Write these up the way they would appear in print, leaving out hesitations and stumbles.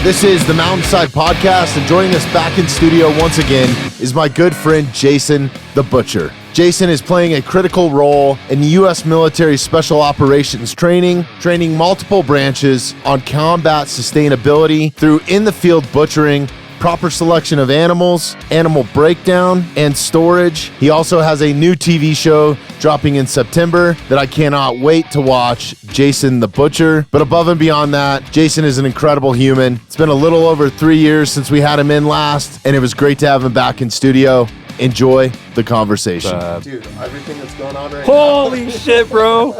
This is the Mountainside Podcast, and joining us back in studio once again is my good friend Jason the Butcher. Jason is playing a critical role in the U.S. military special operations training multiple branches on combat sustainability through in-the-field butchering, proper selection of animals, animal breakdown, and storage. He also has a new TV show dropping in September that I cannot wait to watch, Jason the Butcher. But above and beyond that, Jason is an incredible human. It's been a little over 3 years since we had him in last, and it was great to have him back in studio. Enjoy the conversation. Dude, everything that's going on right Holy shit, bro.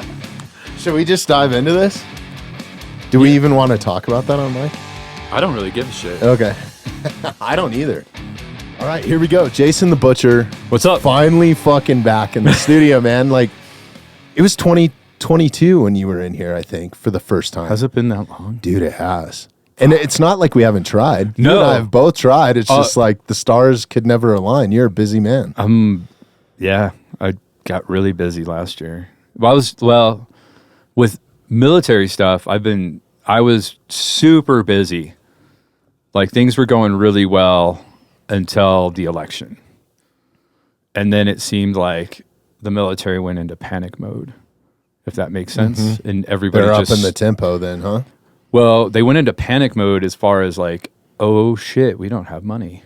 Should we just dive into this? Do we even want to talk about that on mic? I don't really give a shit. Okay. I don't either. All right, here we go. Jason the Butcher. What's up? Finally fucking back in the studio, man. Like, it was 2022 when you were in here, I think, for the first time. Has it been that long? Dude, it has. And it's not like we haven't tried. No. You and I have both tried. It's just like the stars could never align. You're a busy man. Yeah, I got really busy last year. Well, with military stuff, I was super busy. Like, things were going really well until the election. And then it seemed like the military went into panic mode, if that makes sense. Mm-hmm. And everybody They're up in the tempo then, huh? Well, they went into panic mode as far as like, oh shit, we don't have money.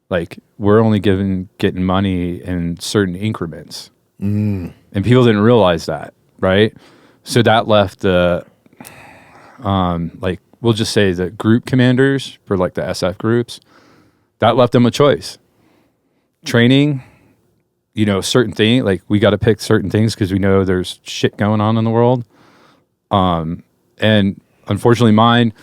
Like, we're only getting money in certain increments. And people didn't realize that, right? So that left the, we'll just say the group commanders for like the SF groups, that left them a choice. Training, certain thing, like we got to pick certain things because we know there's shit going on in the world. And unfortunately mine,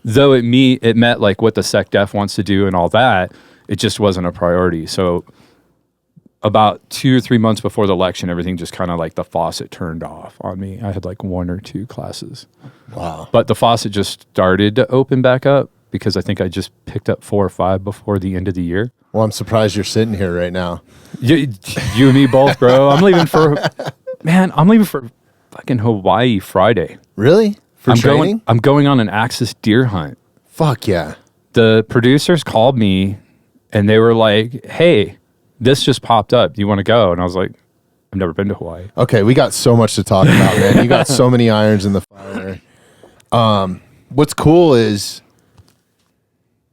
though it met like what the SecDef wants to do and all that, it just wasn't a priority. So about 2 or 3 months before the election, everything just kind of like the faucet turned off on me. I had like 1 or 2 classes. Wow. But the faucet just started to open back up because I think I just picked up 4 or 5 before the end of the year. Well, I'm surprised you're sitting here right now. You and me both, bro. I'm leaving for fucking Hawaii Friday. Really? For training? I'm going on an Axis deer hunt. Fuck yeah. The producers called me and they were like, hey, this just popped up. Do you want to go? And I was like, I've never been to Hawaii. Okay, we got so much to talk about, man. You got so many irons in the fire. What's cool is,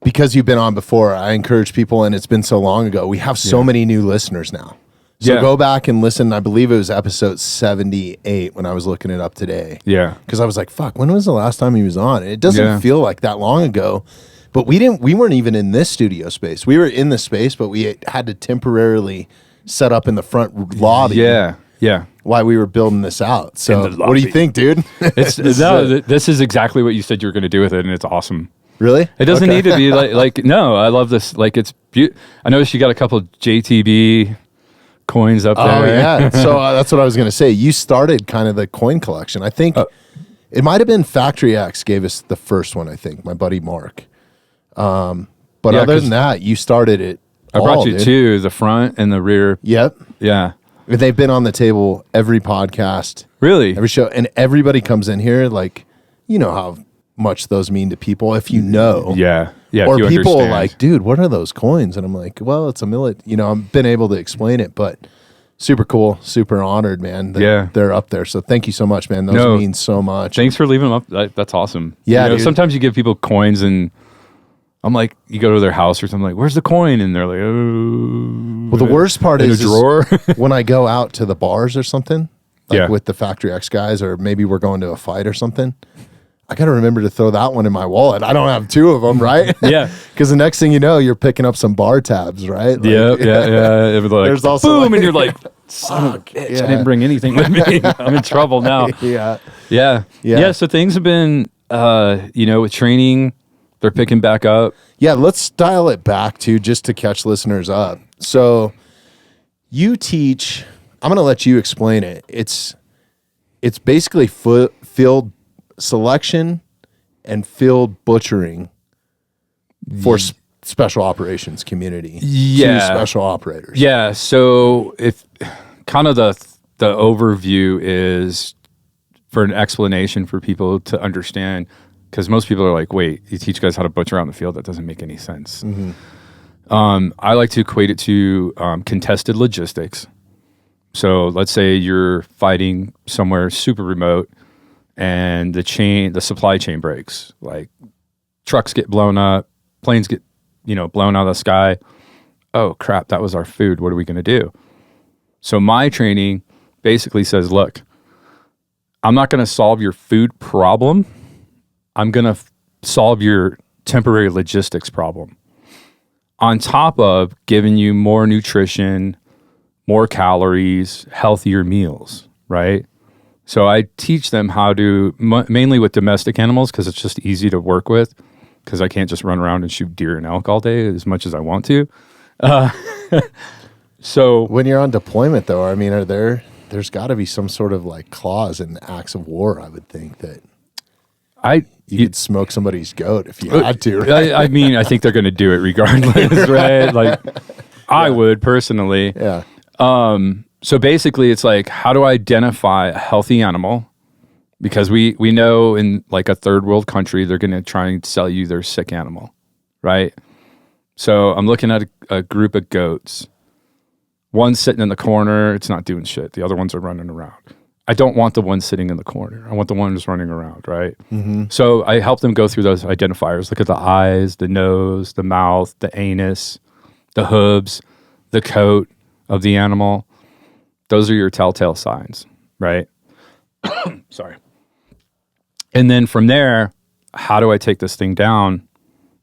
because you've been on before, I encourage people, and it's been so long ago, we have so many new listeners now. So go back and listen. I believe it was episode 78 when I was looking it up today. Yeah. Because I was like, fuck, when was the last time he was on? It doesn't feel like that long ago. But we weren't even in this studio space. We were in the space, but we had to temporarily set up in the front lobby. Yeah. Yeah. While we were building this out. So what do you think, dude? This is exactly what you said you were going to do with it, and it's awesome. Really? It doesn't need to be like no, I love this. Like, it's I noticed you got a couple JTB coins up there. Oh, yeah. So that's what I was going to say. You started kind of the coin collection. I think it might have been Factory X gave us the first one, I think, my buddy Mark. But other than that, you started it. I brought you 2, the front and the rear. Yep. Yeah. They've been on the table every podcast. Really? Every show. And everybody comes in here like, you know how much those mean to people if you know. Yeah. Yeah. Or people are like, dude, what are those coins? And I'm like, well, it's a millet. I've been able to explain it, but super cool, super honored, man. They're up there. So thank you so much, man. Those mean so much. Thanks for leaving them up. That's awesome. Yeah. Sometimes you give people coins and I'm like, you go to their house or something, like, where's the coin? And they're like, oh. Well, the worst part is a drawer. When I go out to the bars or something, with the Factory X guys, or maybe we're going to a fight or something, I got to remember to throw that one in my wallet. I don't have 2 of them, right? Yeah. Because the next thing you know, you're picking up some bar tabs, right? Like, yeah. It was like, there's also boom, and you're like, son of a bitch, I didn't bring anything with me. I'm in trouble now. Yeah. So things have been, with training, they're picking back up. Yeah, let's dial it back just to catch listeners up. So you teach, I'm going to let you explain it. It's basically field selection and field butchering for special operations community. Yeah. To special operators. Yeah. So if kind of the overview is for an explanation for people to understand, because most people are like, wait, you teach guys how to butcher out in the field? That doesn't make any sense. I like to equate it to contested logistics. So let's say you're fighting somewhere super remote and the supply chain breaks. Like trucks get blown up, planes get, blown out of the sky. Oh crap, that was our food. What are we going to do? So my training basically says, look, I'm not going to solve your food problem. I'm going to solve your temporary logistics problem. On top of giving you more nutrition, more calories, healthier meals, right? So I teach them how to, mainly with domestic animals, because it's just easy to work with, because I can't just run around and shoot deer and elk all day as much as I want to. So when you're on deployment, though, I mean, there's got to be some sort of like clause in the acts of war, I would think, that you could smoke somebody's goat if you had to. Right? I mean, I think they're going to do it regardless, right? Like, I would personally. Yeah. So basically, it's like, how do I identify a healthy animal? Because we know in like a third world country, they're going to try and sell you their sick animal, right? So I'm looking at a group of goats. One's sitting in the corner. It's not doing shit. The other ones are running around. I don't want the one sitting in the corner. I want the one just running around, right? So I help them go through those identifiers. Look at the eyes, the nose, the mouth, the anus, the hooves, the coat of the animal. Those are your telltale signs, right? Sorry. And then from there, how do I take this thing down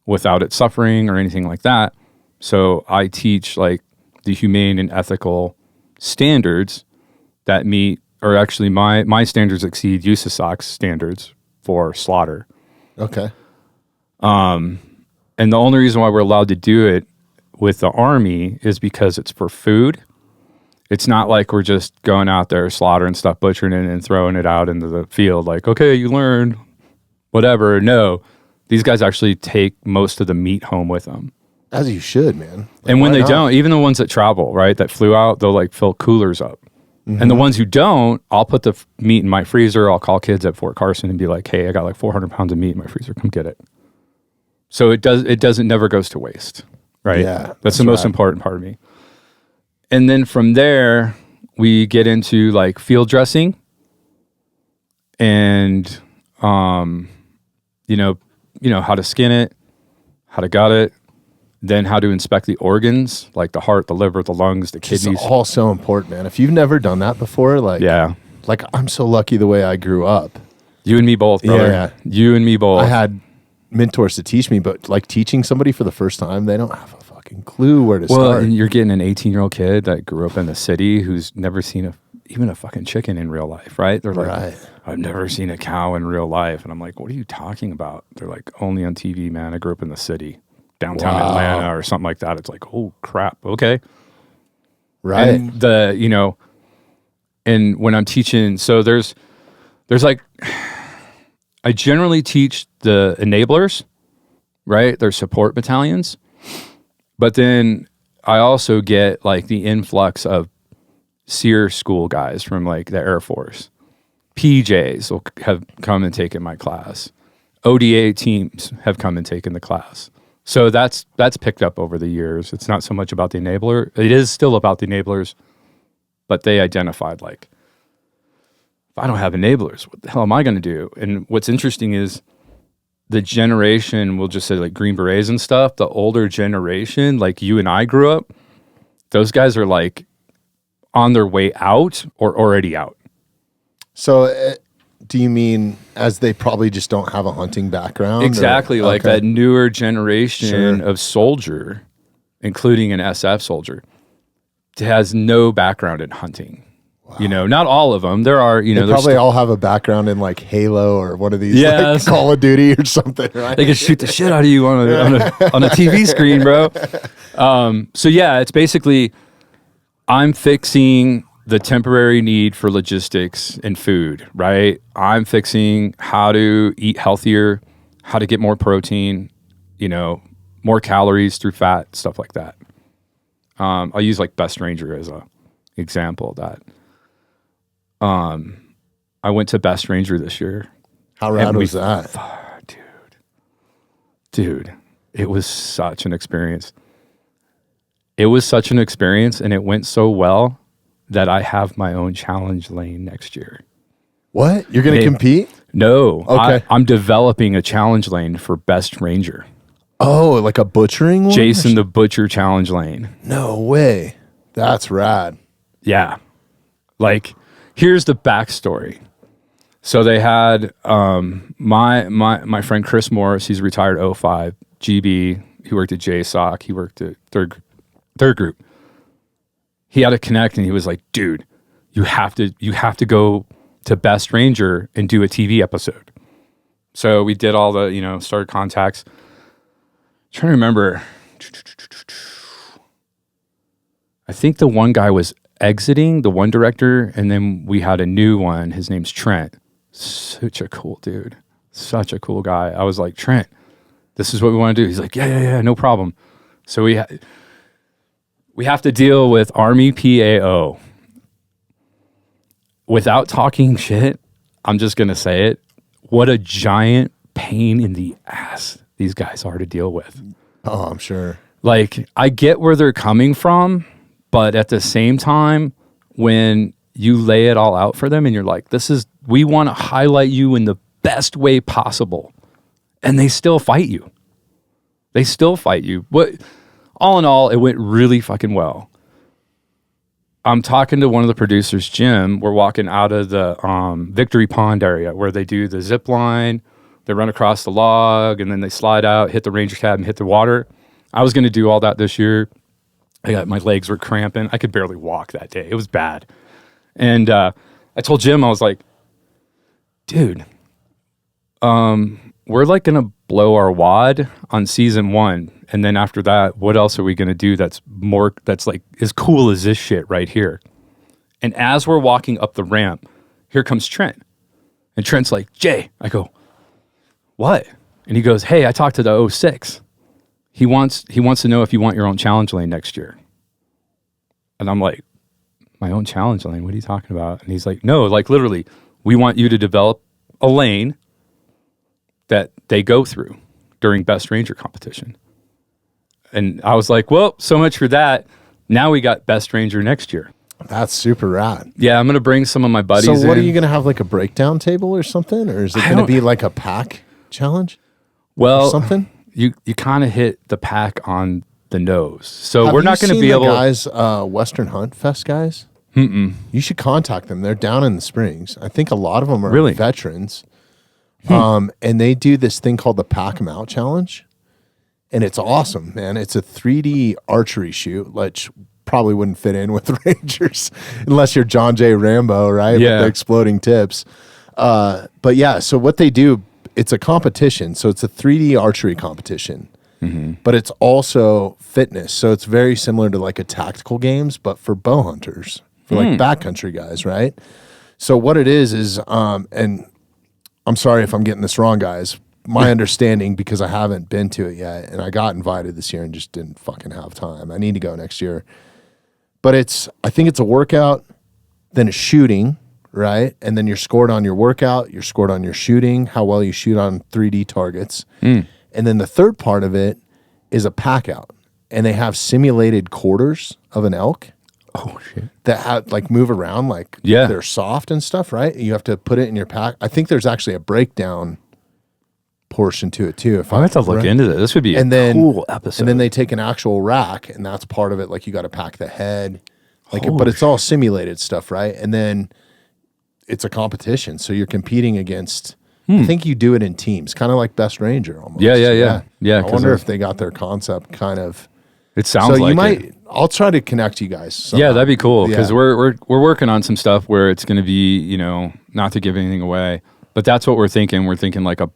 without it suffering or anything like that? So I teach like the humane and ethical standards that meet, or actually my standards exceed USASOC's standards for slaughter. Okay. And the only reason why we're allowed to do it with the Army is because it's for food. It's not like we're just going out there slaughtering stuff, butchering it, and throwing it out into the field like, okay, you learned, whatever. No, these guys actually take most of the meat home with them. As you should, man. Like, and when they don't, even the ones that travel, right, that flew out, they'll like fill coolers up. And the ones who don't, I'll put the meat in my freezer. I'll call kids at Fort Carson and be like, hey, I got like 400 pounds of meat in my freezer. Come get it. So it never goes to waste, right? Yeah. That's the most important part of me. And then from there, we get into like field dressing and, you know, how to skin it, how to gut it, then how to inspect the organs, like the heart, the liver, the lungs, the kidneys. It's all so important, man. If you've never done that before, like, like I'm so lucky the way I grew up. You and me both, brother. Yeah. You and me both. I had mentors to teach me, but like teaching somebody for the first time, they don't have a fucking clue where to start. Well, and you're getting an 18-year-old kid that grew up in the city who's never seen even a fucking chicken in real life, right? They're like, I've never seen a cow in real life. And I'm like, what are you talking about? They're like, only on TV, man. I grew up in the city. Downtown Atlanta or something like that. It's like, oh crap, okay. Right. And and when I'm teaching, so there's like, I generally teach the enablers, right? They're support battalions. But then I also get like the influx of SEER school guys from like the Air Force. PJs will have come and taken my class. ODA teams have come and taken the class. So that's picked up over the years. It's not so much about the enabler. It is still about the enablers, but they identified like, if I don't have enablers, what the hell am I going to do? And what's interesting is the generation, we'll just say like Green Berets and stuff, the older generation, like you and I grew up, those guys are like on their way out or already out. So do you mean as they probably just don't have a hunting background? Exactly. Like that newer generation of soldier, including an SF soldier, has no background in hunting. Wow. You know, not all of them. There are, they probably all have a background in like Halo or one of these like Call of Duty or something, right? They can shoot the shit out of you on a TV screen, bro. So yeah, it's basically I'm fixing the temporary need for logistics and food, right? I'm fixing how to eat healthier, how to get more protein, more calories through fat, stuff like that. I'll use like Best Ranger as a example of that. I went to Best Ranger this year. How rad was that? Dude, Dude, it was such an experience. It was such an experience, and it went so well that I have my own challenge lane next year. What? You're going to compete? No. Okay. I'm developing a challenge lane for Best Ranger. Oh, like a butchering one? Jason the Butcher challenge lane. No way. That's rad. Yeah. Like, here's the backstory. So they had my friend Chris Morris, he's retired 05, GB, he worked at JSOC, he worked at third group. He had a connect and he was like, dude, you have to go to Best Ranger and do a TV episode. So we did all the, started contacts. I'm trying to remember. I think the one guy was exiting, the one director, and then we had a new one. His name's Trent. Such a cool dude. Such a cool guy. I was like, Trent, this is what we want to do. He's like, yeah, no problem. So we have to deal with Army PAO. Without talking shit, I'm just going to say it. What a giant pain in the ass these guys are to deal with. Oh, I'm sure. Like, I get where they're coming from, but at the same time, when you lay it all out for them and you're like, we want to highlight you in the best way possible. And they still fight you. But all in all, it went really fucking well. I'm talking to one of the producers, Jim. We're walking out of the Victory Pond area where they do the zip line. They run across the log and then they slide out, hit the ranger cabin, hit the water. I was going to do all that this year. My legs were cramping. I could barely walk that day. It was bad. And I told Jim, I was like, dude, we're like going to blow our wad on season 1. And then after that, what else are we going to do that's like as cool as this shit right here? And as we're walking up the ramp, here comes Trent. And Trent's like, Jay. I go, what? And he goes, hey, I talked to the 06. He wants to know if you want your own challenge lane next year. And I'm like, my own challenge lane? What are you talking about? And he's like, no, like literally, we want you to develop a lane that they go through during Best Ranger competition. And I was like, well, so much for that. Now we got Best Ranger next year. That's super rad. Yeah, I'm going to bring some of my buddies in. So what are you going to have, like a breakdown table or something? Or is it going to be like a pack challenge? Well, or something? You kind of hit the pack on the nose. So we're not going to be able guys, Western Hunt Fest guys? Mm-mm. You should contact them. They're down in the Springs. I think a lot of them are really veterans. And they do this thing called the Pack 'em Out Challenge. And it's awesome, man. It's a 3D archery shoot, which probably wouldn't fit in with Rangers unless you're John J. Rambo, right? Yeah. With the exploding tips. But yeah, so what they do, it's a competition. So it's a 3D archery competition. Mm-hmm. But it's also fitness. So it's very similar to like a tactical games, but for bow hunters, for like backcountry guys, right? So what it is, and I'm sorry if I'm getting this wrong, guys. My understanding, because I haven't been to it yet, and I got invited this year and just didn't fucking have time. I need to go next year. But I think it's a workout, then a shooting, right? And then you're scored on your workout, you're scored on your shooting, how well you shoot on 3D targets. And then the third part of it is a pack out. And they have simulated quarters of an elk. Oh, shit. That have, like move around, like they're soft and stuff, right? You have to put it in your pack. I think there's actually a breakdown portion to it too. I have to look into this. This would be cool episode. And then they take an actual rack, and that's part of it. Like you got to pack the head, but it's all simulated stuff, right? And then it's a competition, so you're competing against. I think you do it in teams, kind of like Best Ranger almost. Yeah. I wonder if they got their concept kind of. It sounds like you might. I'll try to connect you guys. Somehow. Yeah, that'd be cool because we're working on some stuff where it's going to be, not to give anything away, but that's what we're thinking. We're thinking like a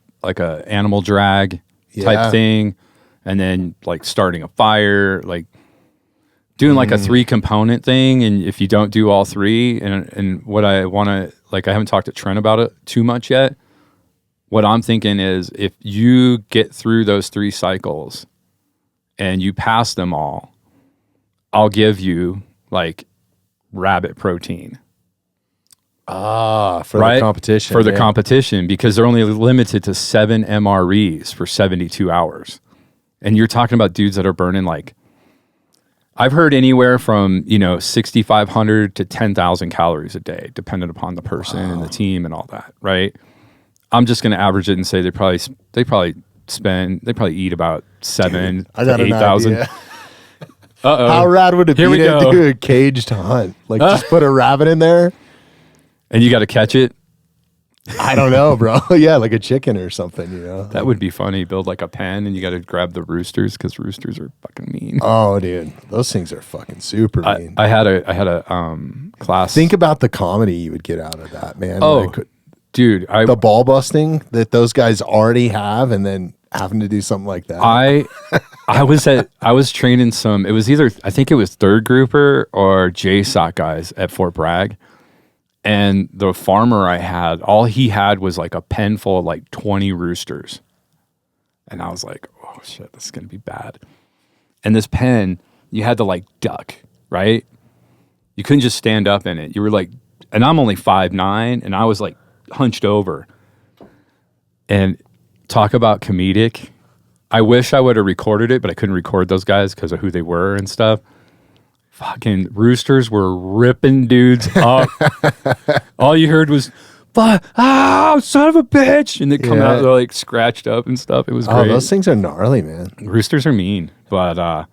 animal drag type thing, and then like starting a fire, like doing like a 3-component thing. And if you don't do all 3, and what I want to, like, I haven't talked to Trent about it too much yet. What I'm thinking is if you get through those 3 cycles and you pass them all, I'll give you like rabbit protein. For right? the competition. For the competition, because they're only limited to 7 MREs for 72 hours. And you're talking about dudes that are burning like, I've heard anywhere from, 6,500 to 10,000 calories a day, depending upon the person and the team and all that, right? I'm just going to average it and say they probably eat about 7 to 8,000. How rad would it be to do a caged hunt? Like just put a rabbit in there. And you got to catch it? I don't know, bro. Yeah, like a chicken or something, That would be funny. Build like a pen and you got to grab the roosters because roosters are fucking mean. Oh, dude. Those things are fucking super mean. I had a class. Think about the comedy you would get out of that, man. Oh, like, dude. The ball busting that those guys already have and then having to do something like that. I was training some, it was either, I think it was third grouper or JSOC guys at Fort Bragg. And the farmer I had, all he had was like a pen full of like 20 roosters. And I was like, oh shit, this is going to be bad. And this pen, you had to like duck, right? You couldn't just stand up in it. You were like, and I'm only 5'9", and I was like hunched over. And talk about comedic. I wish I would have recorded it, but I couldn't record those guys because of who they were and stuff. Fucking roosters were ripping dudes up. All you heard was, son of a bitch. And they come out, they're like scratched up and stuff. It was great. Those things are gnarly, man. Roosters are mean. But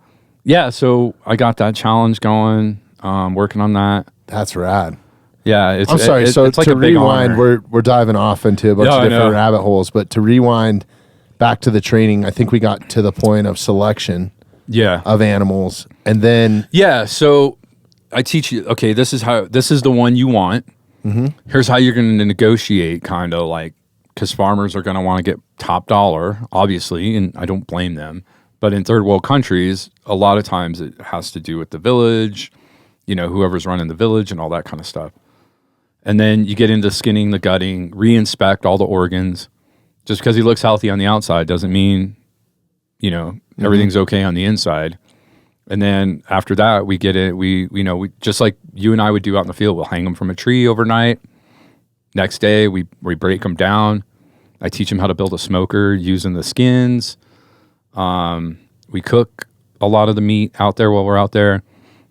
so I got that challenge going, working on that. That's rad. Yeah. I'm sorry. It's like to a big rewind, honor. we're diving off into a bunch of different rabbit holes, but to rewind back to the training, I think we got to the point of selection. Of animals. And then so I teach you, okay, this is the one you want. Mm-hmm. Here's how you're going to negotiate, kind of like, because farmers are going to want to get top dollar, obviously, and I don't blame them. But in third world countries, a lot of times it has to do with the village, whoever's running the village and all that kind of stuff. And then you get into skinning, the gutting, re-inspect all the organs. Just because he looks healthy on the outside doesn't mean, everything's okay on the inside. And then after that, we get it. We just like you and I would do out in the field, we'll hang them from a tree overnight. Next day, we break them down. I teach them how to build a smoker using the skins. We cook a lot of the meat out there while we're out there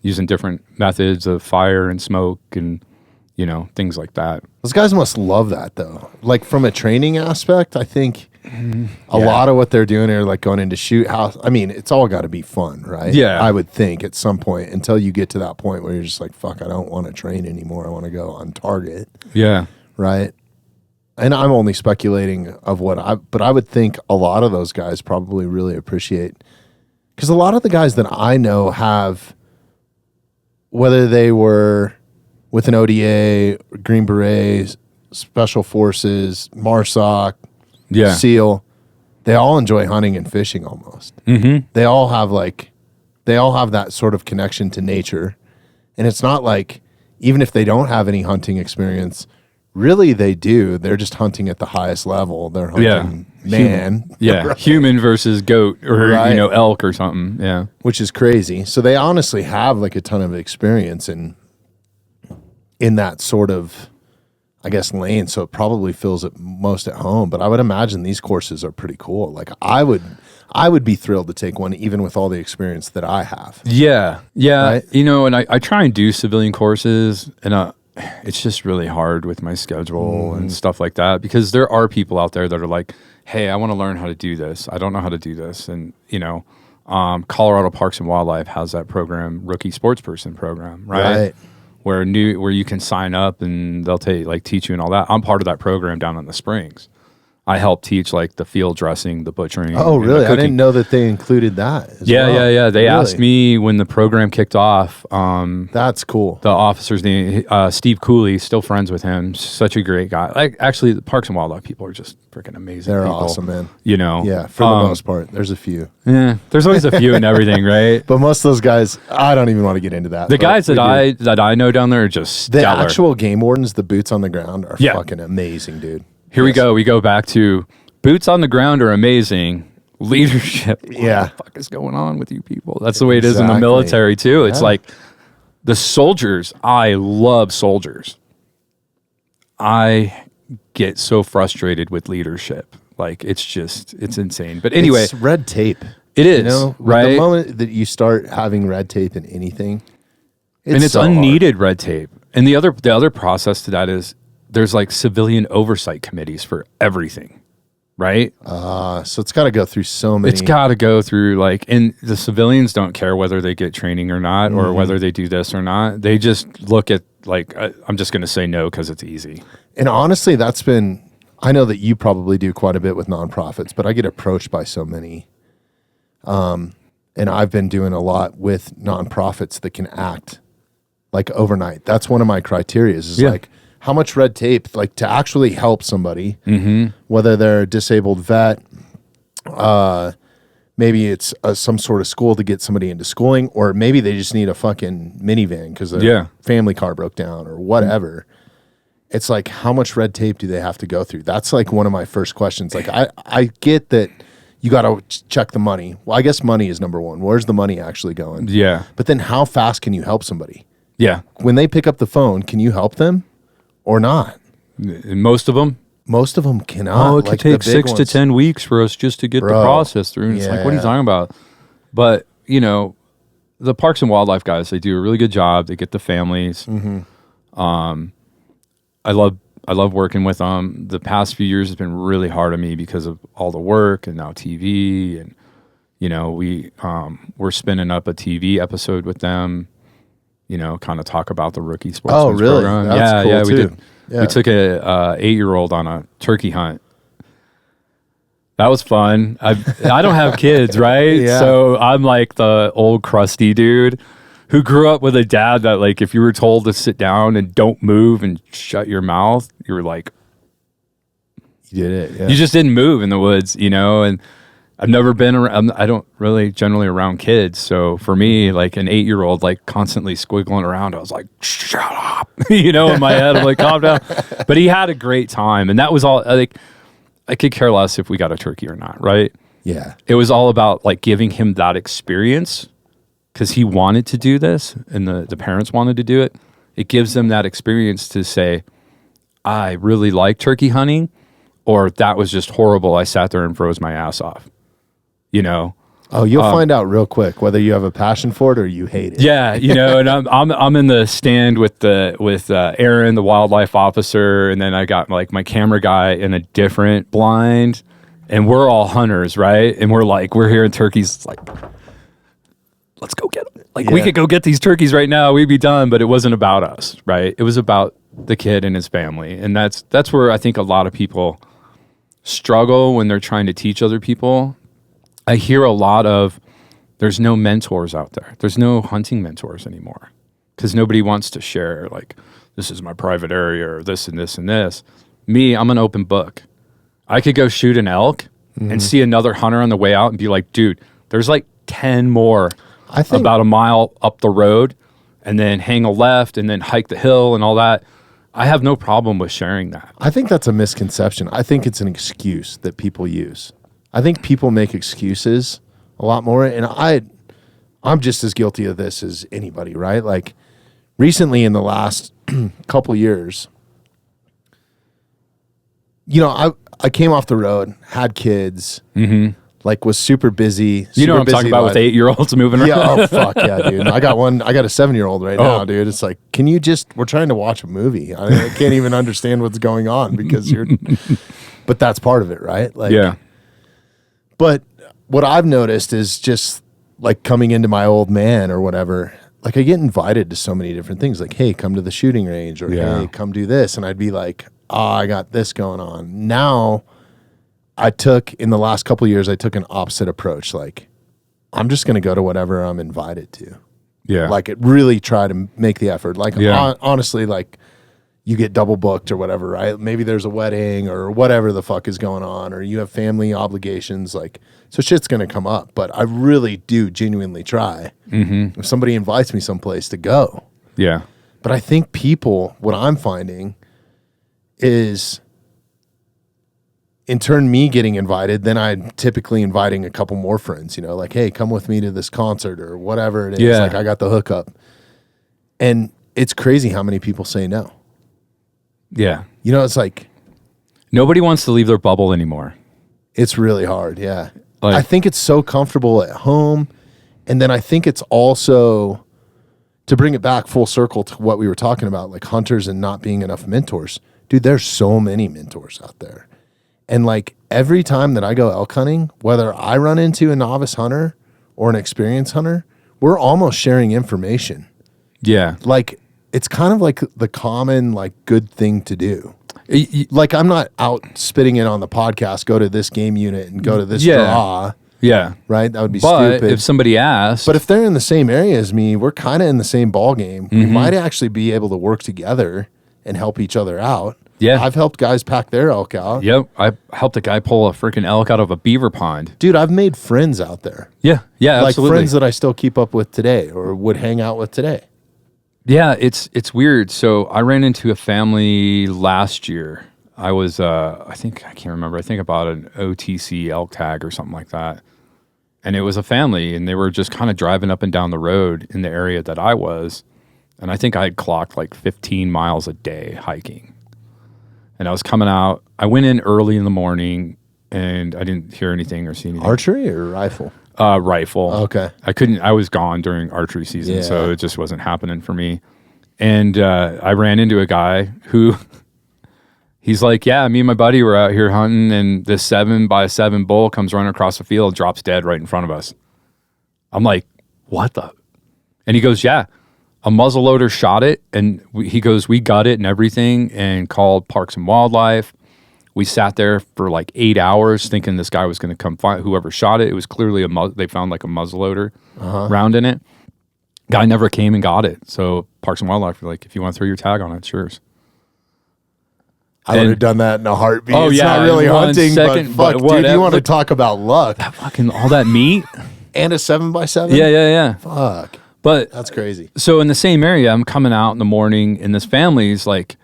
using different methods of fire and smoke and, things like that. Those guys must love that, though. Like from a training aspect, I think a lot of what they're doing are like going into shoot house. I mean, it's all got to be fun, right? Yeah. I would think at some point until you get to that point where you're just like, fuck, I don't want to train anymore. I want to go on target. Yeah. Right. And I'm only speculating of but I would think a lot of those guys probably really appreciate, because a lot of the guys that I know have, whether they were with an ODA, Green Berets, Special Forces, MARSOC, SEAL, they all enjoy hunting and fishing almost. Mm-hmm. They all have that sort of connection to nature. And it's not like, even if they don't have any hunting experience, really they do. They're just hunting at the highest level. They're hunting man. Right? Human versus goat or, elk or something. Yeah. Which is crazy. So they honestly have like a ton of experience in that sort of, I guess, lane. So it probably feels it most at home. But I would imagine these courses are pretty cool. Like I would be thrilled to take one, even with all the experience that I have. Yeah. Right? And I try and do civilian courses, and it's just really hard with my schedule and stuff like that, because there are people out there that are like, hey, I want to learn how to do this. I don't know how to do this. And, Colorado Parks and Wildlife has that program, Rookie Sports Person program, right? Where you can sign up and they'll teach you and all that. I'm part of that program down in the Springs. I help teach like the field dressing, the butchering. Oh, really? I didn't know that they included that. Yeah. They asked me when the program kicked off. That's cool. The officer's name, Steve Cooley, still friends with him. Such a great guy. Like, actually, the Parks and Wildlife people are just freaking amazing. They're people, awesome, man. Yeah, for the most part. There's a few. Yeah, there's always a few and everything, right? But most of those guys, I don't even want to get into that. The guys that I know down there are just stellar. The actual game wardens, the boots on the ground, are fucking amazing, dude. Here we go. We go back to boots on the ground are amazing. Leadership. What the fuck is going on with you people? That's the way it is in the military too. It's like the soldiers. I love soldiers. I get so frustrated with leadership. Like it's insane. But anyway, it's red tape. It is, you know? right? The moment that you start having red tape in anything, it's so unneeded hard. red tape. And the other process to that is there's like civilian oversight committees for everything, right? So it's got to go through so many. It's got to go through and the civilians don't care whether they get training or not, or whether they do this or not. They just look at I'm just going to say no because it's easy. And honestly, I know that you probably do quite a bit with nonprofits, but I get approached by so many. And I've been doing a lot with nonprofits that can act like overnight. That's one of my criteria is like how much red tape, like to actually help somebody, whether they're a disabled vet, maybe it's some sort of school to get somebody into schooling, or maybe they just need a fucking minivan because their family car broke down or whatever. It's like, how much red tape do they have to go through? That's like one of my first questions. Like I get that you got to check the money. Well, I guess money is number one. Where's the money actually going? Yeah. But then how fast can you help somebody? Yeah. When they pick up the phone, can you help them or not? Most of them cannot. Oh, it could take 6 to 10 weeks for us just to get the process through. And it's like, what are you talking about? But, the Parks and Wildlife guys, they do a really good job. They get the families. I love working with them. The past few years has been really hard on me because of all the work and now TV. And, we're spinning up a TV episode with them, kind of talk about the rookie sportsman's program. That's cool we too. did. Yeah. We took a 8-year-old on a turkey hunt. That was fun. I don't have kids, right? Yeah. So I'm like the old crusty dude who grew up with a dad that like if you were told to sit down and don't move and shut your mouth, you were like, you did it. Yeah. You just didn't move in the woods, and I've never been around, I don't really generally around kids. So for me, like an 8-year-old, like constantly squiggling around, I was like, shut up, in my head. I'm like, calm down. But he had a great time. And that was all, like, I could care less if we got a turkey or not, right? Yeah. It was all about like giving him that experience because he wanted to do this and the parents wanted to do it. It gives them that experience to say, I really like turkey hunting, or that was just horrible. I sat there and froze my ass off. Oh, you'll find out real quick whether you have a passion for it or you hate it. Yeah, and I'm in the stand with Aaron, the wildlife officer, and then I got like my camera guy in a different blind, and we're all hunters, right? And we're hearing turkeys. It's like, let's go get them. Like we could go get these turkeys right now. We'd be done, but it wasn't about us, right? It was about the kid and his family, and that's where I think a lot of people struggle when they're trying to teach other people. I hear a lot of, there's no mentors out there. There's no hunting mentors anymore because nobody wants to share, like, this is my private area or this and this and this. Me, I'm an open book. I could go shoot an elk and see another hunter on the way out and be like, dude, there's like 10 more about a mile up the road, and then hang a left and then hike the hill and all that. I have no problem with sharing that. I think that's a misconception. I think it's an excuse that people use. I think people make excuses a lot more, and I'm just as guilty of this as anybody, right? Like recently in the last couple years, I came off the road, had kids, like was super busy. You know what I'm talking about with 8-year-olds moving around? Yeah, oh fuck yeah, dude. I got a 7-year-old right now, dude. It's like, we're trying to watch a movie. I can't even understand what's going on because but that's part of it, right? Like, yeah. But what I've noticed is just like coming into my old man or whatever, like I get invited to so many different things. Like, hey, come to the shooting range, or hey, come do this. And I'd be like, I got this going on. Now in the last couple of years, I took an opposite approach. Like, I'm just going to go to whatever I'm invited to. Yeah. Like it really try to make the effort. Like honestly, like you get double booked or whatever, right? Maybe there's a wedding or whatever the fuck is going on, or you have family obligations, like, so shit's going to come up. But I really do genuinely try if somebody invites me someplace to go. Yeah. But I think what I'm finding is in turn me getting invited, then I'm typically inviting a couple more friends, like, hey, come with me to this concert or whatever it is. Yeah. Like I got the hookup. And it's crazy how many people say no. Yeah. You know, it's like, Nobody wants to leave their bubble anymore. it's really hard. Yeah. Like- I think it's so comfortable at home. And then I think it's also, to bring it back full circle to what we were talking about, like hunters and not being enough mentors. Dude, there's so many mentors out there. And like every time that I go elk hunting, whether I run into a novice hunter or an experienced hunter, we're almost sharing information. Yeah. Like it's kind of like the common, like good thing to do. Like I'm not out spitting it on the podcast, go to this game unit and go to this draw. Yeah. Right? That would be But stupid. if somebody asks, But if they're in the same area as me, we're kind of in the same ball game. We might actually be able to work together and help each other out. Yeah. I've helped guys pack their elk out. yep, I helped a guy pull a freaking elk out of a beaver pond. Dude, I've made friends out there. Yeah. Yeah. Like Absolutely. friends that I still keep up with today or would hang out with today. Yeah, it's weird. So I ran into a family last year. I was, I can't remember. I think about an OTC elk tag or something like that. And it was a family, and they were just kind of driving up and down the road in the area that I was. And I think I had clocked like 15 miles a day hiking. And I was coming out. I went in early in the morning, and I didn't hear anything or see anything. Archery or rifle? Rifle. Okay. I was gone during archery season, so Yeah. it just wasn't happening for me. And I ran into a guy who, he's like, yeah, me and my buddy were out here hunting, and this 7x7 bull comes running across the field, drops dead right in front of us. I'm like, what the? And he goes, yeah, a muzzleloader shot it. And he goes, we got it and everything and called Parks and Wildlife. We sat there for like 8 hours thinking this guy was going to come find whoever shot it. It was clearly they found like a muzzleloader round in it. Guy never came and got it. So Parks and Wildlife were like, if you want to throw your tag on it, it's yours. I would have done that in a heartbeat. Oh, It's yeah, not really in 1 hunting, second, but but fuck, dude, you want to whatever. talk about luck. Fucking all that meat. And a 7x7? Yeah. Fuck. But That's crazy. so in the same area, I'm coming out in the morning, and this family's like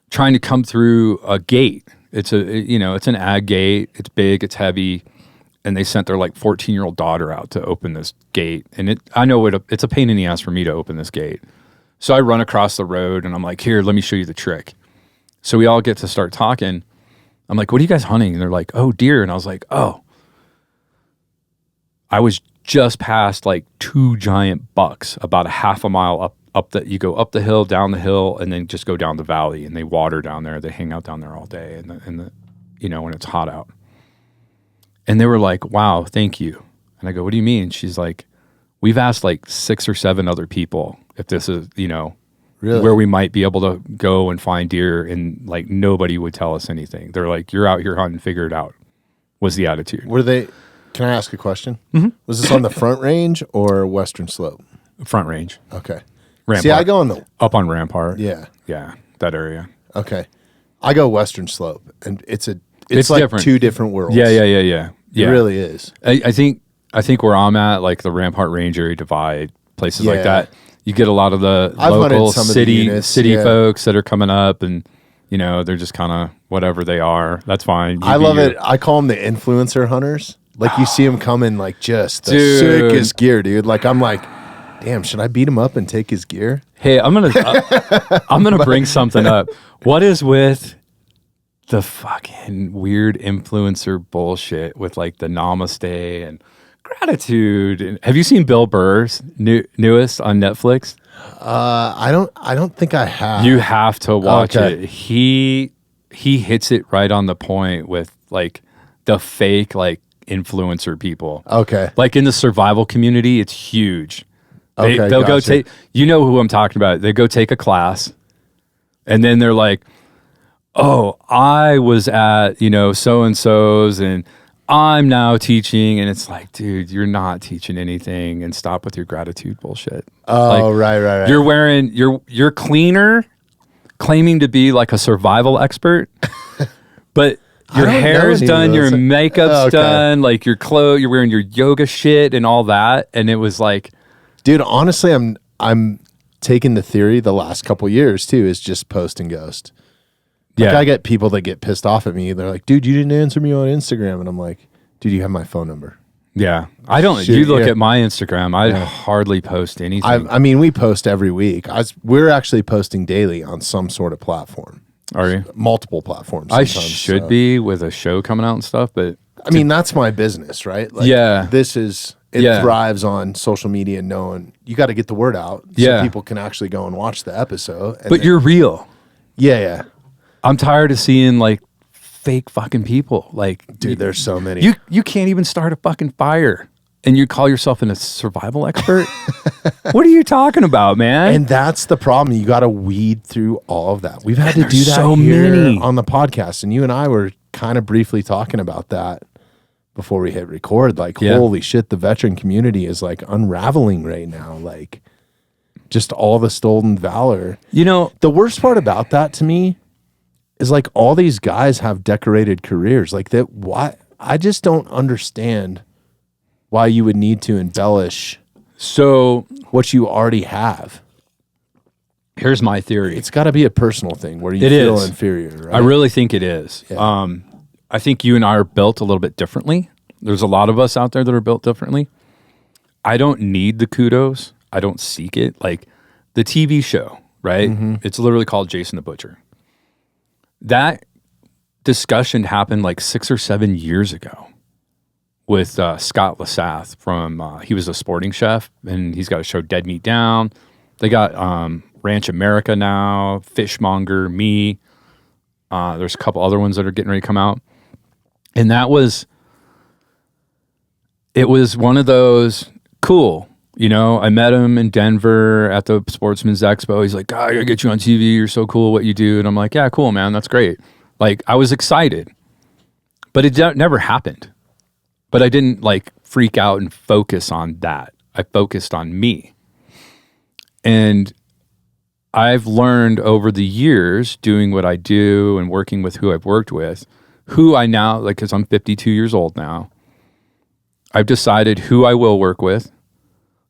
trying to come through a gate. It's an ag gate. It's big, it's heavy, and they sent their like 14-year-old daughter out to open this gate. And it's a pain in the ass for me to open this gate. So I run across the road, and I'm like, here, let me show you the trick. So we all get to start talking. I'm like, what are you guys hunting? And they're like, oh, deer. And I was like, oh. I was just past like 2 giant bucks about a half a mile you go up the hill, down the hill, and then just go down the valley, and they water down there. They hang out down there all day and when it's hot out. And they were like, wow, thank you. And I go, what do you mean? She's like, we've asked like 6 or 7 other people if this is, Really? where we might be able to go and find deer, and like nobody would tell us anything. They're like, you're out here hunting, figure it out, was the attitude. Can I ask a question? Mm-hmm. Was this on the front range or western slope? Front range. Okay. Rampart. See, I go on the... Up on Rampart. Yeah. Yeah, that area. Okay. I go western slope, and it's like different. 2 different worlds. Yeah. It really is. I think where I'm at, like the Rampart Range area divide, places like that, you get a lot of the I've hunted local some of the city units, folks that are coming up, and they're just kind of whatever they are. That's fine. I love it. I call them the influencer hunters. Like you see them coming like just the sickest gear, dude. Like I'm like, damn, should I beat him up and take his gear? Hey, I'm gonna bring something up. What is with the fucking weird influencer bullshit with like the namaste and gratitude? And have you seen Bill Burr's newest on Netflix? I don't think I have. You have to watch Okay. it. He hits it right on the point with like the fake like influencer people. Okay. Like in the survival community, it's huge. Okay, They'll go gotcha. take, who I'm talking about. They go take a class, and then they're like, oh, I was at, so-and-so's, and I'm now teaching. And it's like, dude, you're not teaching anything, and stop with your gratitude bullshit. Oh, Like, right. You're wearing, you're cleaner, claiming to be like a survival expert, but your don't know hair's any of done, your those. makeup's Okay. done, like your clothes, you're wearing your yoga shit and all that. And it was like, Dude, honestly, I'm taking the theory the last couple years too is just post and ghost. Like yeah. I get people that get pissed off at me. They're like, dude, you didn't answer me on Instagram. And I'm like, dude, you have my phone number. Yeah. I don't, Shoot, you look yeah. at my Instagram, I hardly post anything. I mean, we post every week. We're actually posting daily on some sort of platform. Are you? Multiple platforms. I should be with a show coming out and stuff, but I mean, that's my business, right? Like, it thrives on social media and knowing you got to get the word out so people can actually go and watch the episode. But you're real. Yeah. I'm tired of seeing like fake fucking people. Like, dude, there's so many. You can't even start a fucking fire and you call yourself a survival expert? What are you talking about, man? And that's the problem. You got to weed through all of that. We've had to do that so many on the podcast. And you and I were kind of briefly talking about that before we hit record. Like, holy shit, the veteran community is like unraveling right now. Like, just all the stolen valor. You know, the worst part about that to me is like all these guys have decorated careers. Like that, why? I just don't understand why you would need to embellish what you already have. Here's my theory. It's got to be a personal thing where you feel inferior, right? I really think it is. Yeah. I think you and I are built a little bit differently. There's a lot of us out there that are built differently. I don't need the kudos. I don't seek it. Like the TV show, right? Mm-hmm. It's literally called Jason the Butcher. That discussion happened like 6 or 7 years ago with Scott Lasath from, he was a sporting chef, and he's got a show Dead Meat Down. They got Ranch America now, Fishmonger, me. There's a couple other ones that are getting ready to come out. And it was one of those, cool. You know, I met him in Denver at the Sportsman's Expo. He's like, God, I gotta get you on TV. You're so cool what you do. And I'm like, yeah, cool, man. That's great. Like, I was excited. But it never happened. But I didn't, like, freak out and focus on that. I focused on me. And I've learned over the years, doing what I do and working with who I've worked with, who I now, like, because I'm 52 years old now, I've decided who I will work with,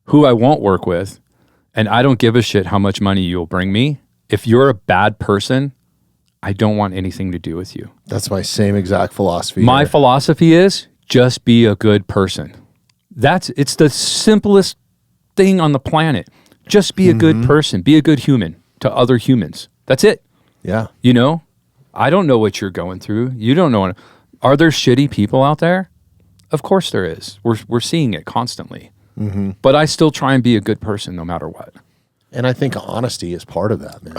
who I won't work with, and I don't give a shit how much money you'll bring me. If you're a bad person, I don't want anything to do with you. That's my same exact philosophy. My philosophy is just be a good person. It's the simplest thing on the planet. Just be a good person. Be a good human to other humans. That's it. Yeah. You know, I don't know what you're going through. You don't know. Are there shitty people out there? Of course there is. We're seeing it constantly. Mm-hmm. But I still try and be a good person no matter what. And I think honesty is part of that, man.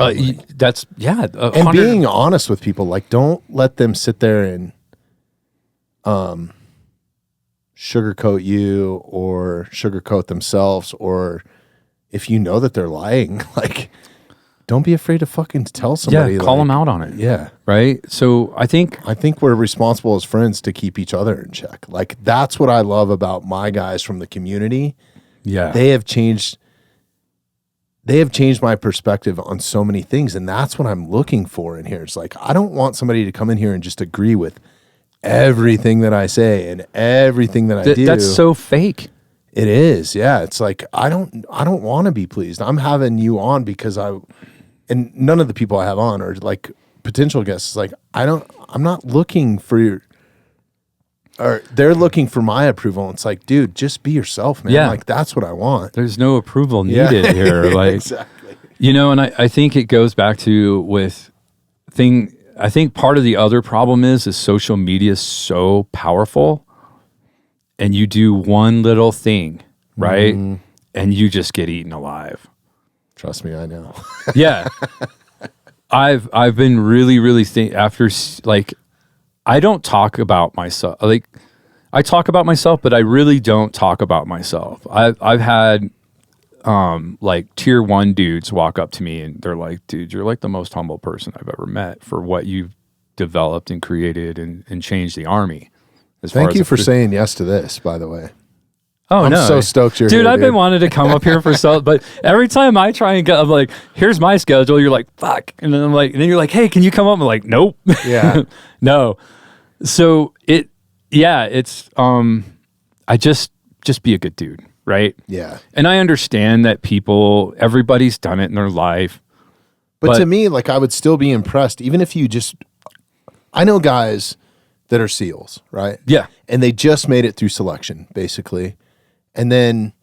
And being honest with people, like, don't let them sit there and sugarcoat you or sugarcoat themselves, or if you know that they're lying, like, don't be afraid to fucking tell somebody. Yeah, call them out on it. Yeah. Right? So I think we're responsible as friends to keep each other in check. Like, that's what I love about my guys from the community. Yeah. They have changed my perspective on so many things, and that's what I'm looking for in here. It's like, I don't want somebody to come in here and just agree with everything that I say and everything that I do. That's so fake. It is. Yeah. It's like, I don't want to be pleased. I'm having you on because and none of the people I have on are like potential guests. It's like, I'm not looking for or they're looking for my approval. It's like, dude, just be yourself, man. Yeah. Like, that's what I want. There's no approval needed here. Like, exactly. You know, and I think it goes back to I think part of the other problem is social media is so powerful, and you do one little thing, right? Mm-hmm. And you just get eaten alive. Trust me, I know. Yeah. I've been really after, like, I don't talk about myself. Like, I talk about myself, but I really don't talk about myself. I've had like tier 1 dudes walk up to me and they're like, dude, you're like the most humble person I've ever met for what you've developed and created and changed the Army. Thank you for saying yes to this, by the way. Oh, I'm so stoked you're here, dude. I've been wanting to come up here for but every time I try and go, I'm like, here's my schedule. You're like, fuck. And then and then you're like, hey, can you come up? I'm like, nope. Yeah. No. So it's, I just be a good dude. Right. Yeah. And I understand that everybody's done it in their life. But to me, like, I would still be impressed, even if I know guys that are SEALs, right? Yeah. And they just made it through selection, basically. And then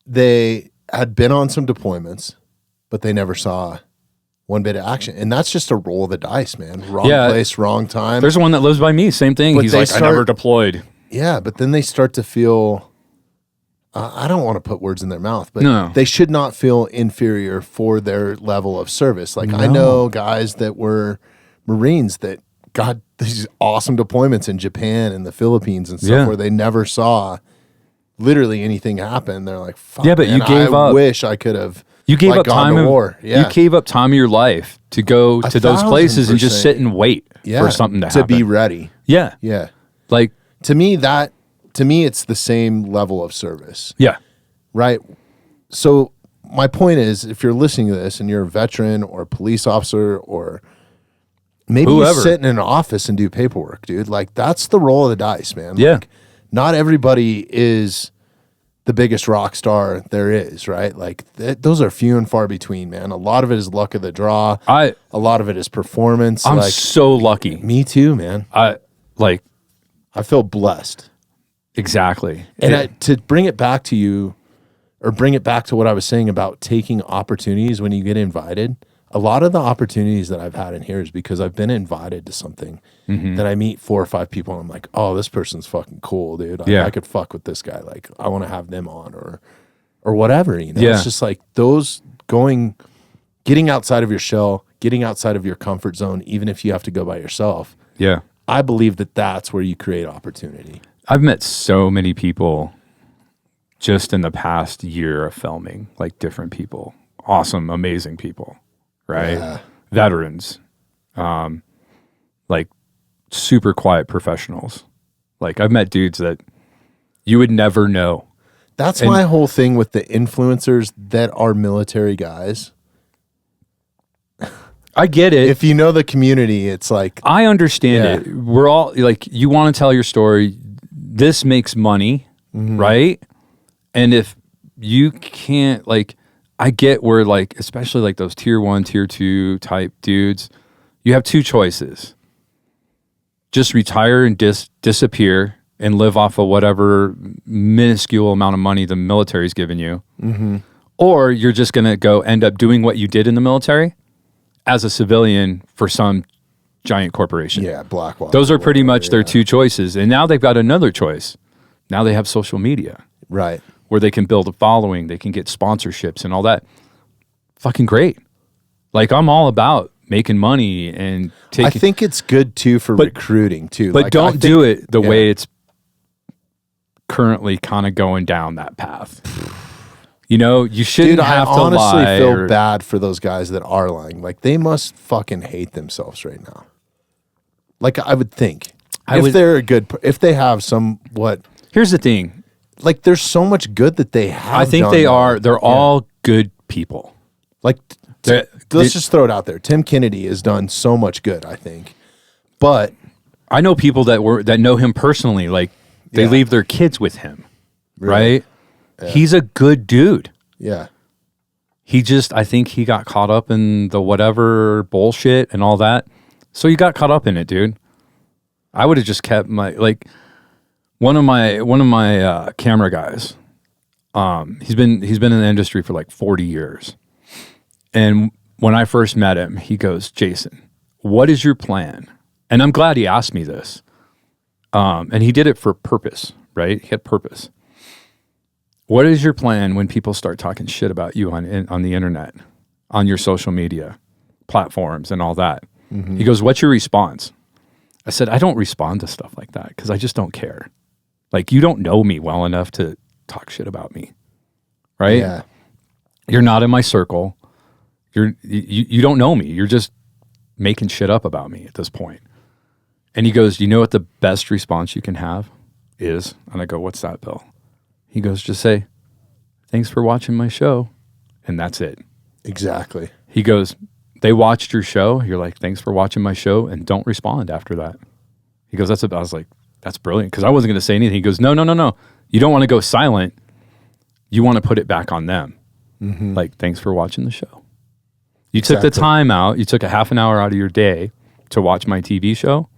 they had been on some deployments, but they never saw one bit of action. And that's just a roll of the dice, man. Wrong place, wrong time. There's one that lives by me. Same thing. But he's like, I never deployed. Yeah, but then they start to feel, I don't want to put words in their mouth, but No. they should not feel inferior for their level of service. Like I know guys that were Marines that got these awesome deployments in Japan and the Philippines and stuff where they never saw literally anything happen. They're like, fuck, but man, you gave I up. wish I could have You gave up gone time to of war. Yeah. You gave up time of your life to go to those places and just 1,000%. sit and wait for something to happen. To be ready. Yeah. Yeah. Like, To me, it's the same level of service. yeah. Right. So my point is, if you're listening to this and you're a veteran or a police officer or maybe you sit in an office and do paperwork, dude, like that's the roll of the dice, man. Yeah. Like, not everybody is the biggest rock star there is, right? Like those are few and far between, man. A lot of it is luck of the draw. A lot of it is performance. I'm so lucky. Me too, man. I feel blessed. Exactly. And to bring it back to you, or bring it back to what I was saying about taking opportunities when you get invited, a lot of the opportunities that I've had in here is because I've been invited to something that I meet 4 or 5 people and I'm like, oh, this person's fucking cool, dude. I could fuck with this guy. Like, I want to have them on or whatever, you know? Yeah. It's just like getting outside of your shell, getting outside of your comfort zone, even if you have to go by yourself. Yeah. I believe that that's where you create opportunity. I've met so many people just in the past year of filming, like different people, awesome, amazing people, right? Yeah. Veterans, like super quiet professionals. Like I've met dudes that you would never know. That's my whole thing with the influencers that are military guys. I get it. If you know the community, it's like, I understand it. We're all like, you want to tell your story. This makes money, right? And if you can't, like, I get where, like, especially like those tier 1, tier 2 type dudes, you have 2 choices. Just retire and disappear and live off of whatever minuscule amount of money the military's given you. Or you're just going to go end up doing what you did in the military as a civilian for some giant corporation. yeah, Blackwater. Those are pretty much their 2 choices. And now they've got another choice. Now they have social media. Right. Where they can build a following, they can get sponsorships and all that. Fucking great. Like, I'm all about making money and taking... I think it's good, too, for recruiting, too. But like, don't do it the way it's currently kind of going down that path. You know, you shouldn't have to lie. I honestly feel bad for those guys that are lying. Like, they must fucking hate themselves right now. Like, I would think. If they have somewhat... Here's the thing. Like, there's so much good that they have. I think they are. They're all good people. Like, let's just throw it out there. Tim Kennedy has done so much good, I think. But I know people that know him personally. Like, they leave their kids with him, right? Yeah. He's a good dude. Yeah. I think he got caught up in the whatever bullshit and all that. So you got caught up in it, dude. I would have just kept one of my camera guys. He's been in the industry for like 40 years. And when I first met him, he goes, Jason, what is your plan? And I'm glad he asked me this. And he did it for purpose, right? He had purpose. What is your plan when people start talking shit about you on the internet, on your social media platforms and all that? He goes, what's your response? I said, I don't respond to stuff like that because I just don't care. Like, you don't know me well enough to talk shit about me, right? Yeah. You're not in my circle. You don't know me. You're just making shit up about me at this point. And he goes, you know what the best response you can have is? And I go, what's that, Bill? He goes, just say, thanks for watching my show. And that's it. Exactly. He goes, they watched your show. You're like, thanks for watching my show. And don't respond after that. He goes, I was like, that's brilliant. Because I wasn't going to say anything. He goes, no. You don't want to go silent. You want to put it back on them. Like, thanks for watching the show. You took the time out. You took a half an hour out of your day to watch my TV show.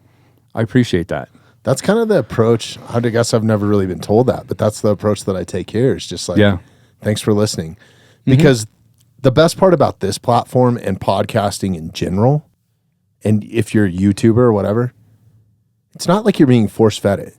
I appreciate that. That's kind of the approach. I guess I've never really been told that, but that's the approach that I take here. Is just like, thanks for listening. Because the best part about this platform and podcasting in general, and if you're a YouTuber or whatever, it's not like you're being force-fed it.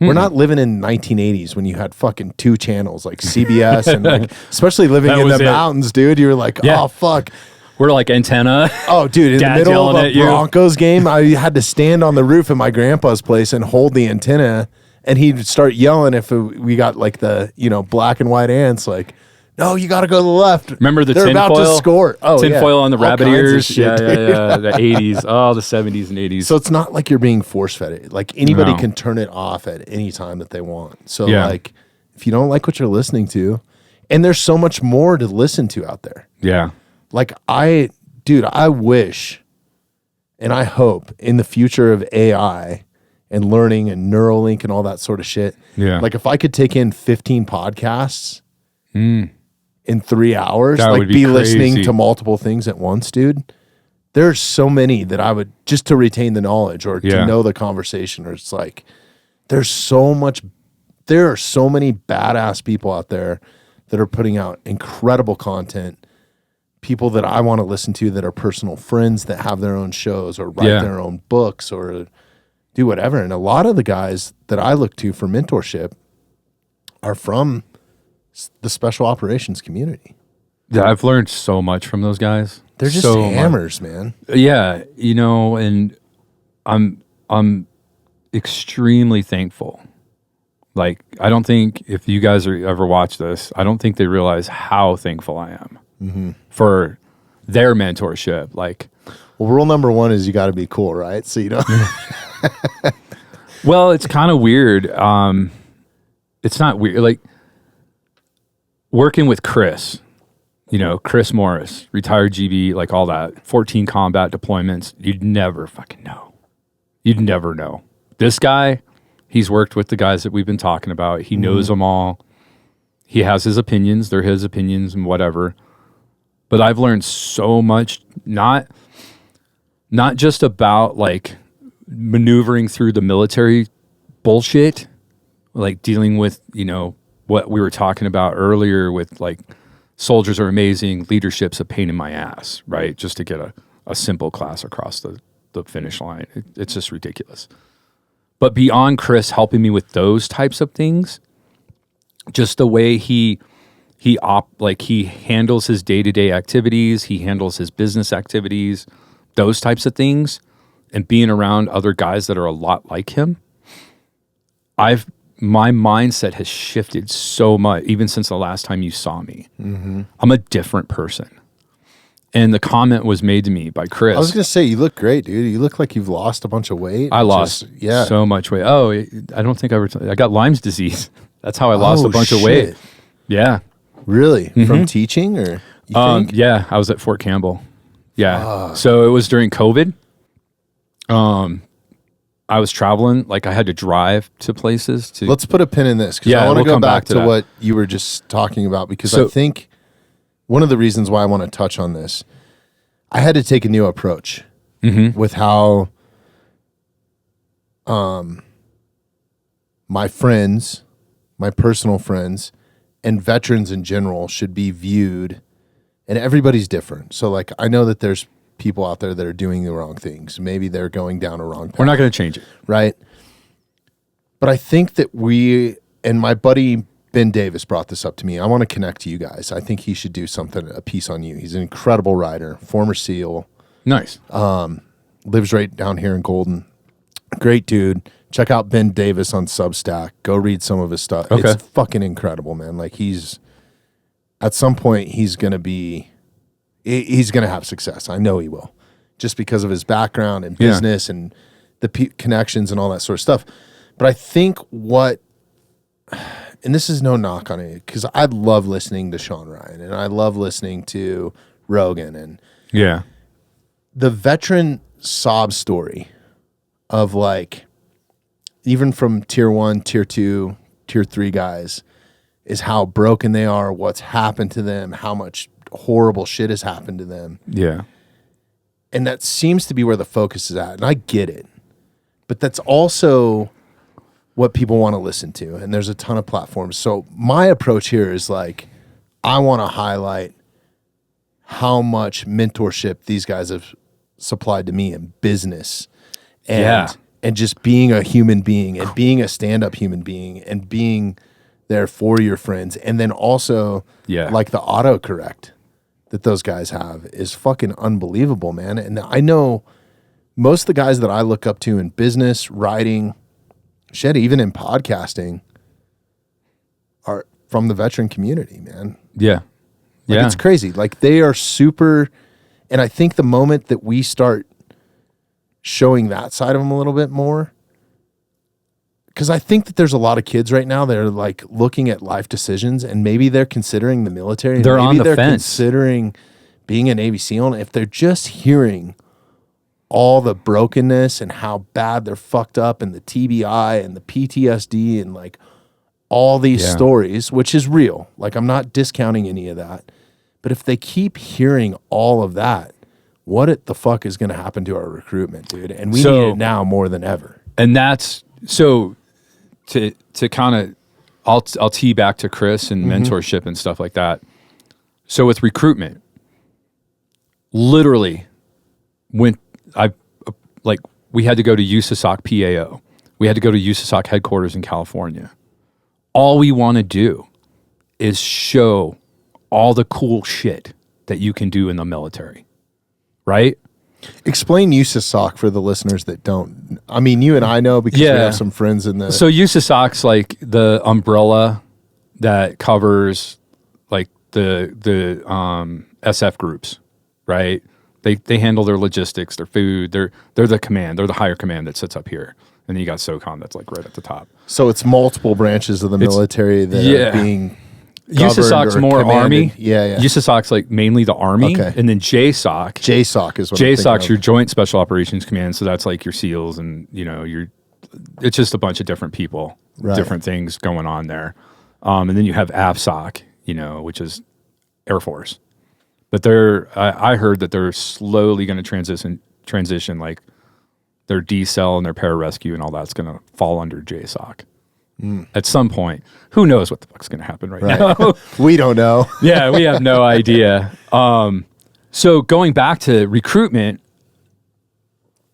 We're not living in 1980s when you had fucking 2 channels like CBS and like, especially living in the mountains, dude. You were like, oh, fuck. We're like antenna. Oh, dude, in the middle of a Broncos game, I had to stand on the roof at my grandpa's place and hold the antenna, and he'd start yelling if we got like the, black and white ants, like, no, you got to go to the left. Remember the They're tinfoil? about to score. Oh, tinfoil on the all rabbit kinds of ears. shit, Yeah. The 80s. Oh, the 70s and 80s. So it's not like you're being force-fed it. Like anybody can turn it off at any time that they want. So like if you don't like what you're listening to, and there's so much more to listen to out there. Yeah. Like I wish and I hope in the future of AI and learning and Neuralink and all that sort of shit. Yeah. Like if I could take in 15 podcasts in 3 hours, that like would be crazy. listening to multiple things at once, dude. There's so many that I would just to retain the knowledge or to know the conversation, or it's like there are so many badass people out there that are putting out incredible content, people that I want to listen to that are personal friends that have their own shows or write their own books or do whatever. And a lot of the guys that I look to for mentorship are from the special operations community. Yeah, I've learned so much from those guys. They're just so hammers, man. Yeah, and I'm extremely thankful. Like, I don't think if you guys ever watch this, I don't think they realize how thankful I am for their mentorship. Like, well, rule number 1 is you got to be cool, right? So you don't. Well, it's kind of weird. It's not weird. Like working with Chris. Chris Morris, retired GB, like all that, 14 combat deployments. You'd never fucking know. You'd never know. This guy, he's worked with the guys that we've been talking about. He knows them all. He has his opinions. They're his opinions and whatever. But I've learned so much, not just about like maneuvering through the military bullshit, like dealing with, what we were talking about earlier with like, soldiers are amazing. Leadership's a pain in my ass, right? Just to get a simple class across the finish line. It's just ridiculous. But beyond Chris helping me with those types of things, just the way he handles his day-to-day activities, he handles his business activities, those types of things, and being around other guys that are a lot like him, my mindset has shifted so much, even since the last time you saw me. I'm a different person. And the comment was made to me by Chris. I was going to say, you look great, dude. You look like you've lost a bunch of weight. I lost so much weight. Oh, I don't think I got Lyme disease. That's how I lost a bunch of weight. Yeah. Really? From teaching or you think? Yeah, I was at Fort Campbell. Yeah. So it was during COVID. I was traveling, like I had to drive to places to. Let's put a pin in this because I want to go back to what you were just talking about because I think one of the reasons why I want to touch on this, I had to take a new approach with how my friends, my personal friends, and veterans in general should be viewed, and everybody's different. So like I know that there's people out there that are doing the wrong things. Maybe they're going down a wrong path. We're not going to change it. Right? But I think that and my buddy Ben Davis brought this up to me. I want to connect to you guys. I think he should do a piece on you. He's an incredible writer, former SEAL. Nice. Lives right down here in Golden. Great dude. Check out Ben Davis on Substack. Go read some of his stuff. Okay. It's fucking incredible, man. Like at some point he's going to have success. I know he will, just because of his background and business and the connections and all that sort of stuff. But I think and this is no knock on it, because I love listening to Sean Ryan and I love listening to Rogan and the veteran sob story of like, even from tier 1, tier 2, tier 3 guys is how broken they are, what's happened to them, how much horrible shit has happened to them. Yeah. And that seems to be where the focus is at. And I get it. But that's also what people want to listen to. And there's a ton of platforms. So my approach here is like, I want to highlight how much mentorship these guys have supplied to me in business and just being a human being and being a stand-up human being and being there for your friends. And then also like the autocorrect that those guys have is fucking unbelievable, man. And I know most of the guys that I look up to in business, writing, shit, even in podcasting are from the veteran community, man. Yeah. Like, it's crazy. Like, they are super, and I think the moment that we start showing that side of them a little bit more, because I think that there's a lot of kids right now that are like looking at life decisions, and maybe they're considering the military. They're maybe on the they're fence. considering being a Navy SEAL, and if they're just hearing all the brokenness and how bad they're fucked up and the TBI and the PTSD and like all these stories, which is real. Like, I'm not discounting any of that. But if they keep hearing all of that, what the fuck is going to happen to our recruitment, dude? And we need it now more than ever. And that's, so to kind of, I'll tee back to Chris and mentorship and stuff like that. So with recruitment, literally we had to go to USASOC PAO. We had to go to USASOC headquarters in California. All we want to do is show all the cool shit that you can do in the military, right? Explain USASOC for the listeners that don't. I mean, you and I know because we have some friends in the... So USASOC's like the umbrella that covers like the SF groups, right? They handle their logistics, their food. They're the command. They're the higher command that sits up here. And then you got SOCOM that's like right at the top. So it's multiple branches of the military that are being USASOC's more commanded. Army. Yeah. USASOC's like mainly the Army. Okay. And then JSOC. JSOC is what JSOC's your Joint Special Operations Command. So that's like your SEALs and, it's just a bunch of different people, different things going on there. And then you have AFSOC, which is Air Force. But I heard that they're slowly going to transition like their D-cell and their pararescue and all that's going to fall under JSOC. At some point. Who knows what the fuck's going to happen right now? We don't know. Yeah, we have no idea. So going back to recruitment,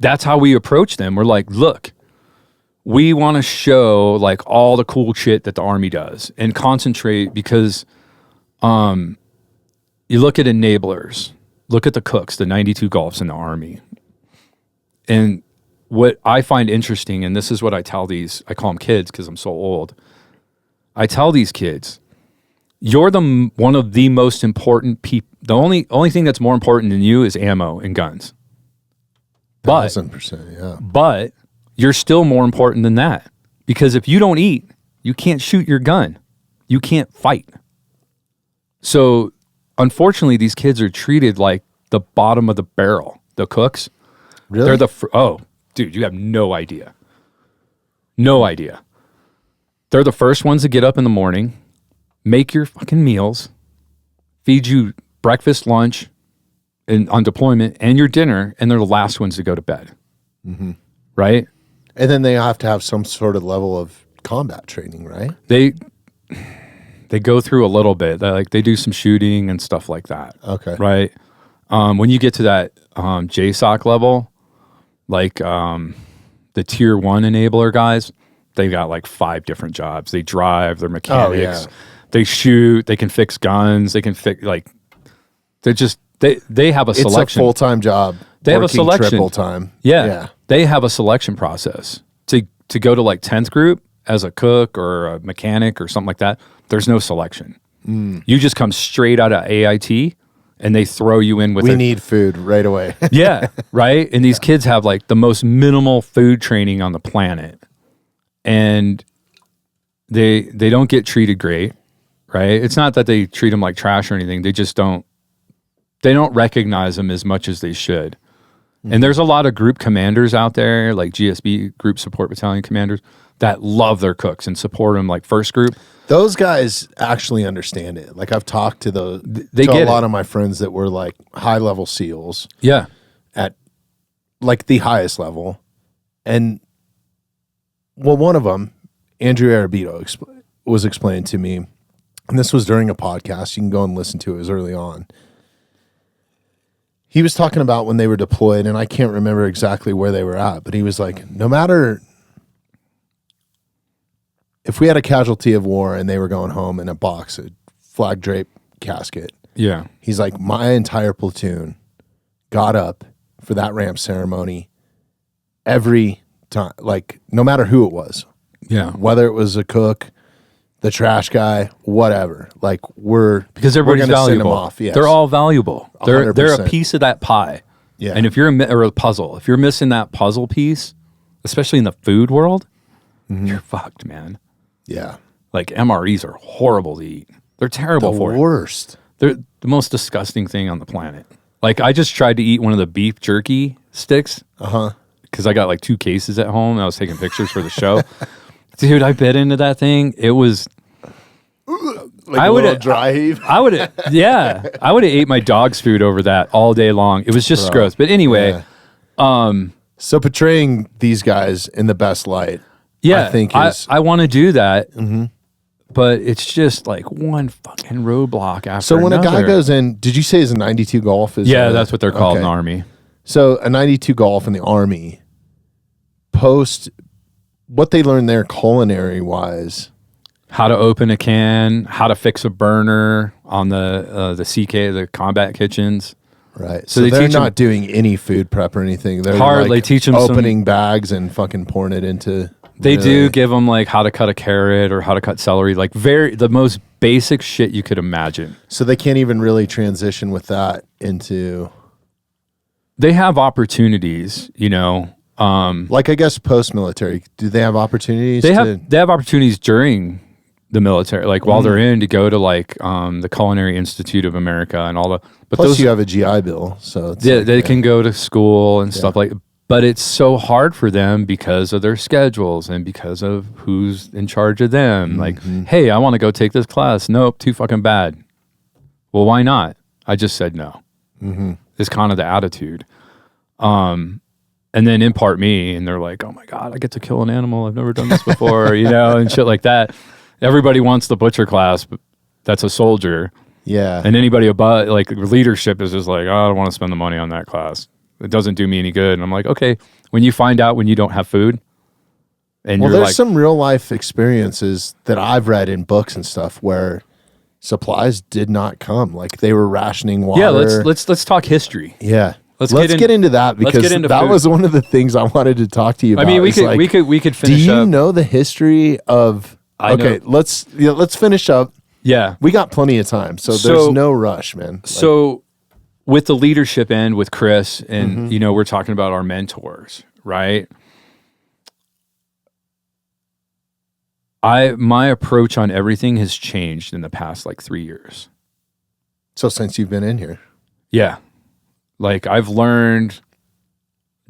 that's how we approach them. We're like, look, we want to show like all the cool shit that the Army does and concentrate because you look at enablers, look at the cooks, the 92 Gulfs in the Army. And what I find interesting, and this is what I tell I call them kids because I'm so old. I tell these kids, you're one of the most important people. The only thing that's more important than you is ammo and guns. 1,000%, yeah. But you're still more important than that because if you don't eat, you can't shoot your gun. You can't fight. So unfortunately, these kids are treated like the bottom of the barrel. The cooks, really? They're dude, you have no idea. No idea. They're the first ones to get up in the morning, make your fucking meals, feed you breakfast, lunch, and on deployment, and your dinner, and they're the last ones to go to bed. Mm-hmm. Right? And then they have to have some sort of level of combat training, right? They go through a little bit. They do some shooting and stuff like that. Okay. Right? When you get to that JSOC level, like the tier 1 enabler guys, they got like 5 different jobs. They drive, they're mechanics, they shoot, they can fix guns, they can fix they have a selection. It's a full-time job. They have a selection. Triple time. Yeah. They have a selection process to go to like 10th group as a cook or a mechanic or something like that. There's no selection. You just come straight out of AIT. And they throw you in with we need food right away. Yeah, right? And these kids have like the most minimal food training on the planet. And they don't get treated great, right? It's not that they treat them like trash or anything. They just don't recognize them as much as they should. Mm-hmm. And there's a lot of group commanders out there, like GSB, Group Support Battalion commanders, that love their cooks and support them like first group. Those guys actually understand it. Like I've talked to a lot of my friends that were like high-level SEALs. Yeah. At like the highest level. And well, one of them, Andrew Arabito, was explained to me, and this was during a podcast. You can go and listen to it. It was early on. He was talking about when they were deployed, and I can't remember exactly where they were at, but he was like, no matter if we had a casualty of war and they were going home in a box, a flag draped casket. Yeah. He's like, my entire platoon got up for that ramp ceremony every time, like no matter who it was. Yeah. Whether it was a cook, the trash guy, whatever. Like because everybody's gonna valuable. send them off. Yes. They're all valuable. They're 100%. a piece of that pie. Yeah. And if you're or a puzzle, if you're missing that puzzle piece, especially in the food world, you're fucked, man. Yeah. Like MREs are horrible to eat. They're terrible for The it. worst. They're the most disgusting thing on the planet. Like I just tried to eat one of the beef jerky sticks. Because I got like 2 cases at home. And I was taking pictures for the show. Dude, I bit into that thing. It was. Like a little dry heave. I would have, yeah. I would have ate my dog's food over that all day long. It was just gross. But anyway, so portraying these guys in the best light, yeah, I think is I want to do that. But it's just like one fucking roadblock after so when another. a guy goes in. Did you say is a 92 Golf? That's what they're called in the Army. So a 92 Golf in the Army, post what they learned there culinary wise. How to open a can, how to fix a burner on the CK, the combat kitchens. Right. So they're not doing any food prep or anything. They're They teach them opening bags and fucking pouring it into. They do give them like how to cut a carrot or how to cut celery, like the most basic shit you could imagine. So they can't even really transition with that into. They have opportunities, like I guess post-military. Do they have opportunities? They have opportunities during the military, like while they're in, to go to like the Culinary Institute of America and all the. But plus, you have a GI Bill, so it's they can go to school and stuff like. But it's so hard for them because of their schedules and because of who's in charge of them. Like, hey, I want to go take this class. Nope, too fucking bad. Well, why not? I just said no. It's kind of the attitude. And then impart me, and they're like, oh my God, I get to kill an animal. I've never done this before, and shit like that. Everybody wants the butcher class, but that's a soldier. Yeah. And anybody above, like leadership is just like, oh, I don't want to spend the money on that class. It doesn't do me any good. And I'm like, okay, when you find out when you don't have food, and well, you're there's like, some real life experiences that I've read in books and stuff where supplies did not come. Like they were rationing water. yeah, let's talk history. Yeah. Let's get into that because get into that food. was one of the things I wanted to talk to you about. I mean, we could finish. Do you up. know the history of? Okay, let's finish up. Yeah, we got plenty of time, so there's no rush, man. So with the leadership end with Chris, and we're talking about our mentors, right? My approach on everything has changed in the past like 3 years. So since you've been in here, yeah. Like I've learned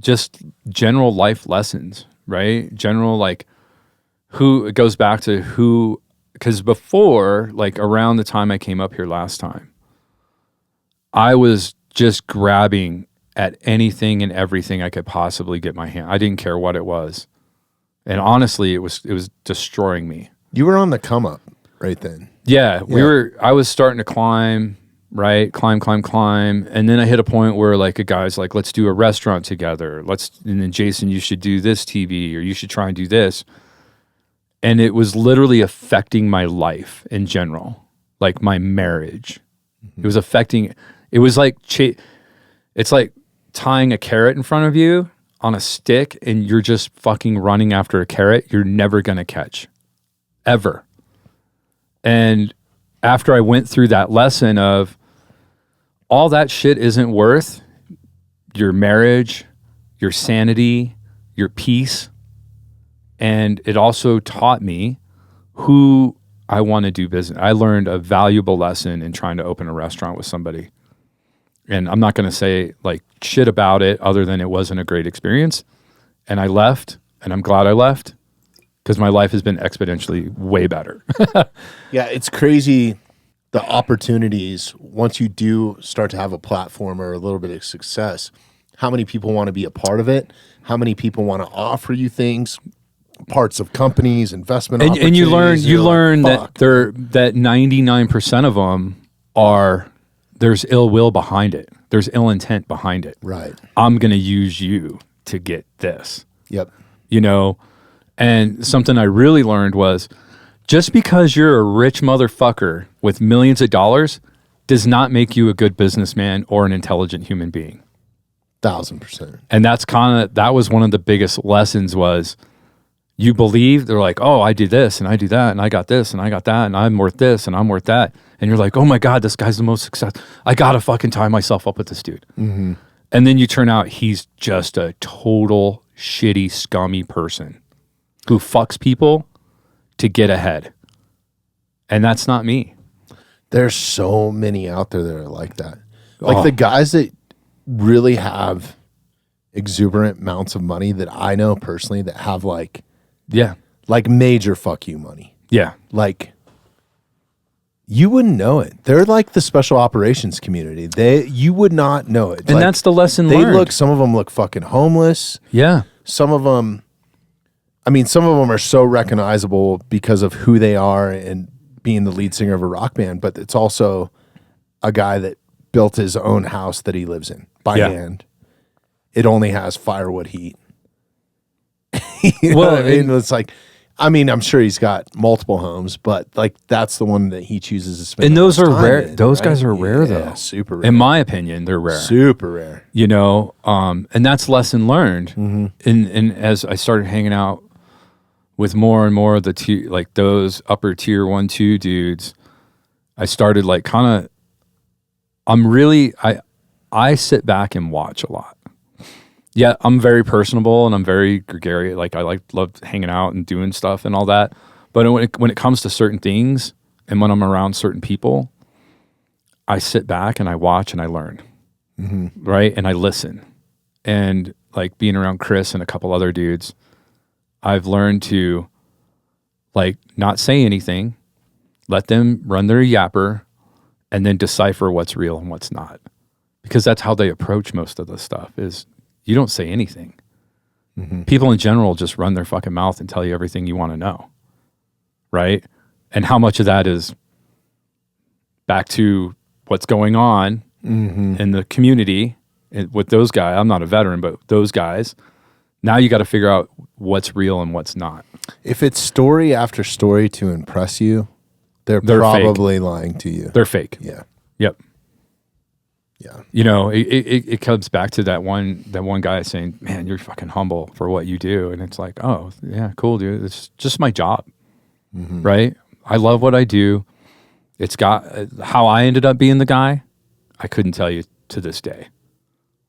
just general life lessons, right? General, like it goes back to who, because before, like around the time I came up here last time, I was just grabbing at anything and everything I could possibly get my hand. I didn't care what it was. And honestly, it was destroying me. you were on the come up right then. Yeah, I was starting to climb. Right, climb, and then I hit a point where like a guy's like, "Let's do a restaurant together." And then Jason, you should do this TV, or you should try and do this. And it was literally affecting my life in general, like my marriage. It was affecting. It was like it's like tying a carrot in front of you on a stick, and you're just fucking running after a carrot you're never gonna catch, ever. And after I went through that lesson of all that shit isn't worth your marriage, your sanity, your peace. And it also taught me who I want to do business. I learned a valuable lesson in trying to open a restaurant with somebody. And I'm not going to say like shit about it other than it wasn't a great experience. And I left, and I'm glad I left because my life has been exponentially way better. Yeah, it's crazy. The opportunities, once you do start to have a platform or a little bit of success, how many people want to be a part of it? How many people want to offer you things, parts of companies, investment opportunities? And you learn that 99% of them are there's ill will behind it. There's ill intent behind it. Right. I'm going to use you to get this. Yep. You know, and something I really learned was just because you're a rich motherfucker with millions of dollars does not make you a good businessman or an intelligent human being. 1,000%. And that was one of the biggest lessons was you believe they're like, oh, I do this and I do that and I got this and I got that and I'm worth this and I'm worth that. And you're like, oh my God, this guy's the most successful. I got to fucking tie myself up with this dude. Mm-hmm. And then you turn out he's just a total shitty, scummy person who fucks people to get ahead. And that's not me. There's so many out there that are like that. Like the guys that really have exuberant amounts of money that I know personally that have like major fuck you money. Yeah. Like you wouldn't know it. They're like the special operations community. You would not know it. And like, that's the lesson learned. Some of them look fucking homeless. Yeah. Some of them are so recognizable because of who they are and being the lead singer of a rock band, but it's also a guy that built his own house that he lives in by hand. It only has firewood heat. You know what I mean? It's like, I'm sure he's got multiple homes, but like that's the one that he chooses to spend. And those are rare. Those guys are rare though. Super rare. In my opinion, they're rare. Super rare. You know, and that's lesson learned. Mm-hmm. And as I started hanging out with more and more of the those upper tier 1, 2 dudes, I started like I sit back and watch a lot. Yeah, I'm very personable and I'm very gregarious. Like I love hanging out and doing stuff and all that. But when it comes to certain things and when I'm around certain people, I sit back and I watch and I learn, right? And I listen. And like being around Chris and a couple other dudes, I've learned to like not say anything, let them run their yapper, and then decipher what's real and what's not. Because that's how they approach most of the stuff is you don't say anything. Mm-hmm. People in general just run their fucking mouth and tell you everything you want to know. Right? And how much of that is back to what's going on in the community with those guys. I'm not a veteran, but those guys, now you got to figure out what's real and what's not. If it's story after story to impress you, they're probably fake. Lying to you. They're fake. Yeah. Yep. Yeah. You know, it comes back to that one guy saying, man, you're fucking humble for what you do. And it's like, oh, yeah, cool, dude. It's just my job, right? I love what I do. It's got how I ended up being the guy. I couldn't tell you to this day.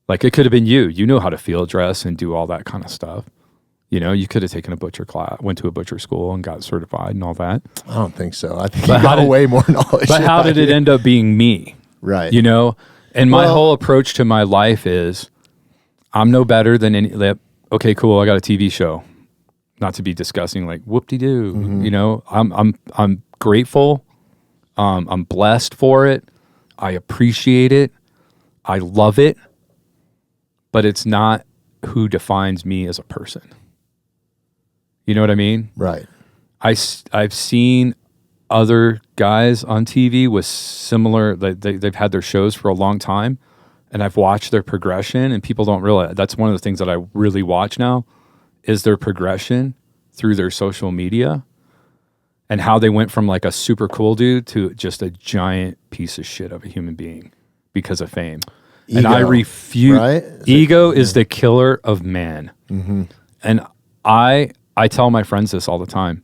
Like it could have been you. You know how to field dress and do all that kind of stuff. You know, you could have taken a butcher class, went to a butcher school and got certified and all that. I don't think so. I think you got way more knowledge. But how did it end up being me? Right. You know? And my whole approach to my life is I'm no better than any. Okay, cool. I got a TV show. Not to be discussing like whoop-de-doo. You know, I'm grateful. I'm blessed for it. I appreciate it. I love it. But it's not who defines me as a person. You know what I mean? Right. I've seen other guys on TV with similar, they've had their shows for a long time, and I've watched their progression, and people don't realize that's one of the things that I really watch now is their progression through their social media and how they went from like a super cool dude to just a giant piece of shit of a human being because of fame. Ego, and I refuse. Right? Ego is the killer of man. And I tell my friends this all the time.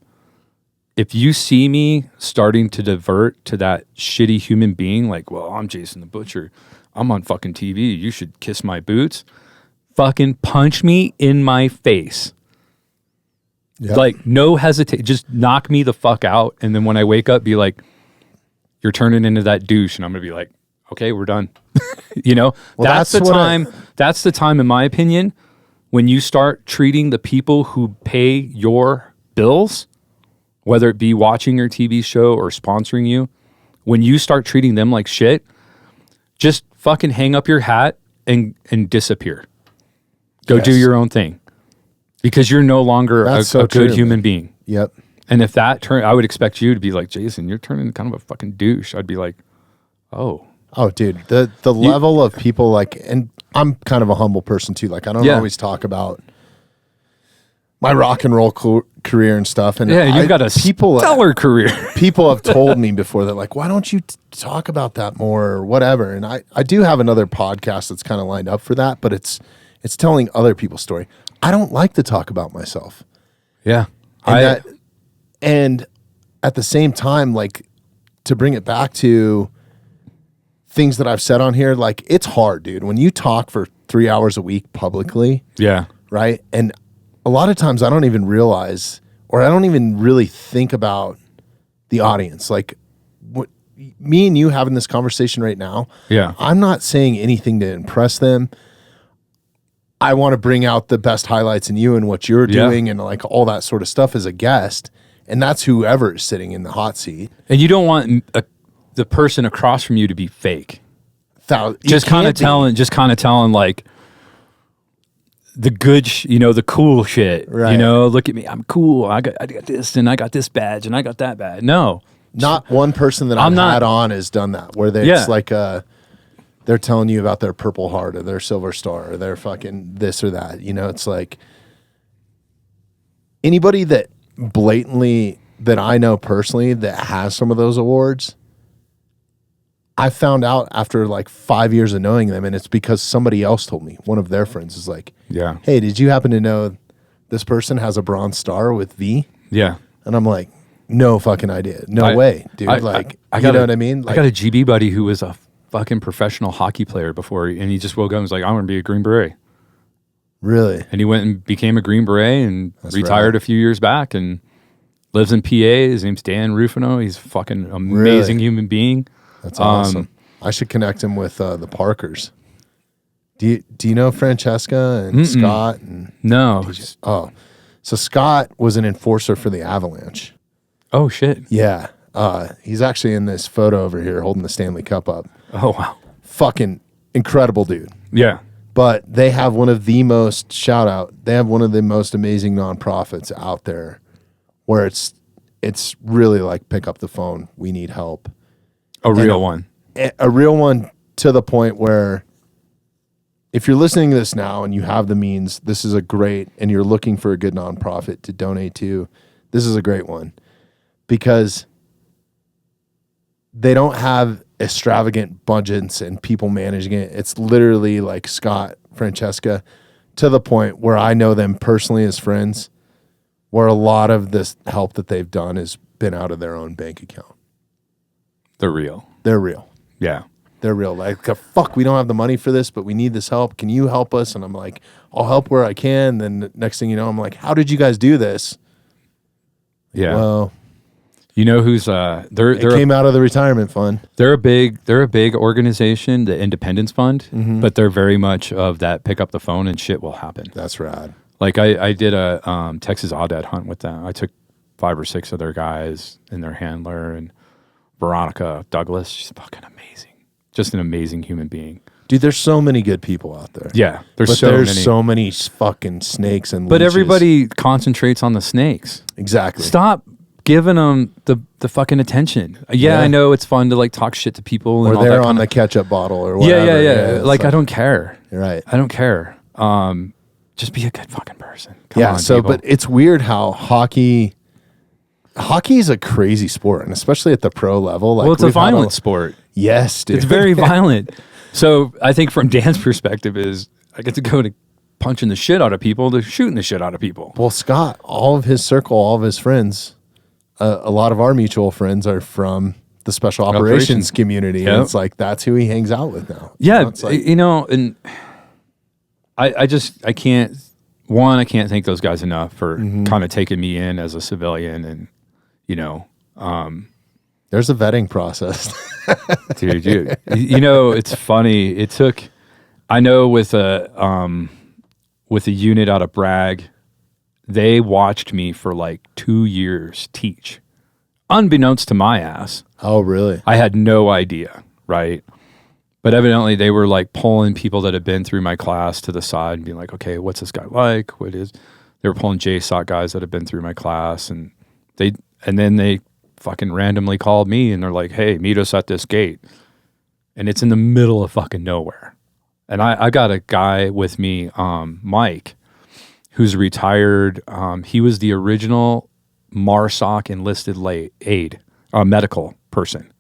If you see me starting to divert to that shitty human being, like, well, I'm Jason the Butcher. I'm on fucking TV. You should kiss my boots. Fucking punch me in my face. Yep. Like, no hesitation. Just knock me the fuck out. And then when I wake up, be like, you're turning into that douche. And I'm going to be like, okay, we're done. You know, well, that's the time. That's the time, in my opinion, when you start treating the people who pay your bills, whether it be watching your TV show or sponsoring you, when you start treating them like shit, just fucking hang up your hat and disappear. Go do your own thing. Because you're no longer a good human being. Yep. And if that I would expect you to be like, Jason, you're turning kind of a fucking douche. I'd be like, oh, Oh, dude, the level of people like, and I'm kind of a humble person too. Like, I don't always talk about my rock and roll career and stuff. And you've got a stellar career. People have told me before that, like, why don't you talk about that more or whatever? And I do have another podcast that's kind of lined up for that, but it's telling other people's story. I don't like to talk about myself. Yeah. And at the same time, like, to bring it back to things that I've said on here, like, it's hard, dude. When you talk for 3 hours a week publicly. Yeah. Right. And a lot of times I don't even realize, or I don't even really think about the audience. Like, what me and you having this conversation right now. Yeah. I'm not saying anything to impress them. I want to bring out the best highlights in you and what you're doing and like all that sort of stuff as a guest. And that's whoever is sitting in the hot seat. And you don't want the person across from you to be fake. Just kind of telling like the good, the cool shit. Right. Look at me, I'm cool. I got this and I got this badge and I got that badge. No, not one person that I've had on has done that. Where it's like they're telling you about their Purple Heart or their Silver Star or their fucking this or that. It's like anybody that blatantly that I know personally that has some of those awards, I found out after like 5 years of knowing them, and it's because somebody else told me. One of their friends is like, hey, did you happen to know this person has a bronze star with V? Yeah. And I'm like, no fucking idea. No way, dude. I know what I mean? Like, I got a GB buddy who was a fucking professional hockey player before, and he just woke up and was like, I want to be a Green Beret. Really? And he went and became a Green Beret and retired a few years back and lives in PA. His name's Dan Rufino. He's a fucking amazing human being. That's awesome. I should connect him with the Parkers. Do you know Francesca and Scott? And no. So Scott was an enforcer for the Avalanche. Oh, shit. Yeah. He's actually in this photo over here holding the Stanley Cup up. Oh, wow. Fucking incredible dude. Yeah. But they have one of the most, they have one of the most amazing nonprofits out there where it's really like pick up the phone. We need help. A real one to the point where if you're listening to this now and you have the means, this is and you're looking for a good nonprofit to donate to, this is a great one because they don't have extravagant budgets and people managing it. It's literally like Scott, Francesca, to the point where I know them personally as friends, where a lot of this help that they've done has been out of their own bank account. They're real. Yeah. They're real. Like, fuck, we don't have the money for this, but we need this help. Can you help us? And I'm like, I'll help where I can. Then the next thing you know, I'm like, how did you guys do this? Yeah. Well, you know who's they came out of the retirement fund. They're a big organization, the Independence Fund, but they're very much of that pick up the phone and shit will happen. That's rad. Like I did a Texas Aoudad hunt with them. I took 5 or 6 of their guys and their handler and Veronica Douglas. She's fucking amazing. Just an amazing human being. Dude, there's so many good people out there. Yeah. There's so many fucking snakes and But leeches. Everybody concentrates on the snakes. Exactly. Stop giving them the fucking attention. Yeah, I know it's fun to like talk shit to people. And or all they're on the ketchup bottle or whatever. Yeah. Like, I don't care. You're right. I don't care. Just be a good fucking person. Come on, so, people. But it's weird how hockey is a crazy sport, and especially at the pro level. Like, well, it's a violent sport. Yes, dude. It's very violent. So I think from Dan's perspective is I get to go to punching the shit out of people to shooting the shit out of people. Well, Scott, all of his circle, all of his friends, a lot of our mutual friends are from the special operations community. Yep. And it's like, that's who he hangs out with now. Yeah. And I can't thank those guys enough for kind of taking me in as a civilian and, there's a vetting process. Dude, it's funny. It took, I know with a unit out of Bragg, they watched me for like 2 years teach, unbeknownst to my ass. Oh, really? I had no idea, right? But evidently they were like pulling people that had been through my class to the side and being like, okay, what's this guy like? They were pulling JSOC guys that had been through my class, and then they fucking randomly called me and they're like, hey, meet us at this gate. and it's in the middle of fucking nowhere. And I got a guy with me, Mike, who's retired. He was the original MARSOC enlisted aide, medical person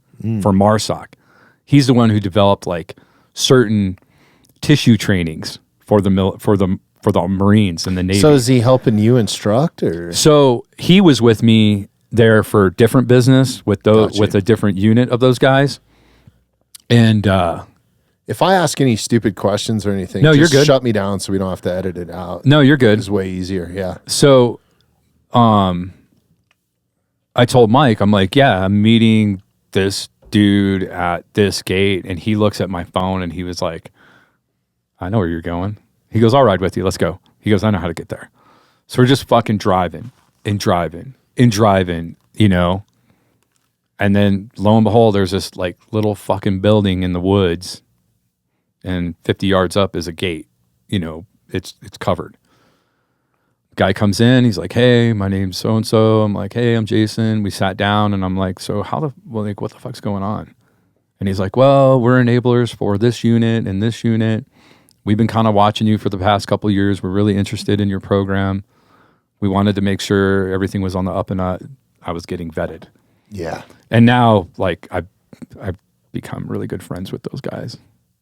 for MARSOC. He's the one who developed like certain tissue trainings for the Marines and the Navy. So is he helping you instruct, or? So he was with me there for different business with with a different unit of those guys. And if I ask any stupid questions or anything, no, just you're good. shut me down so we don't have to edit it out. No, you're good. It's way easier. Yeah. So, I told Mike, I'm like, yeah, I'm meeting this dude at this gate, and he looks at my phone and he was like, I know where you're going. He goes, I'll ride with you. Let's go. He goes, I know how to get there. So we're just fucking driving, you know? And then lo and behold, there's this like little fucking building in the woods, and 50 yards up is a gate. You know, it's covered. Guy comes in, he's like, hey, my name's so-and-so. I'm like, hey, I'm Jason. We sat down and I'm like, so what the fuck's going on? And he's like, well, we're enablers for this unit and this unit. We've been kind of watching you for the past couple of years. We're really interested in your program. We wanted to make sure everything was on the up and up. I was getting vetted. Yeah. And now, like, I've become really good friends with those guys.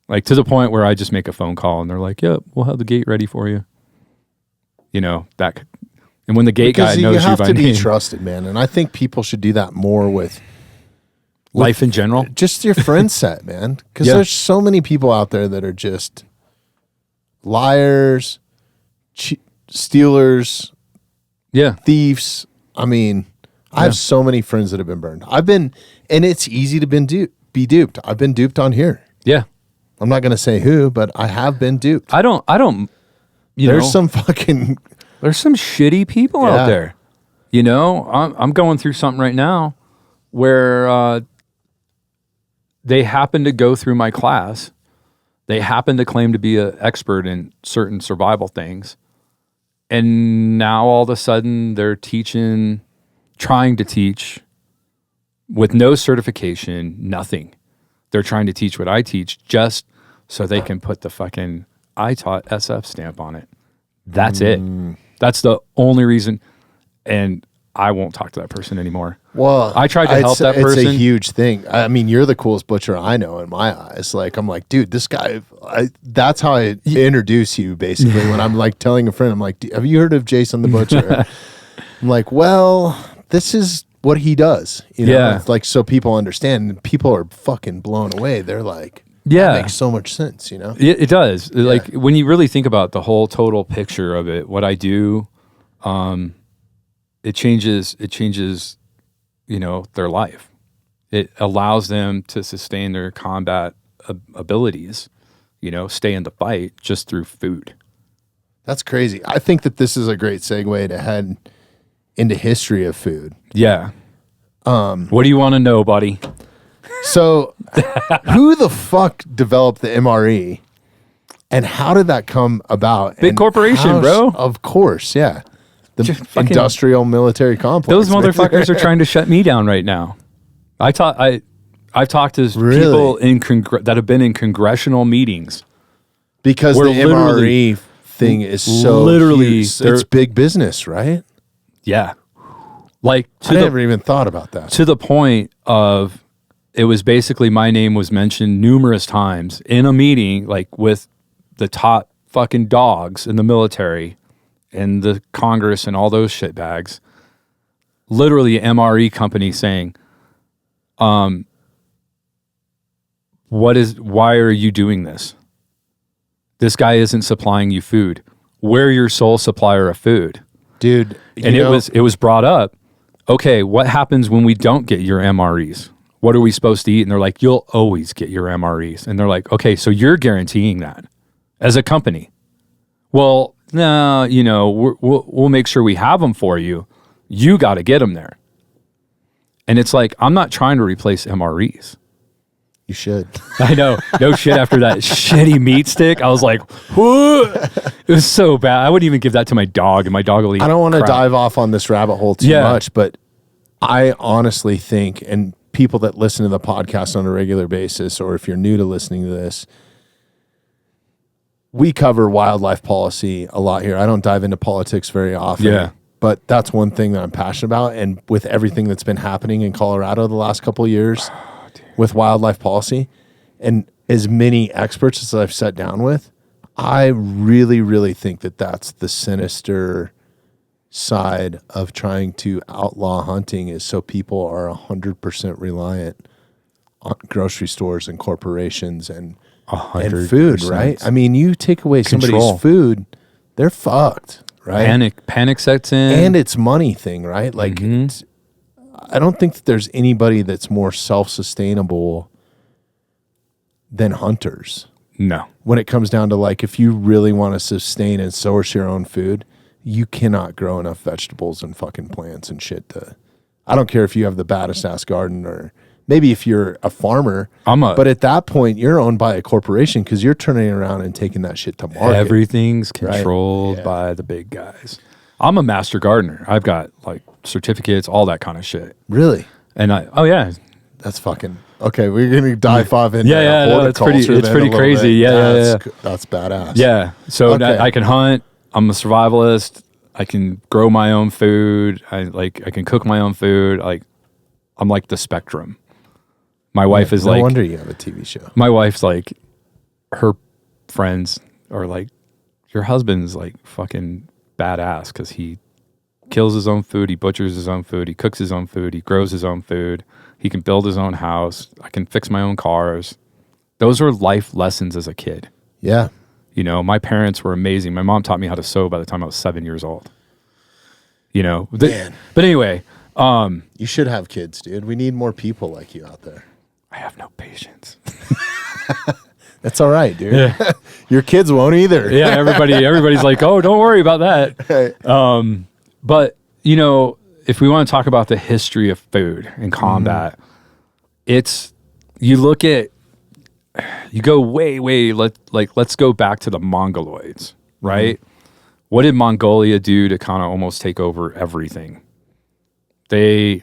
Like, to the point where I just make a phone call and they're like, yep, we'll have the gate ready for you. You know, that. And when the gate guy knows you by name. You have to be trusted, man. And I think people should do that more with life in general. Just your friend set, man. Because there's so many people out there that are just liars, stealers, thieves. I mean, I have so many friends that have been burned. And it's easy to be duped. I've been duped on here. Yeah. I'm not going to say who, but I have been duped. I don't, there's some shitty people out there. You know, I'm going through something right now where they happen to go through my class. They happen to claim to be an expert in certain survival things. And now all of a sudden they're trying to teach with no certification, nothing. They're trying to teach what I teach just so they can put the fucking I taught SF stamp on it. That's it. That's the only reason. And I won't talk to that person anymore. Well, I tried to help that person. It's a huge thing. I mean, you're the coolest butcher I know in my eyes. Like, I'm like, dude, this guy, that's how I introduce you basically. When I'm like telling a friend, I'm like, have you heard of Jason the Butcher? I'm like, well, this is what he does. You know, it's like, so people understand, and people are fucking blown away. They're like, that makes so much sense, you know? It does. Yeah. Like, when you really think about the whole total picture of it, what I do, it changes, you know, their life. It allows them to sustain their combat abilities, you know, stay in the fight just through food. That's crazy. I think that this is a great segue to head into history of food. Yeah. What do you want to know, buddy? So, who the fuck developed the MRE, and how did that come about? Big corporation, bro. Of course, yeah. The industrial military complex. Those motherfuckers are trying to shut me down right now. I've talked to people that have been in congressional meetings because the MRE thing is so literally huge. It's big business, right? Yeah. Like, I never even thought about that. To the point of, it was basically, my name was mentioned numerous times in a meeting, like with the top fucking dogs in the military and the Congress and all those shitbags. Literally, MRE company saying, why are you doing this? This guy isn't supplying you food. We're your sole supplier of food. Dude. And it was brought up, okay, what happens when we don't get your MREs? What are we supposed to eat? And they're like, you'll always get your MREs. And they're like, okay, so you're guaranteeing that as a company. Well, no, you know, we'll make sure we have them for you. You got to get them there. And it's like, I'm not trying to replace MREs. You should. I know. No shit, after that shitty meat stick, I was like, whoo! It was so bad. I wouldn't even give that to my dog, and my dog will eat. I don't want to dive off on this rabbit hole too much, but I honestly think, and people that listen to the podcast on a regular basis, or if you're new to listening to this, we cover wildlife policy a lot here. I don't dive into politics very often. Yeah. But that's one thing that I'm passionate about. And with everything that's been happening in Colorado the last couple of years with wildlife policy, and as many experts as I've sat down with, I really, really think that that's the sinister side of trying to outlaw hunting, is so people are 100% reliant on grocery stores and corporations and food, right? I mean, you take away somebody's food, they're fucked. Right? Panic sets in. And it's money thing, right? Like, I don't think that there's anybody that's more self-sustainable than hunters. No. When it comes down to, like, if you really want to sustain and source your own food, you cannot grow enough vegetables and fucking plants and shit I don't care if you have the baddest ass garden, or maybe if you're a farmer, but at that point you're owned by a corporation, because you're turning around and taking that shit to market. Everything's controlled by the big guys. I'm a master gardener. I've got like certificates, all that kind of shit. Really? And that's fucking okay. We're gonna dive off into it's pretty crazy. Yeah, that's badass. Yeah. So I can hunt. I'm a survivalist. I can grow my own food. I can cook my own food. I'm like the spectrum. My wife is like... No wonder you have a TV show. My wife's like... Her friends are like... Your husband's like fucking badass, because he kills his own food, he butchers his own food, he cooks his own food, he grows his own food, he can build his own house, I can fix my own cars. Those are life lessons as a kid. Yeah. You know, my parents were amazing. My mom taught me how to sew by the time I was 7 years old. You know? But anyway... you should have kids, dude. We need more people like you out there. I have no patience. That's all right, dude. Yeah. Your kids won't either. Yeah, everybody's like, oh, don't worry about that. But, you know, if we want to talk about the history of food and combat, you go way, let's go back to the Mongoloids, right? What did Mongolia do to kind of almost take over everything? They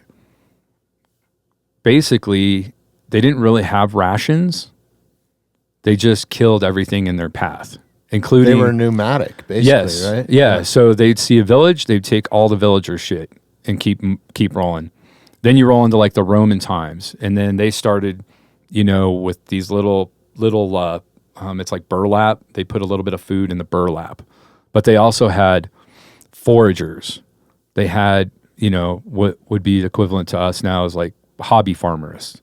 didn't really have rations. They just killed everything in their path, including... They were nomadic, basically, right? Yeah. So they'd see a village, they'd take all the villagers' shit and keep rolling. Then you roll into like the Roman times, and then they started, you know, with these little it's like burlap. They put a little bit of food in the burlap. But they also had foragers. They had... you know, what would be equivalent to us now is like hobby farmers.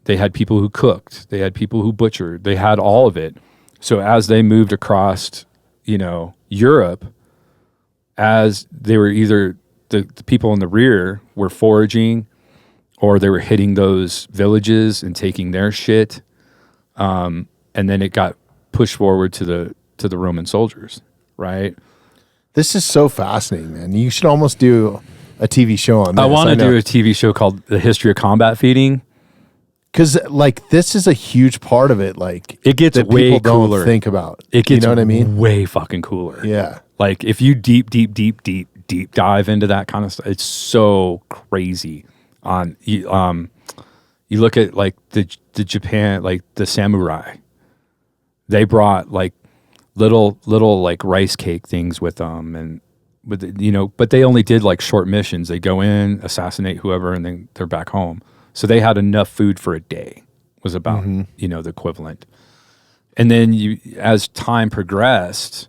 They had people who cooked. They had people who butchered. They had all of it. So as they moved across, you know, Europe, as they were either the people in the rear were foraging, or they were hitting those villages and taking their shit. And then it got pushed forward to the Roman soldiers, right? This is so fascinating, man. You should almost do a TV show on this. I want to do a TV show called The History of Combat Feeding. Because, like, this is a huge part of it. Like, it gets that way people cooler. Don't think about. It gets, you know what I mean? Way fucking cooler. Yeah. Like, if you deep dive into that kind of stuff, it's so crazy. You look at like the Japan, like the samurai. They brought like little like rice cake things with them, and but they only did like short missions. They go in, assassinate whoever, and then they're back home. So they had enough food for a day, was about the equivalent. And then as time progressed,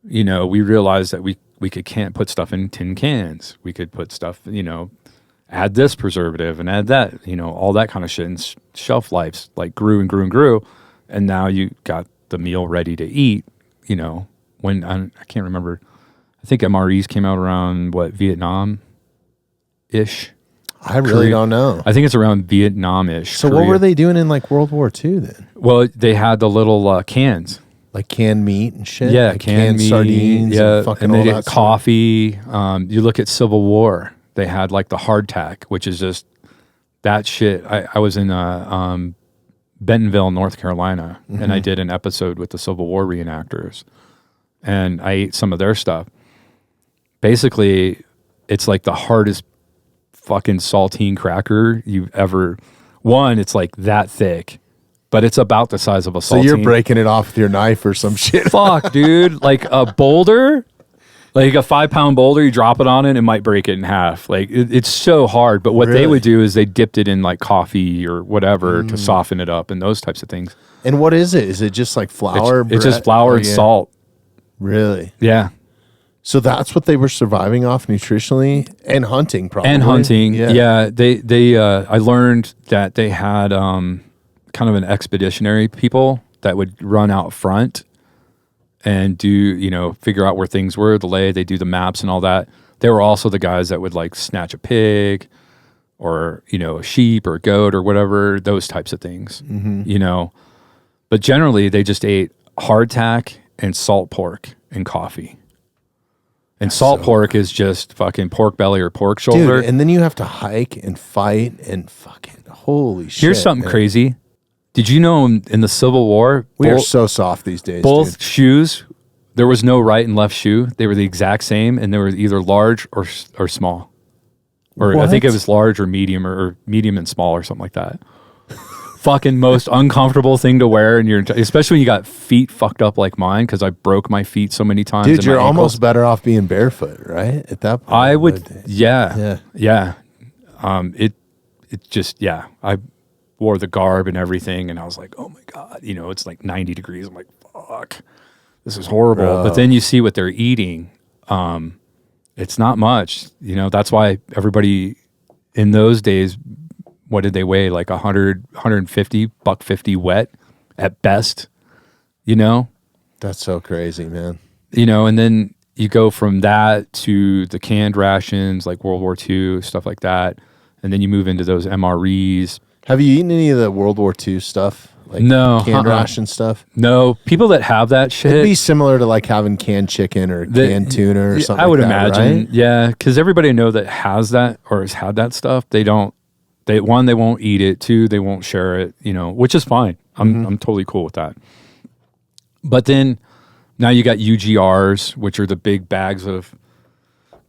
we realized that we can't put stuff in tin cans. We could put stuff, add this preservative and add that, all that kind of shit. And shelf lives like grew and grew and grew. And now you got the meal ready to eat, when I can't remember. I think MREs came out around Vietnam-ish. I really don't know. I think it's around Vietnam-ish. So what were they doing in like World War II then? Well, they had the little cans. Like canned meat and shit? Yeah, like canned meat, sardines and fucking and all they that did coffee. You look at Civil War, they had like the hardtack, which is just that shit. I was in Bentonville, North Carolina, and I did an episode with the Civil War reenactors, and I ate some of their stuff. Basically, it's like the hardest fucking saltine cracker you've ever. One, it's like that thick, but it's about the size of a saltine. So you're breaking it off with your knife or some shit. Fuck, dude. Like a boulder, like a 5-pound boulder, you drop it on it, it might break it in half. Like it's so hard. But what they would do is they dipped it in like coffee or whatever to soften it up and those types of things. And what is it? Is it just like flour? It's just flour and salt. Really? Yeah. So that's what they were surviving off nutritionally and hunting, probably. And hunting. Yeah. They I learned that they had kind of an expeditionary people that would run out front and do, figure out where things were, the lay, they do the maps and all that. They were also the guys that would like snatch a pig or, a sheep or a goat or whatever, those types of things, But generally they just ate hardtack and salt pork and coffee. And salt pork is just fucking pork belly or pork shoulder. Dude, and then you have to hike and fight and fucking holy shit. Here's something crazy. Did you know in the Civil War, we are so soft these days, both shoes, there was no right and left shoe. They were the exact same, and they were either large or small. Or What? I think it was large or medium or medium and small or something like that. Fucking most uncomfortable thing to wear in your especially when you got feet fucked up like mine because I broke my feet so many times. Dude, you're almost better off being barefoot, right? At that point. I would, yeah. I wore the garb and everything, and I was like, oh my God, it's like 90 degrees. I'm like, fuck, this is horrible. Bro. But then you see what they're eating. It's not much, that's why everybody in those days, what did they weigh? Like 100, 150, $150 wet at best, That's so crazy, man. And then you go from that to the canned rations, like World War II, stuff like that. And then you move into those MREs. Have you eaten any of the World War II stuff? Like No. canned ration stuff? No. People that have that shit. It'd be similar to like having canned chicken or canned tuna or something I would like that, imagine. right? Yeah. Because everybody I know that has that or has had that stuff, they won't eat it. Two, they won't share it, which is fine. I'm totally cool with that. But then now you got UGRs, which are the big bags of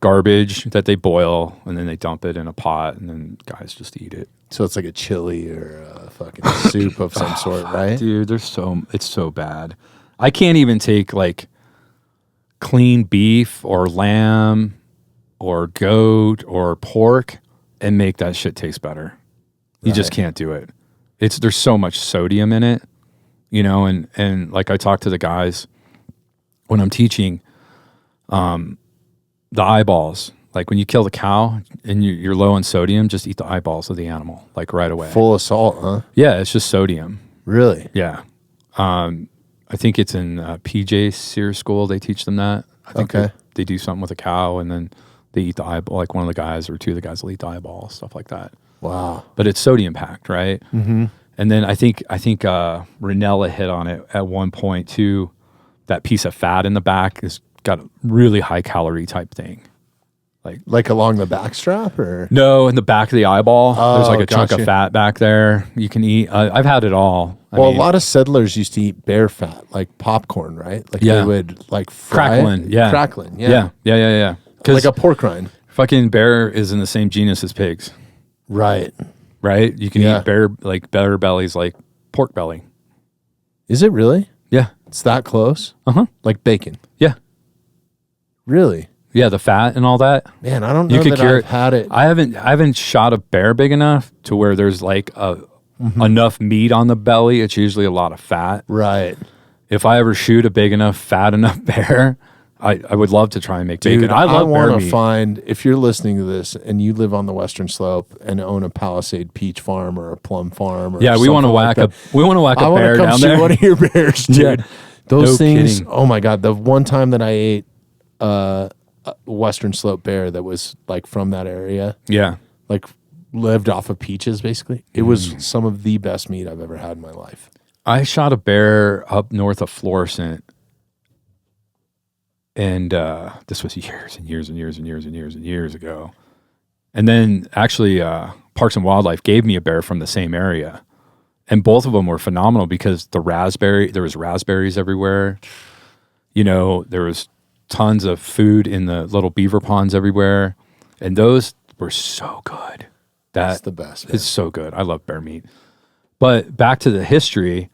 garbage that they boil and then they dump it in a pot and then guys just eat it. So it's like a chili or a fucking soup of some sort, right? Dude, it's so bad. I can't even take like clean beef or lamb or goat or pork and make that shit taste better. You just can't do it. There's so much sodium in it, and like I talk to the guys when I'm teaching, the eyeballs, like when you kill the cow and you're low on sodium, just eat the eyeballs of the animal, like right away. Full of salt, huh? Yeah, it's just sodium. Really? Yeah. I think it's in PJ Sears School. They teach them that. I think they do something with a cow and then they eat the eyeball. Like one of the guys or two of the guys will eat the eyeball, stuff like that. Wow. But it's sodium packed, right? Mm-hmm. And then I think Ranella hit on it at one point too. That piece of fat in the back has got a really high calorie type thing. Like along the back strap or? No, in the back of the eyeball. There's like a chunk gotcha. of fat back there. You can eat. I've had it all. I Well, mean, a lot of settlers used to eat bear fat, like popcorn, right? Like they would like fry crackling. it. Yeah. Crackling. Yeah. Like a pork rind. Fucking bear is in the same genus as pigs. Right. Right? You can eat bear bellies like pork belly. Is it really? Yeah. It's that close? Uh-huh. Like bacon? Yeah. Really? Yeah, the fat and all that. Man, I don't know that I've had it. I haven't shot a bear big enough to where there's like enough meat on the belly. It's usually a lot of fat. Right. If I ever shoot a big enough, fat enough bear, I would love to try and make bacon. I love bear want meat. to find, if you're listening to this and you live on the Western Slope and own a Palisade peach farm or a plum farm or we want to whack a bear down there. I want to come shoot one of your bears, dude. Yeah. Those No things, kidding. oh my God. The one time that I ate a Western Slope bear that was like from that area, Yeah. like lived off of peaches basically, it was some of the best meat I've ever had in my life. I shot a bear up north of Florissant. And this was years and years and years and years and years and years ago. And then actually Parks and Wildlife gave me a bear from the same area. And both of them were phenomenal because there was raspberries everywhere. There was tons of food in the little beaver ponds everywhere. And those were so good. That's the best, man. It's so good. I love bear meat. But back to the history.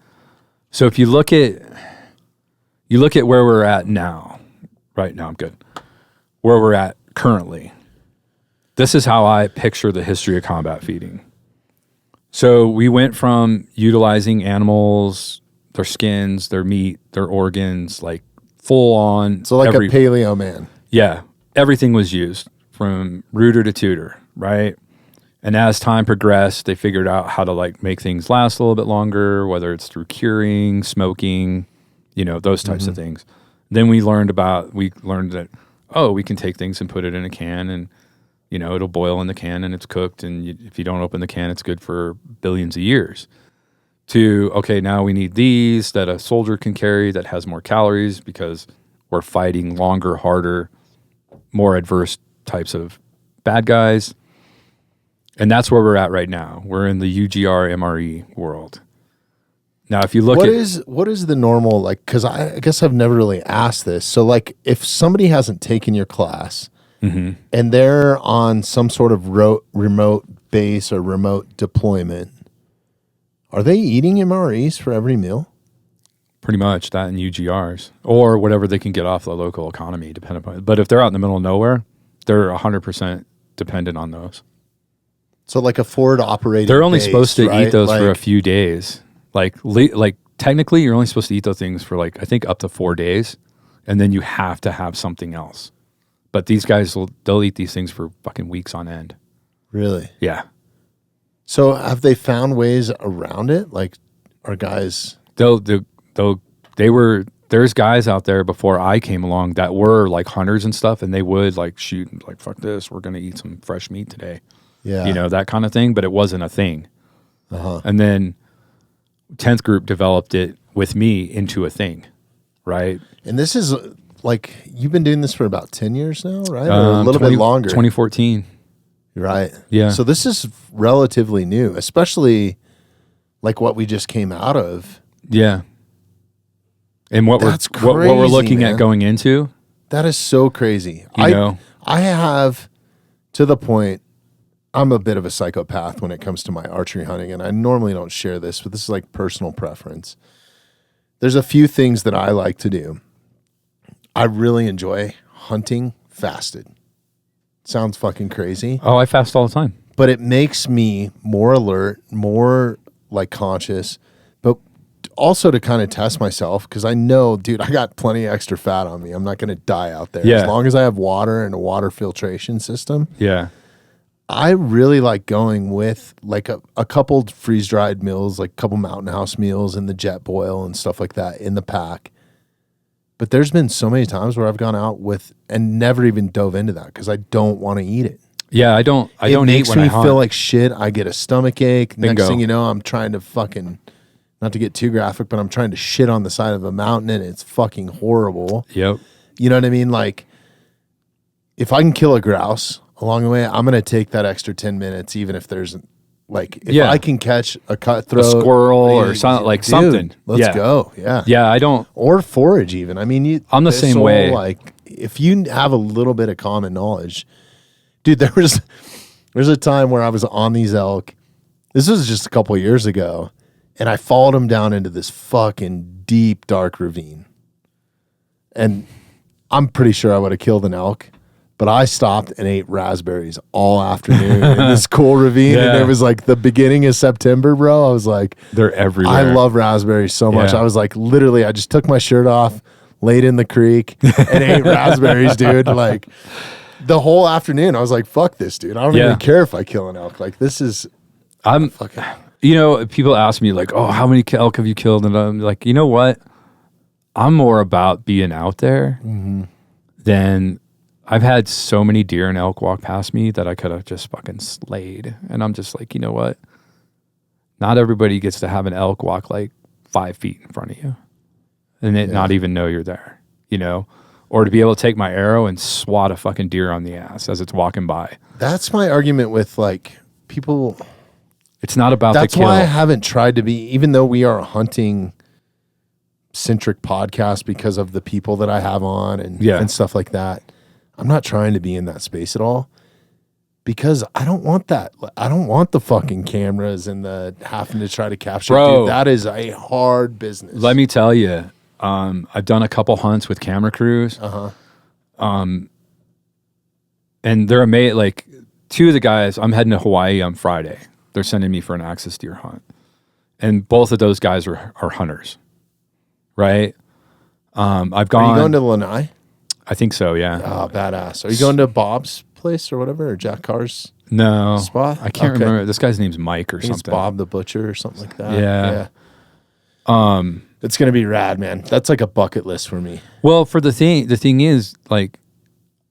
So if you look at where we're at now, right now I'm good. Where we're at currently. This is how I picture the history of combat feeding. So we went from utilizing animals, their skins, their meat, their organs, like full on. So like a paleo man. Yeah. Everything was used from rooter to tutor, right? And as time progressed, they figured out how to like make things last a little bit longer, whether it's through curing, smoking, those types of things. Then we learned that, we can take things and put it in a can and, it'll boil in the can and it's cooked. And if you don't open the can, it's good for billions of years. To, okay, now we need these that a soldier can carry that has more calories because we're fighting longer, harder, more adverse types of bad guys. And that's where we're at right now. We're in the UGR MRE world. Now, if you look what is the normal, like, because I guess I've never really asked this. So, like, if somebody hasn't taken your class and they're on some sort of remote base or remote deployment, are they eating MREs for every meal? Pretty much that in UGRs or whatever they can get off the local economy, depending upon it. But if they're out in the middle of nowhere, they're 100% dependent on those. So like a forward operating they're only base, supposed to right? eat those for a few days. Like technically you're only supposed to eat those things for like, I think up to 4 days. And then you have to have something else. But these guys, they'll eat these things for fucking weeks on end. Really? Yeah. So have they found ways around it? Like are guys... There's guys out there before I came along that were like hunters and stuff. And they would like shoot like, fuck this, we're going to eat some fresh meat today. Yeah. That kind of thing, but it wasn't a thing. And then 10th group developed it with me into a thing, right? And this is like, you've been doing this for about 10 years now, right? Or a little bit longer. 2014. Right. Yeah. So this is relatively new, especially like what we just came out of. Yeah. And what we're looking at going into. That is so crazy. I have, to the point, I'm a bit of a psychopath when it comes to my archery hunting, and I normally don't share this, but this is like personal preference. There's a few things that I like to do. I really enjoy hunting fasted. Sounds fucking crazy. Oh, I fast all the time. But it makes me more alert, more like conscious, but also to kind of test myself because I know, dude, I got plenty of extra fat on me. I'm not going to die out there. Yeah. As long as I have water and a water filtration system. Yeah. I really like going with like a couple freeze-dried meals, like a couple Mountain House meals and the jet boil and stuff like that in the pack. But there's been so many times where I've gone out with and never even dove into that because I don't want to eat it. Yeah, I don't eat when I hunt. It makes me feel like shit. I get a stomach ache. Bingo. Next thing you know, I'm trying to fucking, not to get too graphic, but I'm trying to shit on the side of a mountain and it's fucking horrible. Yep. You know what I mean? Like, if I can kill a grouse along the way, I'm going to take that extra 10 minutes, even if there's like, if I can catch a cutthroat, a squirrel or something like something. Let's go. Yeah. Yeah. I don't. Or forage even. I mean, I'm the same way. Like if you have a little bit of common knowledge, dude, there's a time where I was on these elk. This was just a couple of years ago. And I followed them down into this fucking deep, dark ravine. And I'm pretty sure I would have killed an elk. But I stopped and ate raspberries all afternoon in this cool ravine. Yeah. And it was like the beginning of September, bro. I was like, they're everywhere. I love raspberries so much. I was like, literally, I just took my shirt off, laid in the creek, and ate raspberries, dude. Like the whole afternoon, I was like, fuck this, dude. I don't even care if I kill an elk. Like this is, fucking. People ask me like, oh, how many elk have you killed? And I'm like, you know what? I'm more about being out there than. I've had so many deer and elk walk past me that I could have just fucking slayed. And I'm just like, you know what? Not everybody gets to have an elk walk like 5 feet in front of you and not even know you're there, Or to be able to take my arrow and swat a fucking deer on the ass as it's walking by. That's my argument with like people. It's not about the kill. That's why I haven't tried to be, even though we are a hunting centric podcast because of the people that I have on and stuff like that. I'm not trying to be in that space at all. because I don't want that. I don't want the fucking cameras and the having to try to capture. Bro, dude, that is a hard business. Let me tell you, I've done a couple hunts with camera crews. And they're amazing. Like, two of the guys, I'm heading to Hawaii on Friday. They're sending me for an axis deer hunt. And both of those guys are hunters, right? I've gone. Are you going to Lanai? I think so, yeah. Oh, badass. Are you going to Bob's place or whatever, or Jack Carr's spot? I can't remember. This guy's name's Mike or something. It's Bob the Butcher or something like that. Yeah. It's gonna be rad, man. That's like a bucket list for me. Well, for the thing is, like,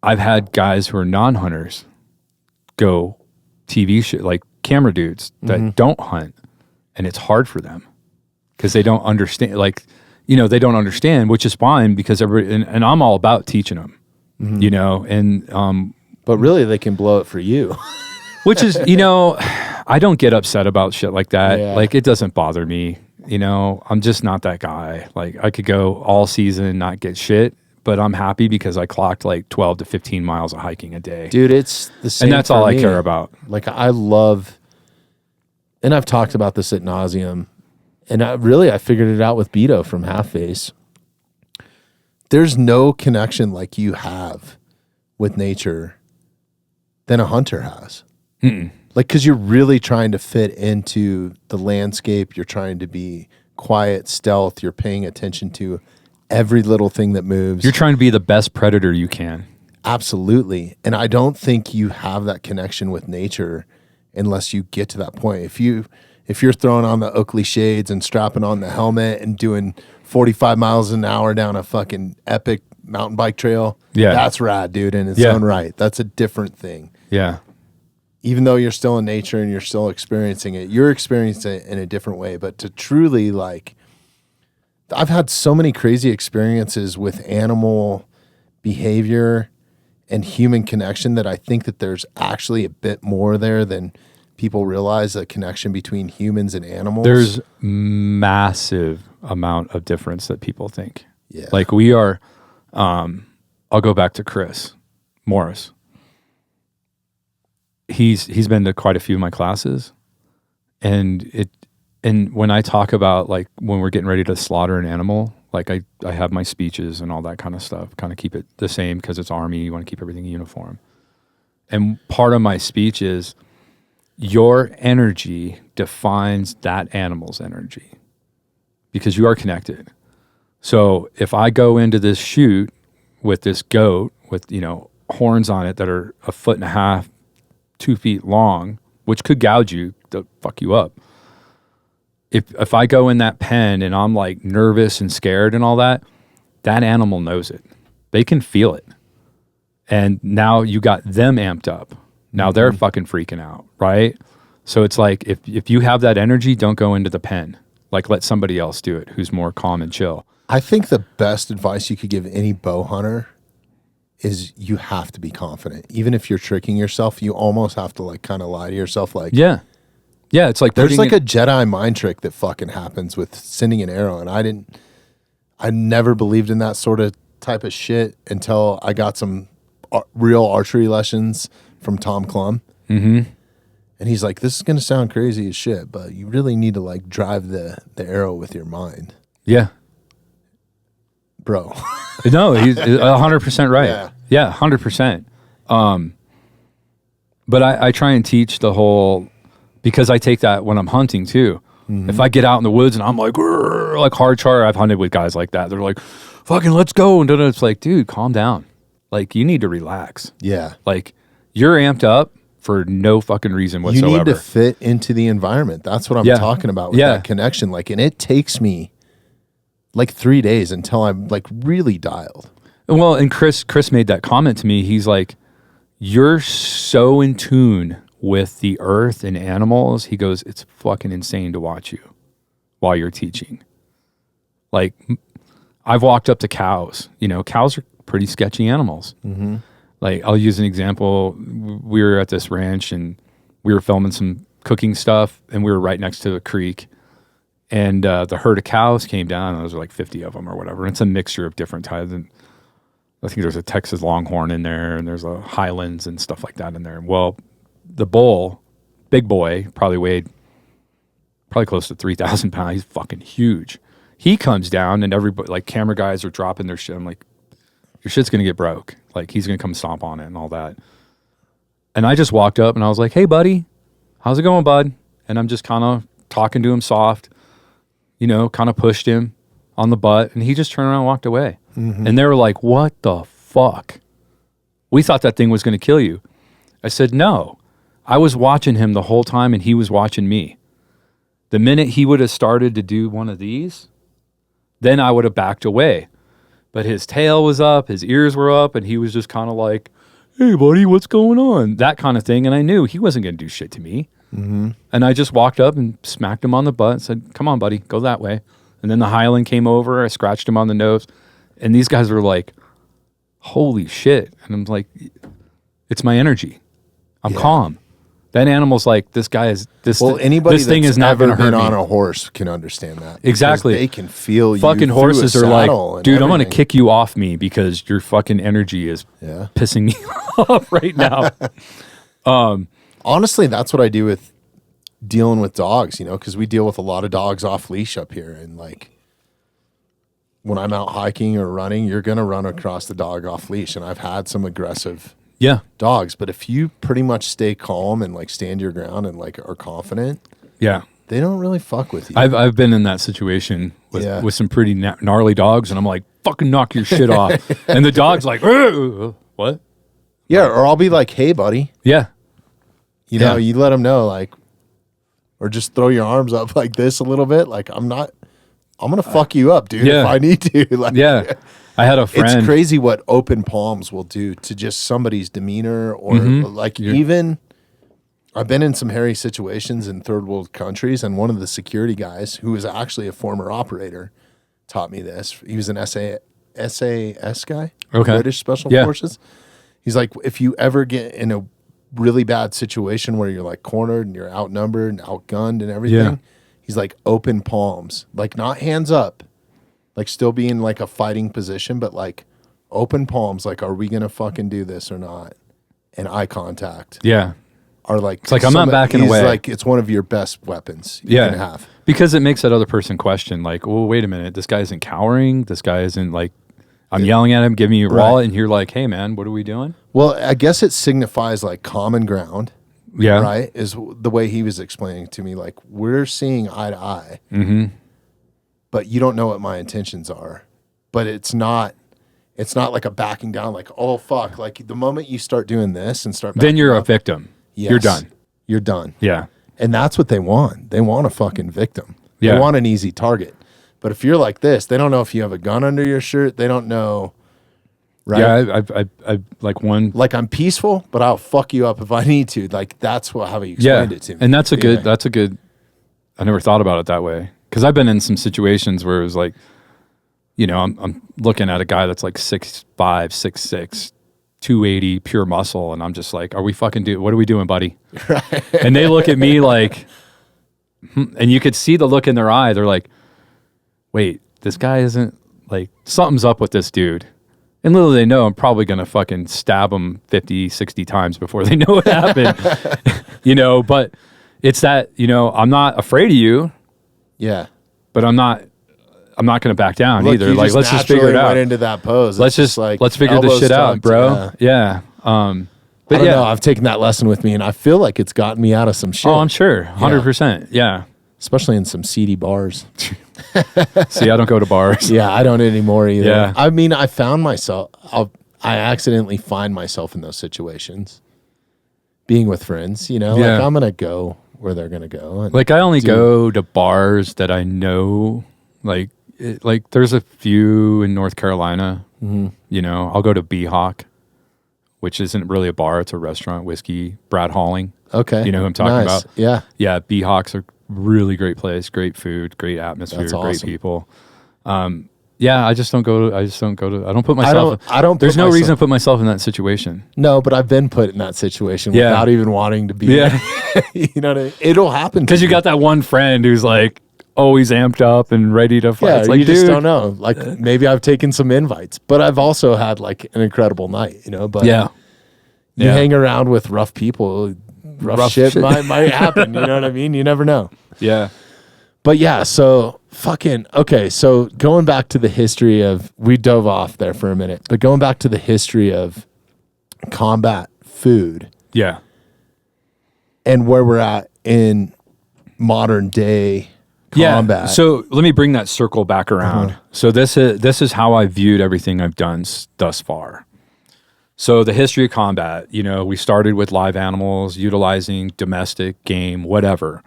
I've had guys who are non-hunters go TV shit, like camera dudes that don't hunt, and it's hard for them because they don't understand. Like, they don't understand, which is fine because everybody and I'm all about teaching them, and but really they can blow it for you. Which is, I don't get upset about shit like that. Yeah. Like, it doesn't bother me. I'm just not that guy. Like, I could go all season and not get shit, but I'm happy because I clocked like 12 to 15 miles of hiking a day. Dude, it's the same. And that's all I care about. Like, I love, and I've talked about this ad nauseum, and I figured it out with Beto from Half Face. There's no connection like you have with nature than a hunter has. Like, because you're really trying to fit into the landscape. You're trying to be quiet, stealth. You're paying attention to every little thing that moves. You're trying to be the best predator you can. Absolutely. And I don't think you have that connection with nature unless you get to that point. If you're throwing on the Oakley shades and strapping on the helmet and doing 45 miles an hour down a fucking epic mountain bike trail, that's rad, dude, in its own right. That's a different thing. Yeah. Even though you're still in nature and you're still experiencing it, you're experiencing it in a different way. But to truly, like, I've had so many crazy experiences with animal behavior and human connection that I think that there's actually a bit more there than people realize, a connection between humans and animals. There's massive amount of difference that people think. Yeah. Like, we are, I'll go back to Chris Morris. He's been to quite a few of my classes, and when I talk about, like, when we're getting ready to slaughter an animal, like, I have my speeches and all that kind of stuff, kind of keep it the same because it's Army, you want to keep everything uniform. And part of my speech is your energy defines that animal's energy because you are connected. So if I go into this shoot with this goat with, horns on it that are 1.5 feet, 2 feet long, which could gouge you to fuck you up. If I go in that pen and I'm like nervous and scared and all that animal knows it. They can feel it. And now you got them amped up. Now they're fucking freaking out, right? So it's like, if you have that energy, don't go into the pen. Like, let somebody else do it who's more calm and chill. I think the best advice you could give any bow hunter is you have to be confident. Even if you're tricking yourself, you almost have to, like, kind of lie to yourself. Like, yeah, it's like there's like a Jedi mind trick that fucking happens with sending an arrow. And I never believed in that sort of type of shit until I got some real archery lessons from Tom Klum. And he's like, this is going to sound crazy as shit, but you really need to, like, drive the arrow with your mind. Yeah. Bro. No, he's 100% right. Yeah, 100%. But I try and teach the whole, because I take that when I'm hunting too. If I get out in the woods and I'm like hard char, I've hunted with guys like that. They're like, fucking let's go. And it's like, dude, calm down. Like, you need to relax. Yeah. Like, you're amped up for no fucking reason whatsoever. You need to fit into the environment. That's what I'm talking about with that connection. Like, and it takes me like 3 days until I'm, like, really dialed. Well, and Chris made that comment to me. He's like, you're so in tune with the earth and animals. He goes, it's fucking insane to watch you while you're teaching. Like, I've walked up to cows. Cows are pretty sketchy animals. Like, I'll use an example. We were at this ranch and we were filming some cooking stuff, and we were right next to a creek. And the herd of cows came down, and there was like 50 of them or whatever. And it's a mixture of different types. And I think there's a Texas Longhorn in there, and there's a Highlands and stuff like that in there. Well, the bull, big boy, probably close to 3,000 pounds. He's fucking huge. He comes down and everybody, like camera guys are dropping their shit. I'm like, your shit's going to get broke. Like he's going to come stomp on it and all that. And I just walked up and I was like, hey buddy, how's it going, bud? And I'm just kind of talking to him soft, kind of pushed him on the butt, and he just turned around and walked away. Mm-hmm. And they were like, what the fuck? We thought that thing was going to kill you. I said, no. I was watching him the whole time, and he was watching me. The minute he would have started to do one of these, then I would have backed away. But his tail was up, his ears were up, and he was just kind of like, hey, buddy, what's going on? That kind of thing. And I knew he wasn't going to do shit to me. Mm-hmm. And I just walked up and smacked him on the butt and said, come on, buddy, go that way. And then the Highland came over. I scratched him on the nose. And these guys were like, holy shit. And I'm like, it's my energy. I'm calm. That animal's like, this guy is, this thing is not going to hurt me. On a horse can understand that. Exactly. They can feel you. Fucking horses are like, dude, I'm going to kick you off me because your fucking energy is pissing me off right now. Honestly, that's what I do with dealing with dogs, because we deal with a lot of dogs off leash up here. And like when I'm out hiking or running, you're going to run across the dog off leash. And I've had some aggressive dogs, but if you pretty much stay calm and like stand your ground and like are confident, they don't really fuck with you. I've been in that situation with some pretty gnarly dogs, and I'm like, fucking knock your shit off. And the dog's like, what? Yeah, or I'll be like, hey, buddy. Yeah. You let them know, like, or just throw your arms up like this a little bit. Like, I'm going to fuck you up, dude, if I need to. Like, I had a friend. It's crazy what open palms will do to just somebody's demeanor or even I've been in some hairy situations in third world countries, and one of the security guys, who was actually a former operator, taught me this. He was an SAS guy, British Special Forces. He's like, if you ever get in a really bad situation where you're like cornered and you're outnumbered and outgunned and everything, he's like, open palms, like not hands up, like still be in like a fighting position, but like open palms, like, are we gonna fucking do this or not? And eye contact are like, it's like, I'm not backing away. Like, it's one of your best weapons you can have, because it makes that other person question, like, well, wait a minute, this guy isn't cowering, this guy isn't like, I'm yelling at him, give me your wallet, and you're like, hey man, what are we doing? Well, I guess it signifies like common ground. Yeah. Right? Is the way he was explaining to me, like, we're seeing eye to eye. Mm-hmm. But you don't know what my intentions are. But it's not like a backing down, like, oh fuck. Like the moment you start doing this and start then you're a victim. Yes, you're done. You're done. Yeah. And that's what they want. They want a fucking victim. Yeah. They want an easy target. But if you're like this, they don't know if you have a gun under your shirt. They don't know. Right? Yeah, I like one. Like, I'm peaceful, but I'll fuck you up if I need to. Like, that's how you explained it to me. And that's a good, I never thought about it that way. Because I've been in some situations where it was like, I'm looking at a guy that's like 6'5", 6'6", 280, pure muscle. And I'm just like, what are we doing, buddy? Right. And they look at me like, and you could see the look in their eye. They're like, wait, this guy isn't, like, something's up with this dude. And little they know, I'm probably going to fucking stab them 50, 60 times before they know what happened. But it's that, I'm not afraid of you. Yeah. But I'm not going to back down either. Like, let's just figure it out. Went into that pose. Let's figure this shit out, bro. Yeah. But I don't know. I've taken that lesson with me, and I feel like it's gotten me out of some shit. Oh, I'm sure. 100%. Yeah. Especially in some seedy bars. See, I don't go to bars. Yeah, I don't anymore either. Yeah. I mean, I found myself, I accidentally find myself in those situations. Being with friends, like, I'm going to go where they're going to go. Like, I only go to bars that I know, like there's a few in North Carolina. Mm-hmm. I'll go to Beehawk, which isn't really a bar. It's a restaurant, whiskey, Brad Halling. Okay. You know who I'm talking about? Yeah. Yeah, Beehawk's a really great place, great food, great atmosphere, That's awesome. Great people. I just don't go to, I don't put myself, there's no reason to put myself in that situation. No, but I've been put in that situation without even wanting to be. Yeah. You know what I mean? It'll happen. Because you got that one friend who's like always amped up and ready to fight. Yeah, it's like, you just don't know. Like, maybe I've taken some invites, but I've also had like an incredible night, but you hang around with rough people, rough shit might happen. You know what I mean? You never know. Yeah. But yeah, so so going back to the history of, we dove off there for a minute, but going back to the history of combat food. Yeah. And where we're at in modern day combat. Yeah. So let me bring that circle back around. So this is how I viewed everything I've done thus far. So the history of combat, we started with live animals, utilizing domestic game, whatever.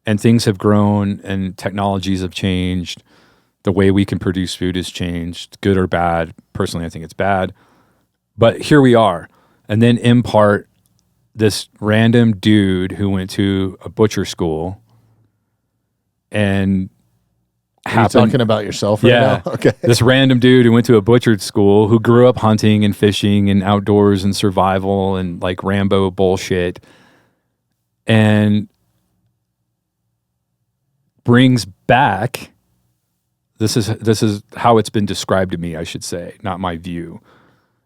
And things have grown and technologies have changed. The way we can produce food has changed, good or bad. Personally, I think it's bad. But here we are. And then in part, this random dude who went to a butcher school and Are you talking about yourself right now? Okay. This random dude who went to a butcher school who grew up hunting and fishing and outdoors and survival and like Rambo bullshit, and brings back, this is how it's been described to me, I should say, not my view.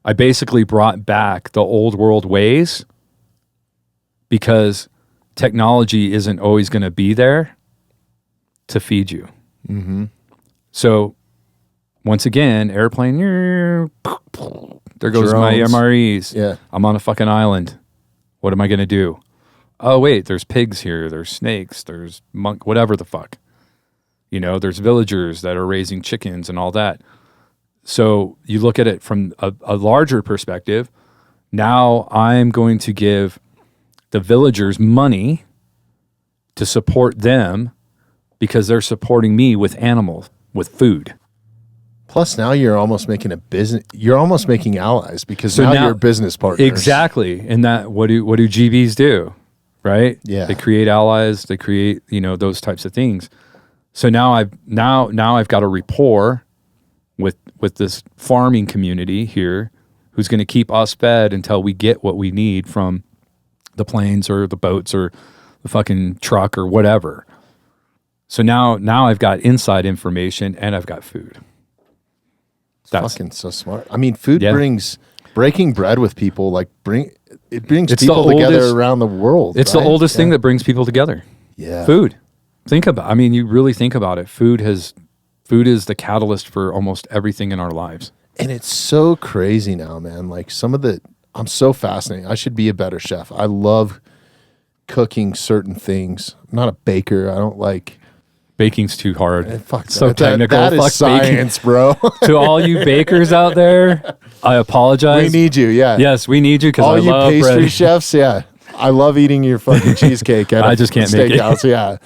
I basically brought back the old world ways because technology isn't always going to be there to feed you. Mm-hmm. So once again, airplane, there goes Drones. my MREs. Yeah. I'm on a fucking island. What am I going to do? Oh, wait, there's pigs here. There's snakes. There's whatever the fuck. There's villagers that are raising chickens and all that. So you look at it from a larger perspective. Now I'm going to give the villagers money to support them because they're supporting me with animals, with food. Plus, now you're almost making a business. You're almost making allies because now you're business partners. Exactly. And that what do GBs do? Right? Yeah. They create allies, they create, those types of things. So now I've got a rapport with this farming community here who's going to keep us fed until we get what we need from the planes or the boats or the fucking truck or whatever. So now I've got inside information and I've got food. That's fucking so smart. I mean, food brings breaking bread with people, it brings people together around the world. It's the oldest thing that brings people together. Yeah. Food. You really think about it. Food is the catalyst for almost everything in our lives. And it's so crazy now, man. I'm so fascinated. I should be a better chef. I love cooking certain things. I'm not a baker. I don't like... Baking's too hard. Fuck so technical. That is science, bro. To all you bakers out there, I apologize. We need you, yeah. Yes, we need you because I love all you pastry bread. chefs, yeah. I love eating your fucking cheesecake at I just can't make it. Steakhouse, yeah.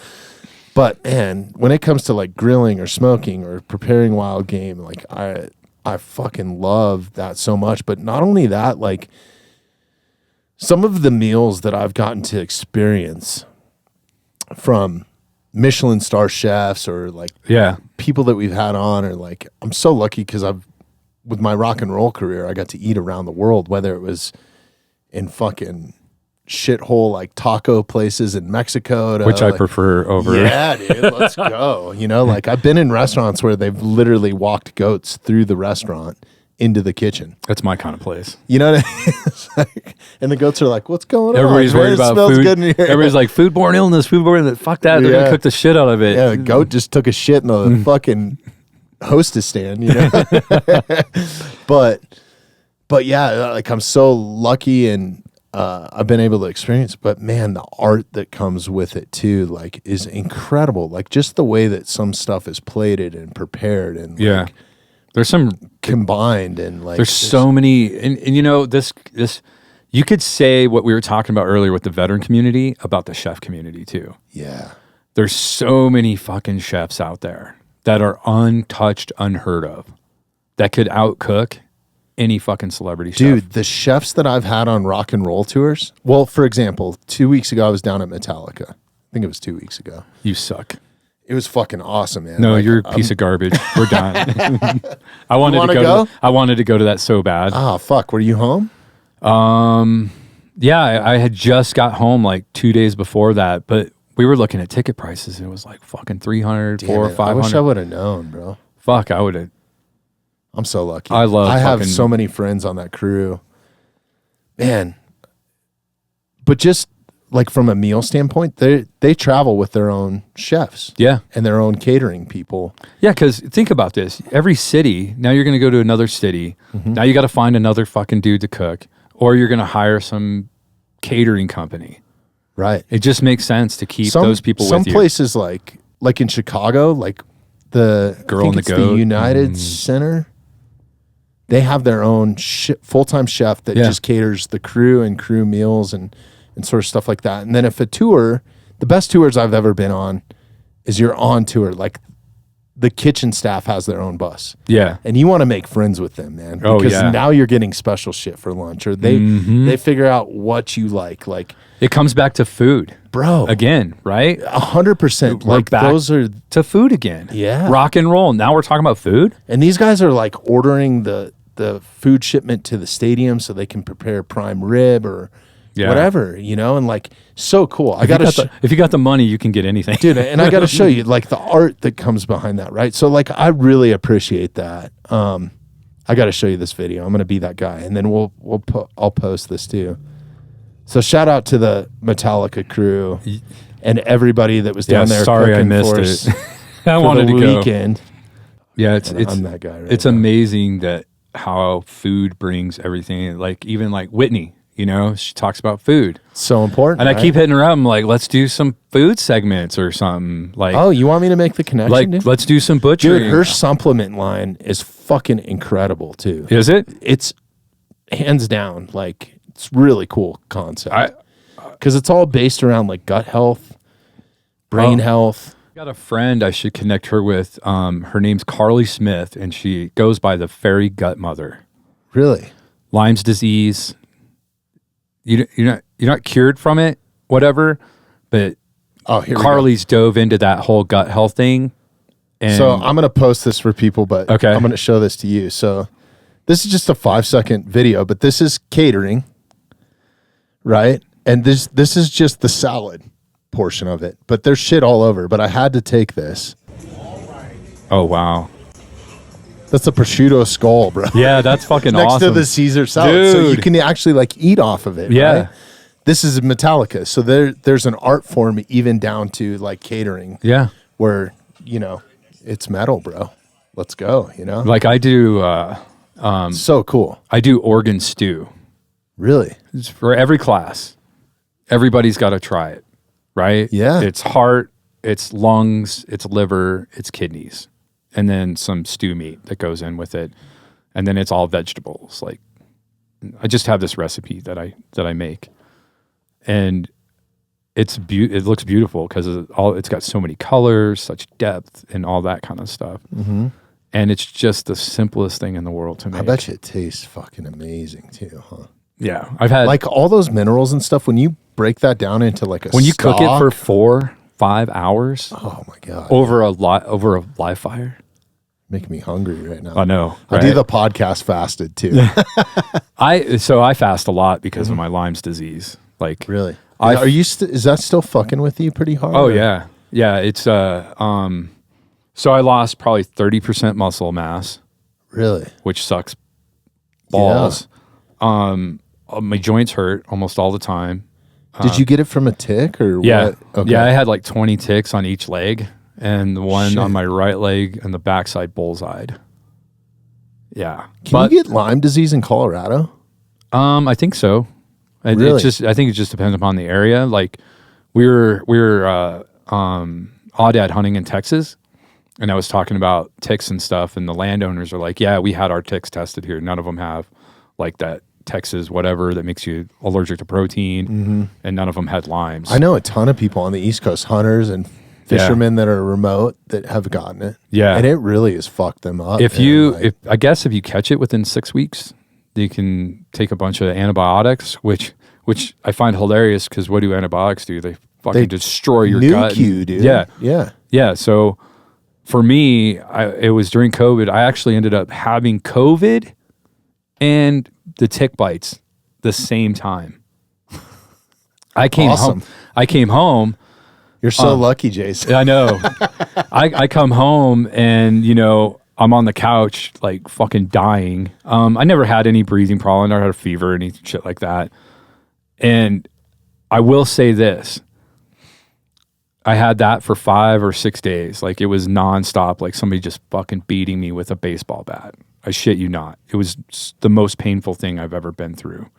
But man, when it comes to grilling or smoking or preparing wild game, I fucking love that so much. But not only that, some of the meals that I've gotten to experience from Michelin star chefs or people that we've had on, or I'm so lucky because with my rock and roll career, I got to eat around the world, whether it was in fucking shithole taco places in Mexico, which I prefer over. Yeah, dude, let's go. I've been in restaurants where they've literally walked goats through the restaurant into the kitchen. That's my kind of place. You know what I mean? And the goats are like, "What's going on?" Everybody's worried about food. Good in here. Everybody's like, foodborne illness, Fuck that. They're gonna cook the shit out of it. Yeah, the goat just took a shit in the fucking hostess stand, But yeah, I'm so lucky and I've been able to experience. But man, the art that comes with it too, is incredible. Just the way that some stuff is plated and prepared and there's some combined and there's so many and this you could say what we were talking about earlier with the veteran community about the chef community too. Yeah. There's so many fucking chefs out there that are untouched, unheard of, that could outcook any fucking celebrity chef. Dude, the chefs that I've had on rock and roll tours. Well, for example, 2 weeks ago I was down at Metallica. I think it was 2 weeks ago. You suck. It was fucking awesome, man. No, you're a piece of garbage. We're done. I wanted to go to that so bad. Oh, fuck. Were you home? Yeah, I had just got home 2 days before that, but we were looking at ticket prices and it was fucking 300, 400, 500. I wish I would have known, bro. Fuck, I would have. I'm so lucky. I have so many friends on that crew. Man. But just like from a meal standpoint, they travel with their own chefs. Yeah. And their own catering people. Yeah, because think about this. Every city, now you're going to go to another city. Now you got to find another fucking dude to cook, or you're going to hire some catering company. Right. It just makes sense to keep those people with you. Some places like in Chicago, like the Girl and the Goat. the United Center, they have their own full-time chef that just caters the crew and crew meals and sort of stuff like that. And then if a tour, the best tours I've ever been on is you're on tour, like the kitchen staff has their own bus. Yeah. And you want to make friends with them, man. Because now you're getting special shit for lunch, or they figure out what you like. Like, it comes back to food. Bro. Again, right? 100%. Like back those are to food again. Yeah. Rock and roll. Now we're talking about food. And these guys are like ordering the food shipment to the stadium so they can prepare prime rib or whatever, you know, and like so cool. If you got the money, you can get anything. Dude, and I got to show you like the art that comes behind that, right? So like I really appreciate that. I got to show you this video. I'm going to be that guy, and then I'll post this too. So shout out to the Metallica crew and everybody that was down there. Sorry, I missed it. I wanted to go. Weekend. Yeah, it's I'm that guy. It's amazing that how food brings everything. Like even like Whitney, you know, she talks about food. So important. And I keep hitting her up. I'm like, let's do some food segments or something. Like, oh, you want me to make the connection? Like, dude? Let's do some butchering. Dude, her supplement line is fucking incredible too. Is it? It's hands down. Like, it's really cool concept. Because it's all based around like gut health, brain health. I got a friend I should connect her with. Her name's Carly Smith, and she goes by the Fairy Gut Mother. Really? Lyme's disease. You're not cured from it, whatever. But Carly's dove into that whole gut health thing. And so I'm going to post this for people, but okay. I'm going to show this to you. So this is just a 5-second video, but this is catering, right? And this is just the salad portion of it, but there's shit all over. But I had to take this. Oh wow. That's a prosciutto skull, bro. Yeah, that's fucking Next awesome. to the Caesar salad. Dude. So you can actually like eat off of it. Yeah. Right? This is Metallica. So there's an art form even down to like catering. Yeah. Where, you know, it's metal, bro. Let's go, you know? Like I do so cool. I do organ stew. Really? It's for every class. Everybody's got to try it, right? Yeah. It's heart, it's lungs, it's liver, it's kidneys. And then some stew meat that goes in with it, and then it's all vegetables. Like I just have this recipe that I make, and it looks beautiful because it's got so many colors, such depth, and all that kind of stuff. Mm-hmm. And it's just the simplest thing in the world to make. I bet you it tastes fucking amazing too, huh? Yeah, I've had like all those minerals and stuff. When you break that down into like a when you stock, cook it for 4-5 hours. Oh my god! Over a live fire. Making me hungry right now. I know. Right? I do the podcast fasted too. I fast a lot because of my Lyme's disease. Like really? Are you? Is that still fucking with you pretty hard? Oh yeah. It's so I lost probably 30% muscle mass. Really? Which sucks balls. Yeah. My joints hurt almost all the time. Did you get it from a tick or yeah. what? Okay. Yeah, I had like 20 ticks on each leg. And the one on my right leg and the backside bullseyed. Yeah. Can you get Lyme disease in Colorado? I think so. Really? I think it just depends upon the area. Like we were Aoudad hunting in Texas, and I was talking about ticks and stuff, and the landowners are like, yeah, we had our ticks tested here. None of them have like that Texas whatever that makes you allergic to protein, and none of them had Lyme's. I know a ton of people on the East Coast, hunters and fishermen that are remote that have gotten it. Yeah. And it really has fucked them up. If I guess if you catch it within 6 weeks, you can take a bunch of antibiotics, which I find hilarious because what do antibiotics do? They fucking destroy your gut. You, dude. Yeah. Yeah. Yeah. So for me, it was during COVID. I actually ended up having COVID and the tick bites the same time. I came home. You're so lucky, Jason. I know. I come home and, you know, I'm on the couch like fucking dying. I never had any breathing problem. I never had a fever or any shit like that. And I will say this. I had that for 5 or 6 days. Like, it was nonstop, like somebody just fucking beating me with a baseball bat. I shit you not. It was the most painful thing I've ever been through.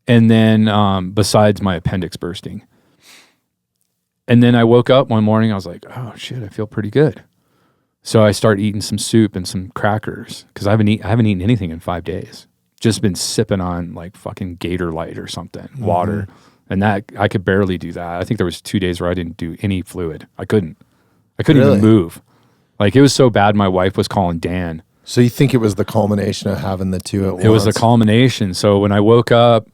And then, besides my appendix bursting. And then I woke up one morning, I was like, oh shit, I feel pretty good. So I start eating some soup and some crackers because I haven't eaten anything in 5 days. Just been sipping on like fucking Gator Light or something, water. And that, I could barely do that. I think there was 2 days where I didn't do any fluid. I couldn't Really? even move. Like, it was so bad, my wife was calling Dan. So you think it was the culmination of having the two at once? It was a culmination. So when I woke up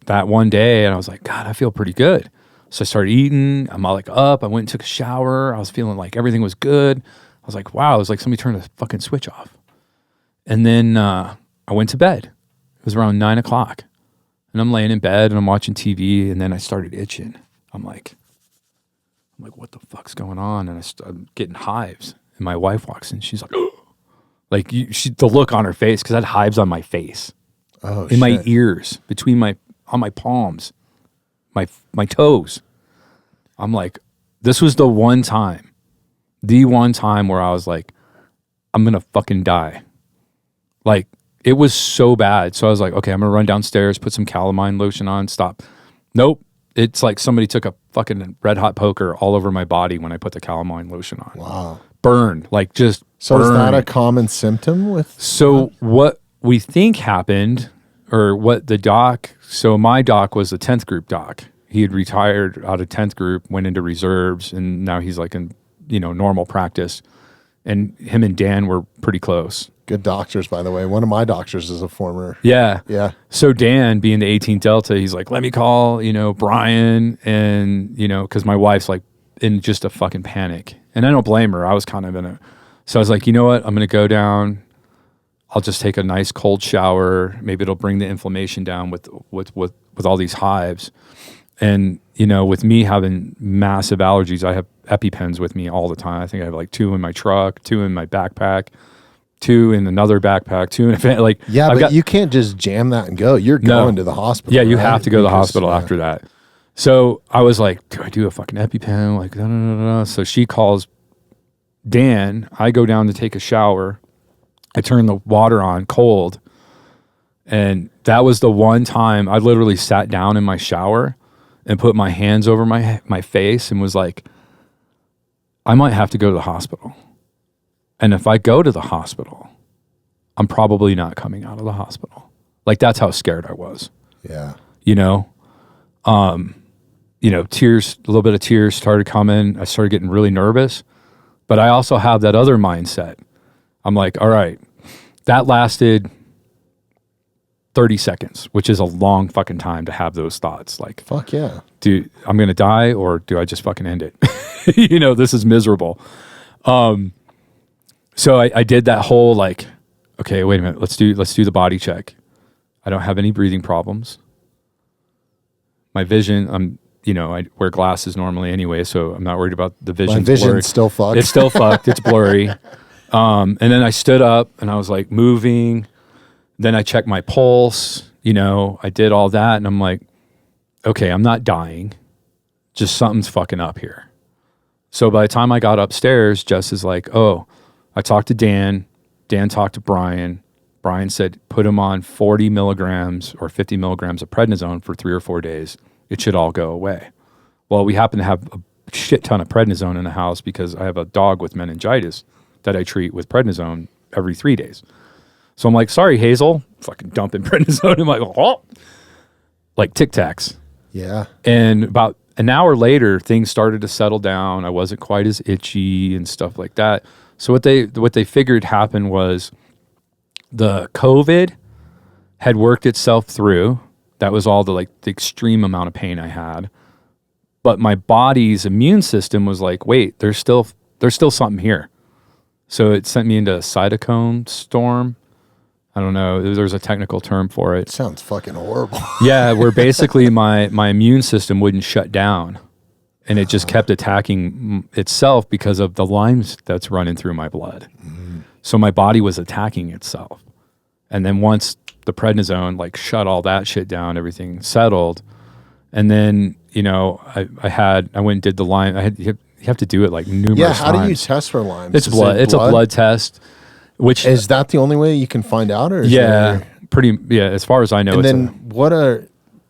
that one day and I was like, God, I feel pretty good. So I started eating. I'm all like up. I went and took a shower. I was feeling like everything was good. I was like, wow, it was like somebody turned a fucking switch off. And then I went to bed. It was around 9 o'clock. And I'm laying in bed and I'm watching TV, and then I started itching. I'm like, what the fuck's going on? And I'm getting hives. And my wife walks in. She's like, like, the look on her face, because I had hives on my face, in my ears, on my palms, my toes. I'm like, this was the one time where I was like, I'm gonna fucking die. Like, it was so bad. So I was like, okay, I'm gonna run downstairs, put some calamine lotion on, stop. Nope. It's like somebody took a fucking red hot poker all over my body when I put the calamine lotion on. Wow. Burned, like just So burned. is that a common symptom with? So what we think happened, or what the doc, so my doc was a 10th group doc. He had retired out of 10th group, went into reserves, and now he's like in, normal practice. And him and Dan were pretty close. Good doctors, by the way. One of my doctors is a former. Yeah. Yeah. So Dan, being the 18th Delta, he's like, let me call, Brian, and, because my wife's like in just a fucking panic. And I don't blame her. I was kind of so I was like, you know what? I'm going to go down. I'll just take a nice cold shower. Maybe it'll bring the inflammation down with all these hives. And, with me having massive allergies, I have EpiPens with me all the time. I think I have like 2 in my truck, 2 in my backpack, 2 in another backpack, 2 in a like. Yeah, but you can't just jam that and go. You're going to the hospital. Yeah, you have to go to the hospital after that. So I was like, do I do a fucking EpiPen? Like, no. So she calls Dan. I go down to take a shower. I turn the water on cold. And that was the one time I literally sat down in my shower and put my hands over my face and was like, I might have to go to the hospital. And if I go to the hospital, I'm probably not coming out of the hospital. Like, that's how scared I was. Yeah. Tears, a little bit of tears started coming. I started getting really nervous. But I also have that other mindset. I'm like, all right, that lasted 30 seconds, which is a long fucking time to have those thoughts. Like, fuck yeah. Dude, I'm going to die, or do I just fucking end it? This is miserable. So I did that whole like, okay, wait a minute. Let's do the body check. I don't have any breathing problems. My vision, I wear glasses normally anyway, so I'm not worried about the vision. My vision's still fucked. It's still fucked. It's blurry. And then I stood up and I was like moving. Then I checked my pulse, I did all that, and I'm like, okay, I'm not dying. Just something's fucking up here. So by the time I got upstairs, Jess is like, oh, I talked to Dan. Dan talked to Brian. Brian said, put him on 40 milligrams or 50 milligrams of prednisone for 3 or 4 days. It should all go away. Well, we happen to have a shit ton of prednisone in the house because I have a dog with meningitis that I treat with prednisone every 3 days. So I'm like, sorry, Hazel, fucking dumping prednisone in my, like Tic Tacs. Yeah. And about an hour later, things started to settle down. I wasn't quite as itchy and stuff like that. So what they figured happened was the COVID had worked itself through. That was all the extreme amount of pain I had. But my body's immune system was like, wait, there's still something here. So it sent me into a cytokine storm. I don't know. There's a technical term for it. Sounds fucking horrible. Yeah, where basically my immune system wouldn't shut down, and it just kept attacking itself because of the Lyme that's running through my blood. Mm. So my body was attacking itself. And then once the prednisone shut all that shit down, everything settled, And then, you know, I went and did the Lyme. You have to do it like numerous times. Yeah, how do you test for Lyme? It's blood. It's a blood test. Which is that the only way you can find out, or as far as I know. And then what are,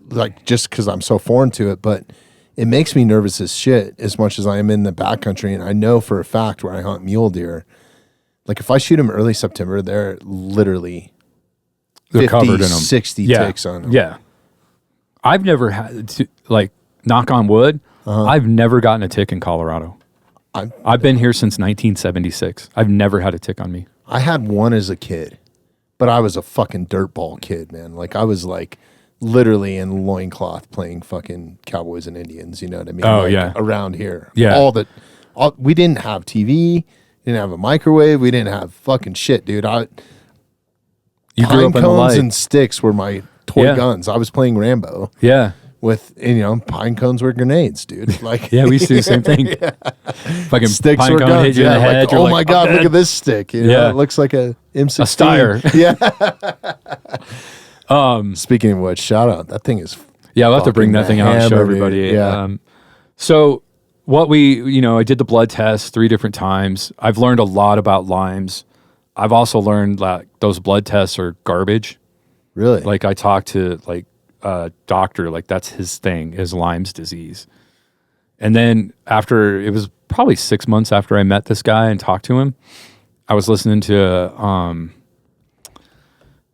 like, just because I'm so foreign to it, but it makes me nervous as shit as much as I am in the backcountry, and I know for a fact where I hunt mule deer, like if I shoot them early September, they're literally 50, covered in them. 60 ticks on them. Yeah. I've never had to, like, knock on wood, I've never gotten a tick in Colorado. I've been here since 1976. I've never had a tick on me. I had one as a kid, but I was a fucking dirtball kid, man. Like I was like literally in loincloth playing fucking Cowboys and Indians, you know what I mean? Oh, like, yeah. Around here. Yeah. We didn't have TV, didn't have a microwave, we didn't have fucking shit, dude. You grew up in the cones light. and sticks were my toy guns. I was playing Rambo. Yeah. With, you know, pine cones were grenades, dude. Like, yeah, we used to do the same thing. Fucking sticks pine were cone guns. hit you in the head. Like, You're oh like, my God, look at this stick. You know, it looks like a M16. A Steyr. Yeah. Speaking of which, shout out. That thing is. Yeah, we'll have to bring that thing out and show everybody. Yeah. So I did the blood test 3 different times. I've learned a lot about Lyme's. I've also learned that those blood tests are garbage. Really? Like I talked to like a doctor, like that's his thing is Lyme's disease. And then after, it was probably 6 months after I met this guy and talked to him, I was listening to,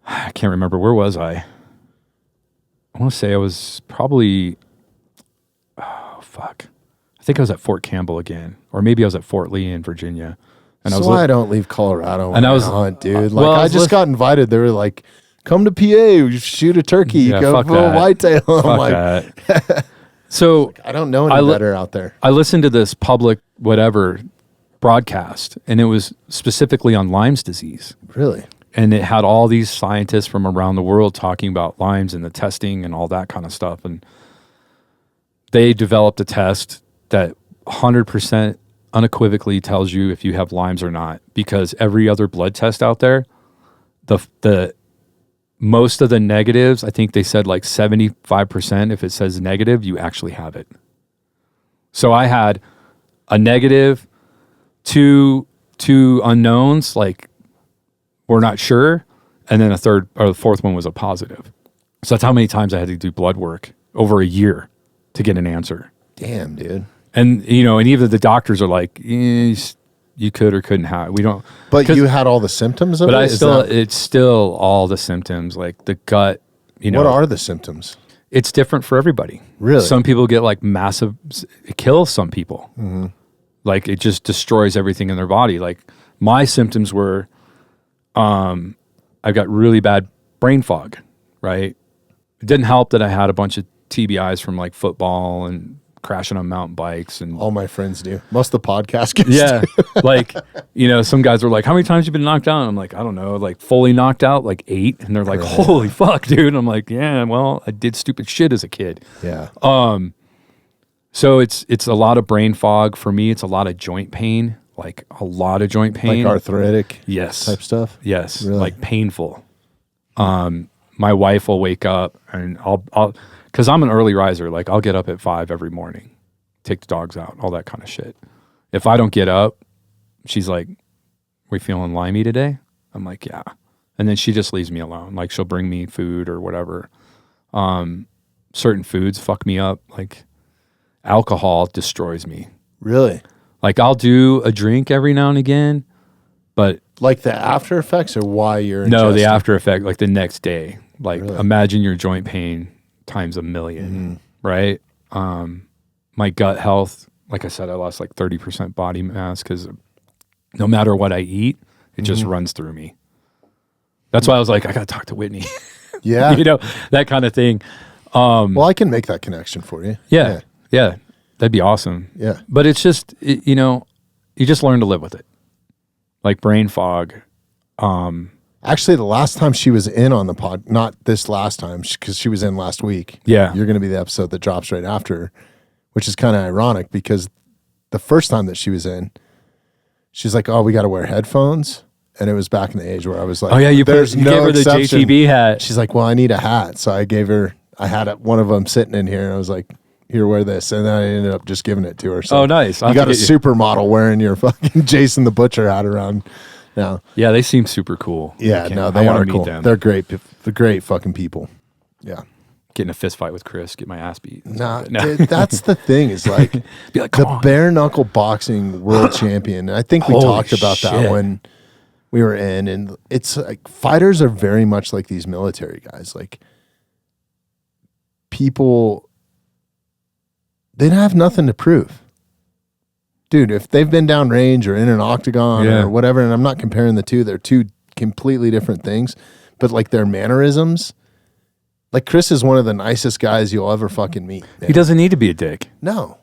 I can't remember, where was I? I want to say I was probably, I think I was at Fort Campbell again, or maybe I was at Fort Lee in Virginia. And I don't leave Colorado when I hunt, dude. Like I just got invited. They were like, come to PA, shoot a turkey, go for a whitetail. I'm like, so I don't know any better out there. I listened to this public whatever broadcast, and it was specifically on Lyme's disease. Really? And it had all these scientists from around the world talking about Lyme's and the testing and all that kind of stuff. And they developed a test that 100% unequivocally tells you if you have Lyme's or not, because every other blood test out there, the most of the negatives, I think they said like 75%, if it says negative, you actually have it. So I had a negative, two unknowns, like we're not sure, and then the fourth one was a positive. So that's how many times I had to do blood work over a year to get an answer. Damn, dude. And, and even the doctors are like, you could or couldn't have. We don't. But you had all the symptoms of it? It's still all the symptoms, like the gut, What are the symptoms? It's different for everybody. Really? Some people get like massive, it kills some people. Mm-hmm. Like it just destroys everything in their body. Like my symptoms were, I got really bad brain fog, right? It didn't help that I had a bunch of TBIs from like football and crashing on mountain bikes, and all my friends do. Most of the podcast guys do. Like, some guys were like, how many times you been knocked out? And I'm like, I don't know, like fully knocked out, like 8. And they're like, holy fuck, dude. And I'm like, yeah, well, I did stupid shit as a kid. Yeah. So it's a lot of brain fog for me. It's a lot of joint pain, like a lot of joint pain. Like arthritic yes. type stuff? Yes. Really? Like painful. My wife will wake up and I'll because I'm an early riser. Like I'll get up at 5 every morning, take the dogs out, all that kind of shit. If I don't get up, she's like, we feeling limey today? I'm like, yeah. And then she just leaves me alone. Like she'll bring me food or whatever. Certain foods fuck me up. Like alcohol destroys me. Really? Like I'll do a drink every now and again, but like the after effects or why you're no, the after effect, like the next day. Like Really? Imagine your joint pain times 1,000,000, right? My gut health, like I said, I lost like 30% body mass because no matter what I eat, it just runs through me. That's why I was like, I got to talk to Whitney. Yeah. That kind of thing. Well, I can make that connection for you. Yeah. That'd be awesome. Yeah. But it's just, you just learn to live with it. Like brain fog. Actually, the last time she was in on the pod, not this last time, because she was in last week. Yeah. You're going to be the episode that drops right after, which is kind of ironic because the first time that she was in, she's like, oh, we got to wear headphones. And it was back in the age where I was like, oh, yeah, you gave her the JTB hat. She's like, well, I need a hat. So I gave her I had one of them sitting in here, and I was like, here, wear this. And then I ended up just giving it to her. So oh, nice. You got a supermodel wearing your fucking Jason the Butcher hat around now. Yeah, they seem super cool. Yeah, no, they are cool. They're great. They're great fucking people. Yeah. Get in a fist fight with Chris, get my ass beat. Nah, dude, that's the thing. Is like, be like the bare knuckle boxing world champion. I think we talked about that when we were in, and it's like fighters are very much like these military guys. Like people, they have nothing to prove. Dude, if they've been downrange or in an octagon or whatever, and I'm not comparing the two, they're two completely different things, but like their mannerisms, like Chris is one of the nicest guys you'll ever fucking meet. Man. He doesn't need to be a dick. No.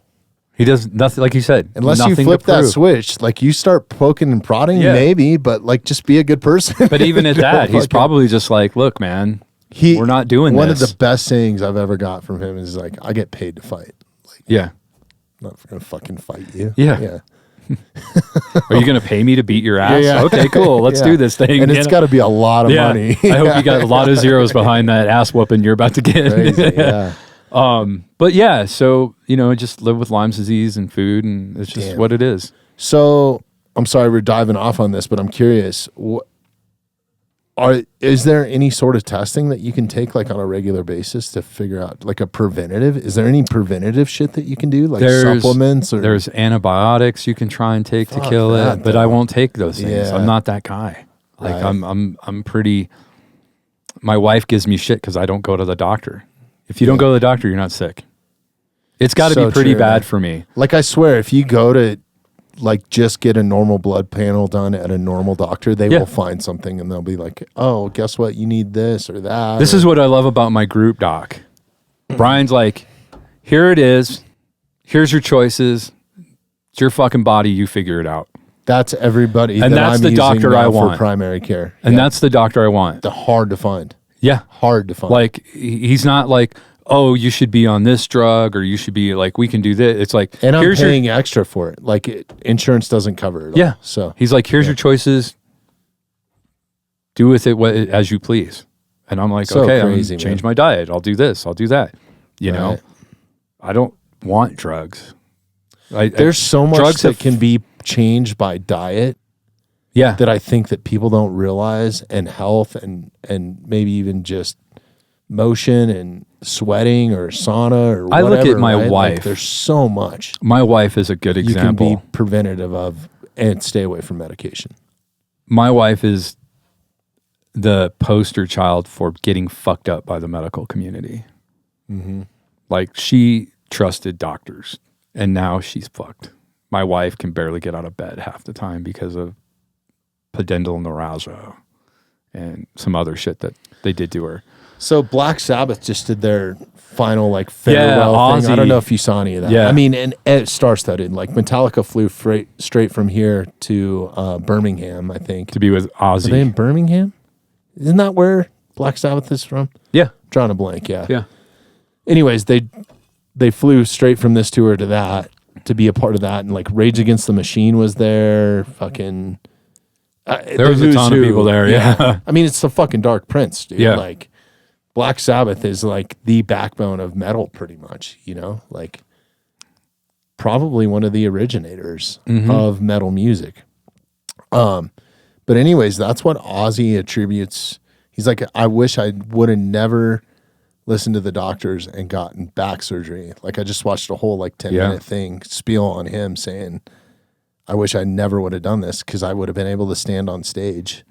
He does nothing, like you said. Unless you flip that switch, like you start poking and prodding, maybe, but like just be a good person. But even at that, he's probably just like, look, man, we're not doing one this. One of the best sayings I've ever got from him is like, I get paid to fight. Like, yeah. I'm not going to fucking fight you. Yeah. Are you going to pay me to beat your ass? Yeah. Okay, cool. Let's do this thing. And it's got to be a lot of money. I hope you got a lot of zeros behind that ass whooping you're about to get. Crazy, yeah. But yeah, so, just live with Lyme disease and food, and it's just what it is. So I'm sorry we're diving off on this, but I'm curious. Is there any sort of testing that you can take like on a regular basis to figure out like a preventative? Is there any preventative shit that you can do, like supplements? Or there's antibiotics you can try and take to kill it, but I won't take those things. Yeah. I'm not that guy. Like I'm pretty. My wife gives me shit because I don't go to the doctor. If you don't go to the doctor, you're not sick. It's got to be pretty bad for me. Like I swear, if you go to like just get a normal blood panel done at a normal doctor, they will find something and they'll be like, oh, guess what? You need this or that. This is what I love about my group doc. Brian's like, here it is. Here's your choices. It's your fucking body. You figure it out. That's everybody. And that's the doctor I want for primary care. And that's the doctor I want. The hard to find. Yeah. Hard to find. Like, he's not like, oh, you should be on this drug, or you should be like, we can do this. It's like, and I'm paying extra for it. Like insurance doesn't cover it. Yeah. All. So he's like, here's your choices. Do with it as you please. And I'm like, okay, crazy, I'm change my diet. I'll do this. I'll do that. You know, I don't want drugs. There's so much that can be changed by diet. Yeah. That I think that people don't realize, and health and maybe even just motion and sweating or sauna or whatever. I look at my wife. Like, there's so much. My wife is a good example. You can be preventative of and stay away from medication. My wife is the poster child for getting fucked up by the medical community. Mm-hmm. Like, she trusted doctors, and now she's fucked. My wife can barely get out of bed half the time because of pudendal neuralgia and some other shit that they did to her. So Black Sabbath just did their final like farewell thing. I don't know if you saw any of that. Yeah. I mean, and star-studded. Like Metallica flew straight from here to Birmingham, I think. To be with Ozzy. Are they in Birmingham? Isn't that where Black Sabbath is from? Yeah. Drawing a blank, yeah. Yeah. Anyways, they flew straight from this tour to that to be a part of that. And like Rage Against the Machine was there. Fucking... there was a ton of people there, yeah. I mean, it's the fucking Dark Prince, dude. Yeah. Like, Black Sabbath is like the backbone of metal, pretty much, you know? Like, probably one of the originators of metal music. But anyways, that's what Ozzy attributes. He's like, I wish I would have never listened to the doctors and gotten back surgery. Like, I just watched a whole like 10-minute thing spiel on him saying, I wish I never would have done this because I would have been able to stand on stage.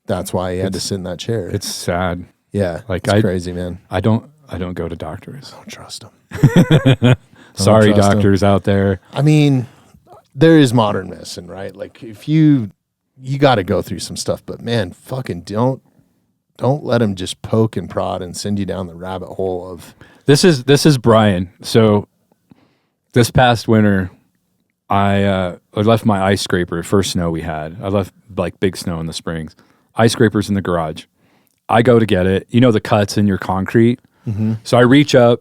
That's why he had to sit in that chair. It's sad. Yeah, like it's crazy, man. I don't go to doctors. Don't trust them. Sorry, doctors out there. I mean, there is modern medicine, right? Like if you got to go through some stuff, but man, fucking don't let them just poke and prod and send you down the rabbit hole of. This is Brian. So this past winter, I left my ice scraper, first snow we had. I left like big snow in the springs. Ice scraper's in the garage. I go to get it. You know the cuts in your concrete? Mm-hmm. So I reach up,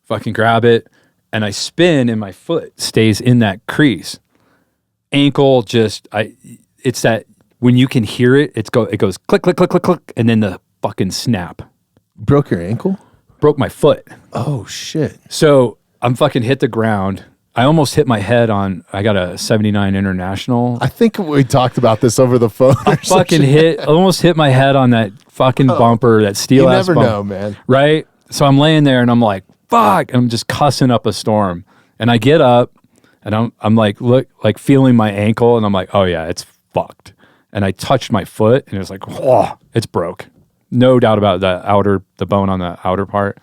fucking grab it, and I spin and my foot stays in that crease. Ankle it's that when you can hear it, it goes click, click, click, click, click, and then the fucking snap. Broke your ankle? broke my foot. Oh shit. So I'm fucking hit the ground. I almost hit my head on, I got a 79 International. I think we talked about this over the phone. Almost hit my head on that fucking bumper, that steel ass bumper. You never know, man. Right? So I'm laying there and I'm like, fuck. I'm just cussing up a storm. And I get up and I'm like, feeling my ankle. And I'm like, oh yeah, it's fucked. And I touched my foot and it was like, whoa, it's broke. No doubt about the bone on the outer part.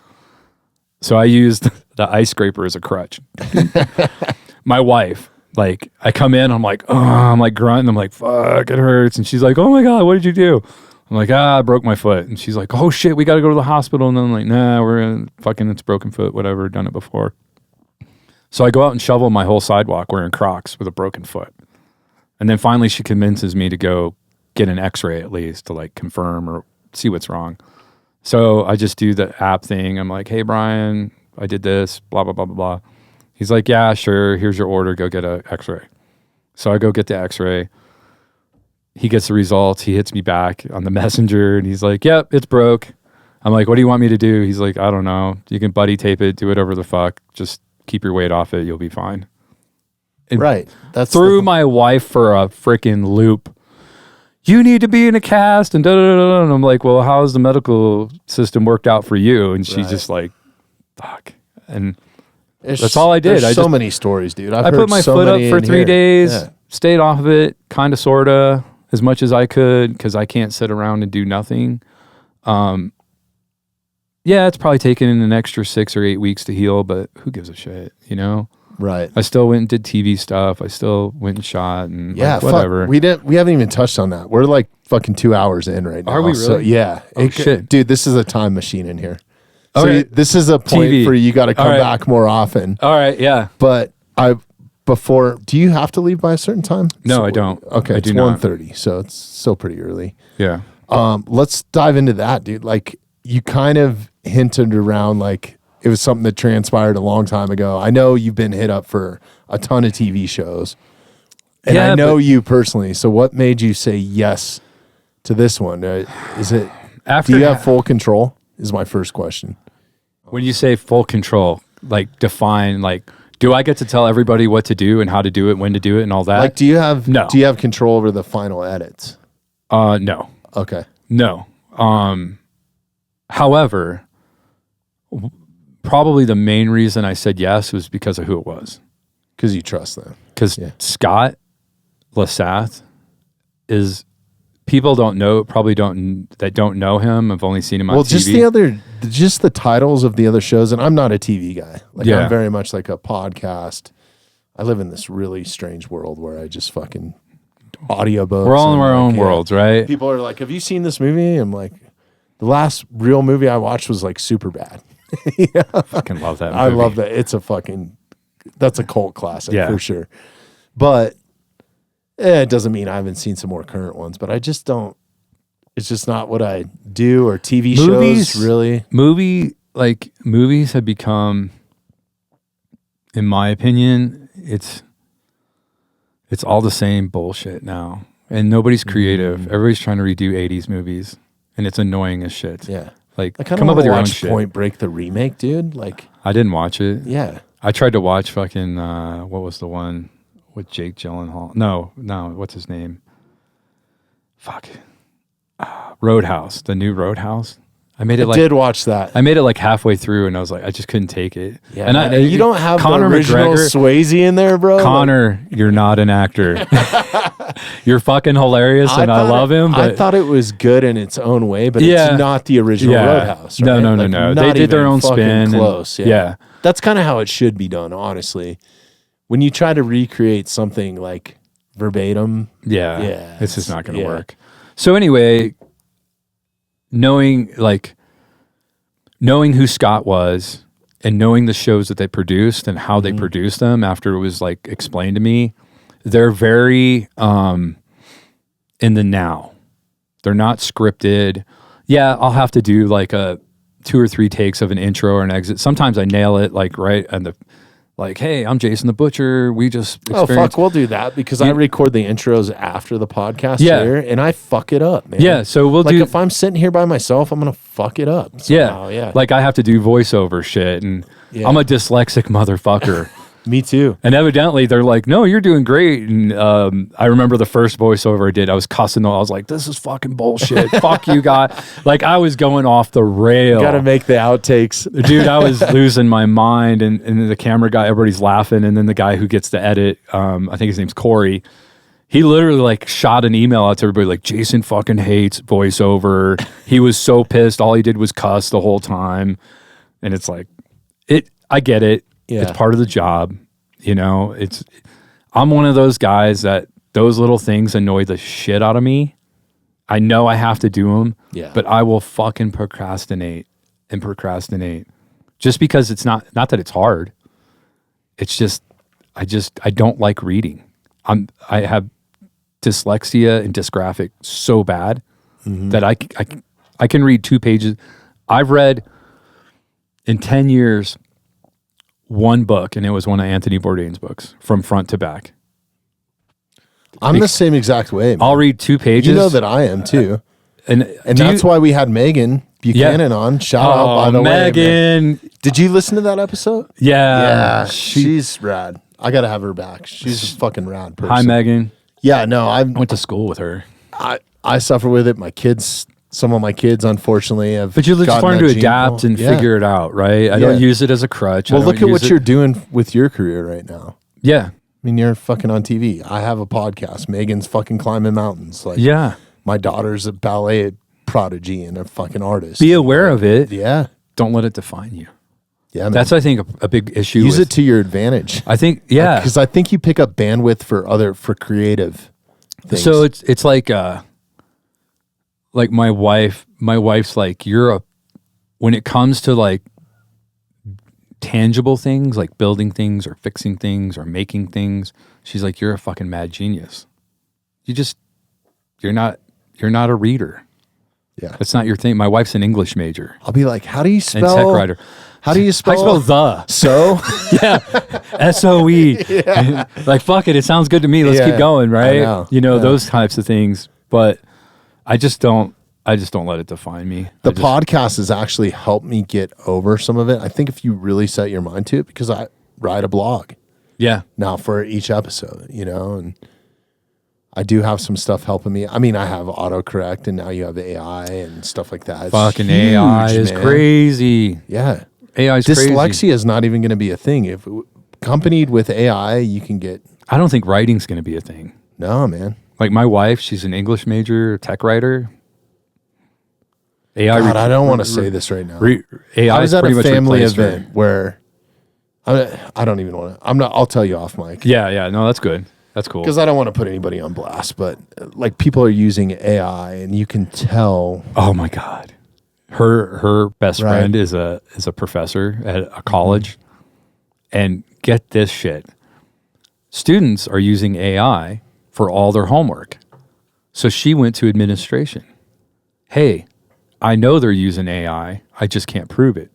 So I used the ice scraper as a crutch. My wife, like, I come in, I'm like, oh, I'm like grunting. I'm like, fuck, it hurts. And she's like, oh my God, what did you do? I'm like, I broke my foot. And she's like, oh shit, we got to go to the hospital. And then I'm like, nah, it's broken foot, whatever, done it before. So I go out and shovel my whole sidewalk wearing Crocs with a broken foot. And then finally she convinces me to go get an x-ray at least to like confirm or see what's wrong. So I just do the app thing. I'm like, hey, Brian, I did this, blah, blah, blah, blah, blah. He's like, yeah, sure. Here's your order. Go get an x-ray. So I go get the x-ray. He gets the results. He hits me back on the messenger and he's like, yep, it's broke. I'm like, what do you want me to do? He's like, I don't know. You can buddy tape it, do whatever the fuck. Just keep your weight off it. You'll be fine. Right. That's threw my wife for a freaking loop. You need to be in a cast and da-da-da-da. And I'm like, well, how's the medical system worked out for you? And she's just like, fuck. And that's all I did. There's so many stories, dude. I put my foot up for 3 days, stayed off of it, kind of, sort of, as much as I could, because I can't sit around and do nothing. Yeah, it's probably taken an extra 6 or 8 weeks to heal, but who gives a shit, you know? Right. I still went and did TV stuff. I still went and shot and whatever. We haven't even touched on that. We're like fucking 2 hours in right now. Are we really? So, yeah. Oh, shit. Dude, this is a time machine in here. All right. This is a point TV. for you got to come back more often. All right, yeah. But do you have to leave by a certain time? No, I don't. Okay, it's 1:30, so it's still pretty early. Yeah. Let's dive into that, dude. Like, you kind of hinted around like it was something that transpired a long time ago. I know you've been hit up for a ton of TV shows. And I know you personally. So what made you say yes to this one? Do you have full control? Is my first question. When you say full control, like define, like, do I get to tell everybody what to do and how to do it, when to do it and all that? Like, do you have control over the final edits? No. Okay. No. However, probably the main reason I said yes was because of who it was. Because you trust them. Because Scott Lasath is, people don't know him. I've only seen him on TV. Just the titles of the other shows, and I'm not a TV guy. Like, I'm very much like a podcast. I live in this really strange world where I just fucking audiobooks. We're all in our own worlds, right? People are like, have you seen this movie? I'm like, the last real movie I watched was like Superbad. I fucking love that movie. I love that. It's that's a cult classic for sure. But it doesn't mean I haven't seen some more current ones, but I just don't, it's just not what I do, or TV shows really. Movies have become, in my opinion, it's all the same bullshit now. And nobody's creative. Everybody's trying to redo 80s movies. And it's annoying as shit. Yeah. Like, I come up with your own shit. Point Break the remake, dude. Like, I didn't watch it. Yeah. I tried to watch fucking, what was the one with Jake Gyllenhaal? No, what's his name? Fuck. Roadhouse, the new Roadhouse. I did watch that. I made it like halfway through and I was like, I just couldn't take it. Yeah, and you don't have Conor the original McGregor, Swayze in there, bro? Connor, you're not an actor. You're fucking hilarious and I love him. But I thought it was good in its own way, but it's not the original Roadhouse. Right? No. They did their own spin. Close. Yeah. That's kind of how it should be done, honestly. When you try to recreate something like verbatim, it's just not going to work. So anyway, knowing who Scott was and knowing the shows that they produced and how they produced them after it was like explained to me, they're very in the now. They're not scripted. Yeah, I'll have to do like a 2 or 3 takes of an intro or an exit. Sometimes I nail it like right and Like, hey, I'm Jason the Butcher. We just Oh, fuck, we'll do that because I record the intros after the podcast here, and I fuck it up, man. Yeah, so we'll like do... if I'm sitting here by myself, I'm going to fuck it up somehow. Yeah. Like I have to do voiceover shit, and I'm a dyslexic motherfucker. Me too. And evidently they're like, no, you're doing great. And I remember the first voiceover I did, I was cussing them. I was like, this is fucking bullshit. Fuck you, guys. Like I was going off the rail. Got to make the outtakes. Dude, I was losing my mind. And the camera guy, everybody's laughing. And then the guy who gets the edit, I think his name's Corey, he literally like shot an email out to everybody like, Jason fucking hates voiceover. He was so pissed. All he did was cuss the whole time. And it's like, I get it. Yeah. It's part of the job, you know. I'm one of those guys that those little things annoy the shit out of me. I know I have to do them, but I will fucking procrastinate just because it's not that it's hard. It's just I don't like reading. I have dyslexia and dysgraphic so bad that I can read 2 pages. I've read in 10 years 1 book, and it was one of Anthony Bourdain's books from front to back. I'm the same exact way, man. I'll read 2 pages. You know that I am too. And that's why we had Megan Buchanan on. Shout out, by the way. Megan. Did you listen to that episode? Yeah. She's rad. I got to have her back. She's a fucking rad person. Hi, Megan. Yeah, no, I went to school with her. I suffer with it. Some of my kids, unfortunately, have. But you just learn to adapt and figure it out, right? I don't use it as a crutch. Well, look at what you're doing with your career right now. Yeah. I mean, you're fucking on TV. I have a podcast. Megan's fucking climbing mountains. Like, my daughter's a ballet prodigy and a fucking artist. Be aware of it. Yeah. Don't let it define you. Yeah, man. That's, I think, a big issue. Use it to your advantage. I think, because I think you pick up bandwidth for creative things. So it's like my wife's like, when it comes to like tangible things, like building things or fixing things or making things, she's like, you're a fucking mad genius. You're not a reader. Yeah. That's not your thing. My wife's an English major. I'll be like, how do you spell? And tech writer. How do you spell? I spell the. So? Yeah. SOE. Yeah. Like, fuck it. It sounds good to me. Let's keep going, right? You know, those types of things. But I just don't let it define me. The podcast has actually helped me get over some of it. I think if you really set your mind to it, because I write a blog. Yeah. Now for each episode, you know, and I do have some stuff helping me. I mean, I have autocorrect, and now you have AI and stuff like that. It's fucking huge, AI is man. Crazy. Yeah. AI is crazy. Dyslexia is not even going to be a thing. If accompanied with AI, you can get... I don't think writing's going to be a thing. No, man. Like my wife, she's an English major, tech writer. AI. God, I don't want to say this right now. AI I was at a family event where I don't even want to. I'll tell you off mic. Yeah. No, that's good. That's cool. Because I don't want to put anybody on blast, but like people are using AI, and you can tell. Oh my God. Her best friend is a professor at a college, and get this shit. Students are using AI for all their homework. So she went to administration. Hey, I know they're using AI. I just can't prove it.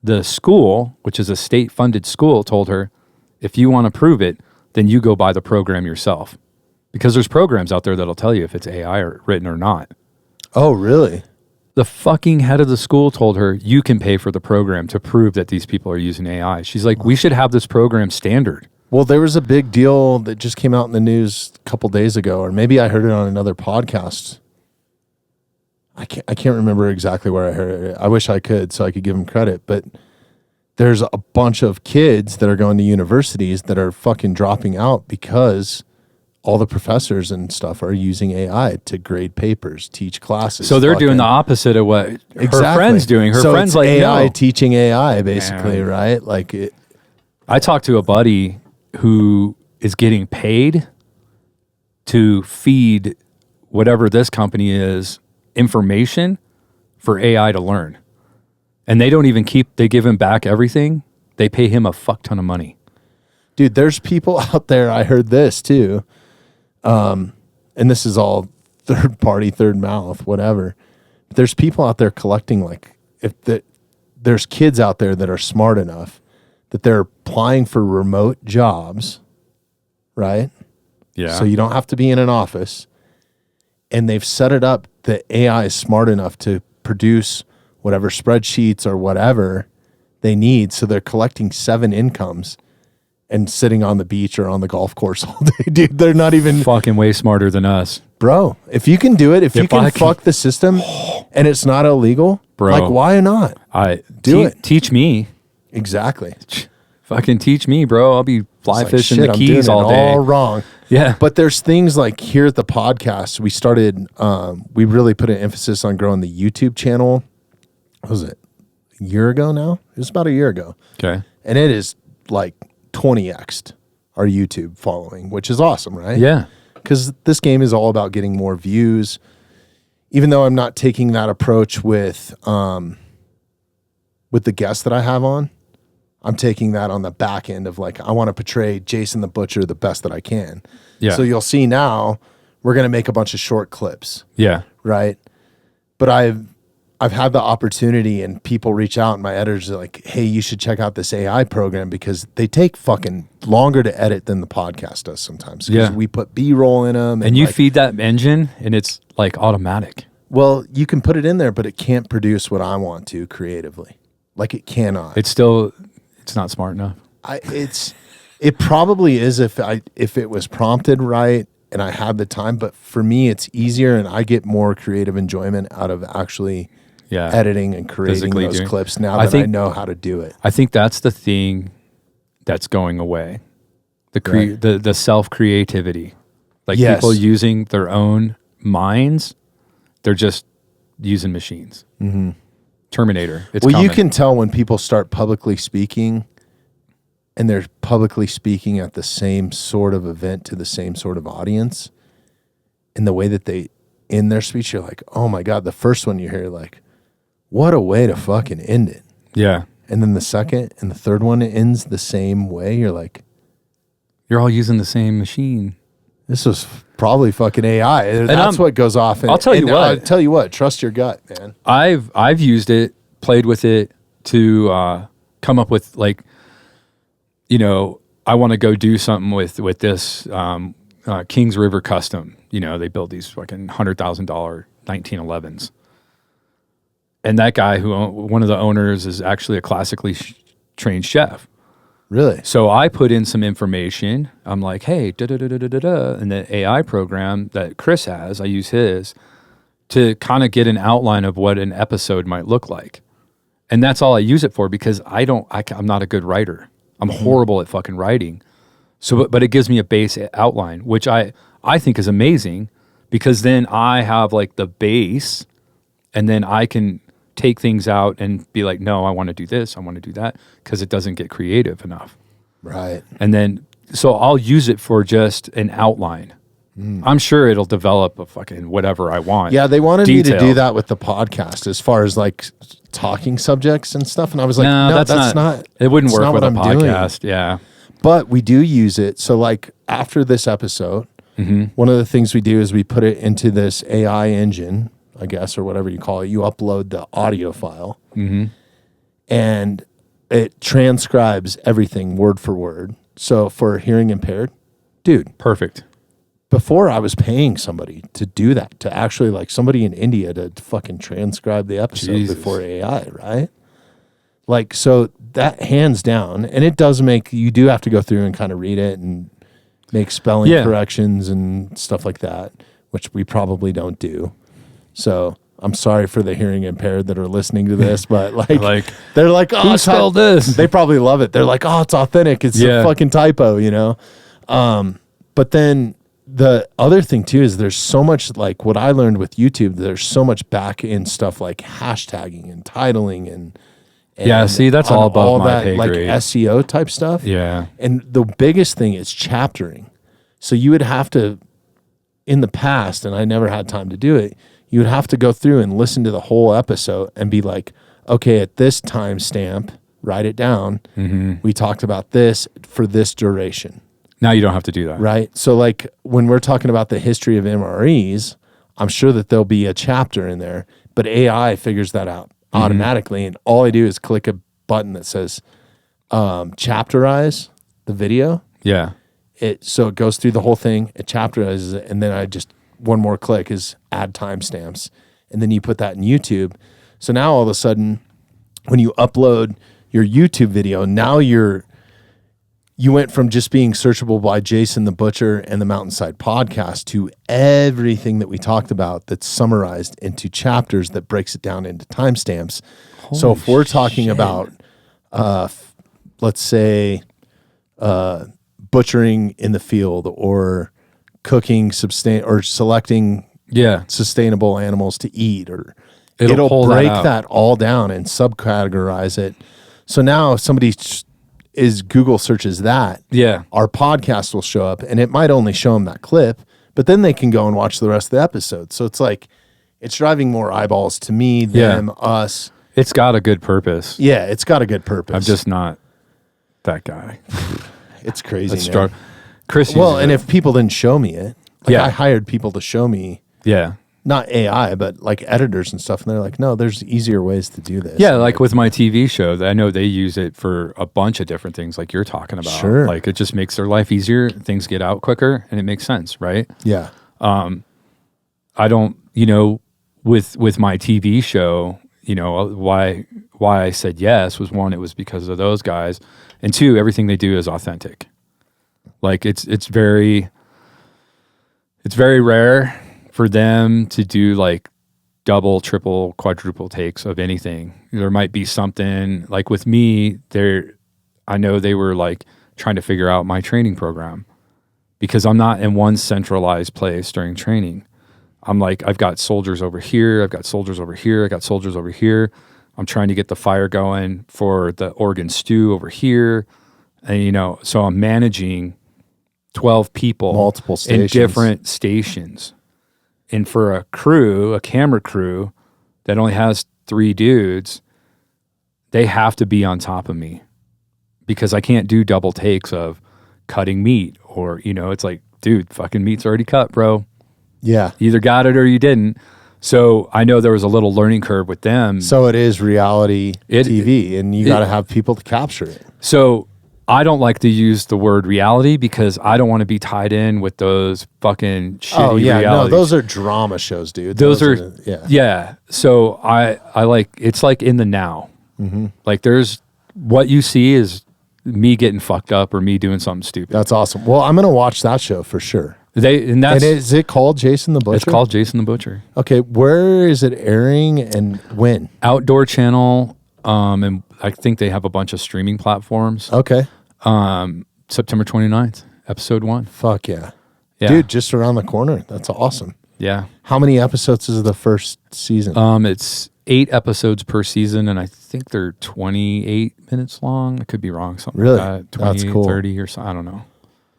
The school, which is a state-funded school, told her, if you want to prove it, then you go buy the program yourself. Because there's programs out there that'll tell you if it's AI or written or not. Oh, really? The fucking head of the school told her, you can pay for the program to prove that these people are using AI. She's like, we should have this program standard. Well, there was a big deal that just came out in the news a couple days ago, or maybe I heard it on another podcast. I can't remember exactly where I heard it. I wish I could so I could give them credit, but there's a bunch of kids that are going to universities that are fucking dropping out because all the professors and stuff are using AI to grade papers, teach classes. So they're doing the opposite of what her friend's doing. Her friend's like, AI no. teaching AI, basically, right? Like it. I talked to a buddy who is getting paid to feed whatever this company is information for AI to learn. And they don't even they give him back everything. They pay him a fuck ton of money. Dude, there's people out there, I heard this too. And this is all third party, third mouth, whatever. There's people out there collecting, like, there's kids out there that are smart enough that they're applying for remote jobs, right? Yeah. So you don't have to be in an office. And they've set it up that AI is smart enough to produce whatever spreadsheets or whatever they need. So they're collecting 7 incomes and sitting on the beach or on the golf course all day, dude. They're not even fucking way smarter than us. Bro, if you can do it, if you can fuck the system and it's not illegal, bro, like why not? Do it. Teach me. Exactly. Fucking teach me, bro. I'll be fly fishing shit, the Keys all day. All wrong. Yeah. But there's things like here at the podcast, we started, we really put an emphasis on growing the YouTube channel. What was it? A year ago now? It was about a year ago. Okay. And it is like 20x'd our YouTube following, which is awesome, right? Yeah. Because this game is all about getting more views. Even though I'm not taking that approach with the guests that I have on, I'm taking that on the back end of like, I want to portray Jason the Butcher the best that I can. Yeah. So you'll see now we're going to make a bunch of short clips. Yeah. Right. But I've had the opportunity and people reach out and my editors are like, hey, you should check out this AI program because they take fucking longer to edit than the podcast does sometimes. Yeah. We put B-roll in them. And you feed that engine and it's like automatic. Well, you can put it in there, but it can't produce what I want to creatively. Like it cannot. It's not smart enough. It probably is if it was prompted right and I had the time, but for me it's easier and I get more creative enjoyment out of actually editing and creating those clips now that I know how to do it. I think that's the thing that's going away. The self-creativity. Like people using their own minds, they're just using machines. Mm-hmm. Terminator. It's coming. You can tell when people start publicly speaking and they're publicly speaking at the same sort of event to the same sort of audience. And the way that they end their speech, you're like, oh my God, the first one you hear, like, what a way to fucking end it. Yeah. And then the second and the third one ends the same way. You're like, you're all using the same machine. This was probably fucking AI. And that's what goes off. I'll tell you what. Trust your gut, man. I've used it, played with it to come up with like, I want to go do something with this Kings River Custom. They build these fucking $100,000 1911s. And that guy one of the owners is actually a classically trained chef. Really? So I put in some information. I'm like, hey, da-da-da-da-da-da. And the AI program that Chris has, I use his to kind of get an outline of what an episode might look like. And that's all I use it for because I'm not a good writer. I'm horrible at fucking writing. So, but it gives me a base outline, which I think is amazing because then I have like the base and then I can take things out and be like, no, I want to do this. I want to do that because it doesn't get creative enough. Right. And then, so I'll use it for just an outline. I'm sure it'll develop a fucking whatever I want. Yeah, they wanted me to do that with the podcast as far as like talking subjects and stuff. And I was like, no, that's not. It wouldn't work with a podcast. Yeah. But we do use it. So like after this episode, one of the things we do is we put it into this AI engine, I guess, or whatever you call it. You upload the audio file and it transcribes everything word for word. So for hearing impaired, dude. Perfect. Before I was paying somebody to do that, to actually like somebody in India to fucking transcribe the episode before AI, right? Like, so that hands down, and it does you do have to go through and kind of read it and make spelling corrections and stuff like that, which we probably don't do. So I'm sorry for the hearing impaired that are listening to this, but they're like, oh, who spelled this? They probably love it. They're like, oh, it's authentic. It's a fucking typo, But then the other thing too is there's so much like what I learned with YouTube. There's so much back end stuff like hashtagging and titling and see, that's all above my pay like grade. SEO type stuff. Yeah, and the biggest thing is chaptering. So you would have to, in the past, and I never had time to do it. You would have to go through and listen to the whole episode and be like, okay, at this timestamp, write it down. We talked about this for this duration. Now you don't have to do that. Right. So like when we're talking about the history of MREs, I'm sure that there'll be a chapter in there, but AI figures that out automatically. And all I do is click a button that says chapterize the video. Yeah. So it goes through the whole thing, it chapterizes it, and then I just, one more click is add timestamps. And then you put that in YouTube. So now all of a sudden, when you upload your YouTube video, now you went from just being searchable by Jason the Butcher and the Mountainside Podcast to everything that we talked about that's summarized into chapters that breaks it down into timestamps. So if we're talking about, let's say, butchering in the field or cooking or selecting sustainable animals to eat, or it'll break that all down and subcategorize it. So now if somebody Google searches that, our podcast will show up, and it might only show them that clip, but then they can go and watch the rest of the episode. So it's like, it's driving more eyeballs to me, them, us. It's got a good purpose. Yeah, it's got a good purpose. I'm just not that guy. It's crazy, man. Chris. Well, and if people didn't show me it, I hired people to show me. Yeah. Not AI, but like editors and stuff. And they're like, no, there's easier ways to do this. Yeah, like with my TV show, I know they use it for a bunch of different things like you're talking about. Sure. Like it just makes their life easier. Things get out quicker and it makes sense, right? Yeah. I don't, with my TV show, why I said yes was, one, it was because of those guys. And two, everything they do is authentic. Like it's very rare for them to do like double, triple, quadruple takes of anything. There might be something like with me I know they were like trying to figure out my training program because I'm not in one centralized place during training. I'm like, I've got soldiers over here. I've got soldiers over here. I got soldiers over here. I'm trying to get the fire going for the Oregon stew over here. And, so I'm managing 12 people, multiple stations, in different stations. And for a camera crew that only has 3 dudes, they have to be on top of me because I can't do double takes of cutting meat or, it's like, dude, fucking meat's already cut, bro. Yeah. You either got it or you didn't. So I know there was a little learning curve with them. So it is reality TV, and you got to have people to capture it. So I don't like to use the word reality because I don't want to be tied in with those fucking shitty realities. No, those are drama shows, dude. Those are yeah. So I like, it's like in the now. Mm-hmm. Like there's what you see is me getting fucked up or me doing something stupid. That's awesome. Well, I'm gonna watch that show for sure. And is it called Jason the Butcher? It's called Jason the Butcher. Okay, where is it airing and when? Outdoor Channel, and I think they have a bunch of streaming platforms. Okay. September 29th, episode 1. Fuck yeah. Dude, just around the corner. That's awesome. Yeah. How many episodes is the first season? It's 8 episodes per season, and I think they're 28 minutes long. I could be wrong. Something really? like that. 20, that's cool. 30 or something. I don't know.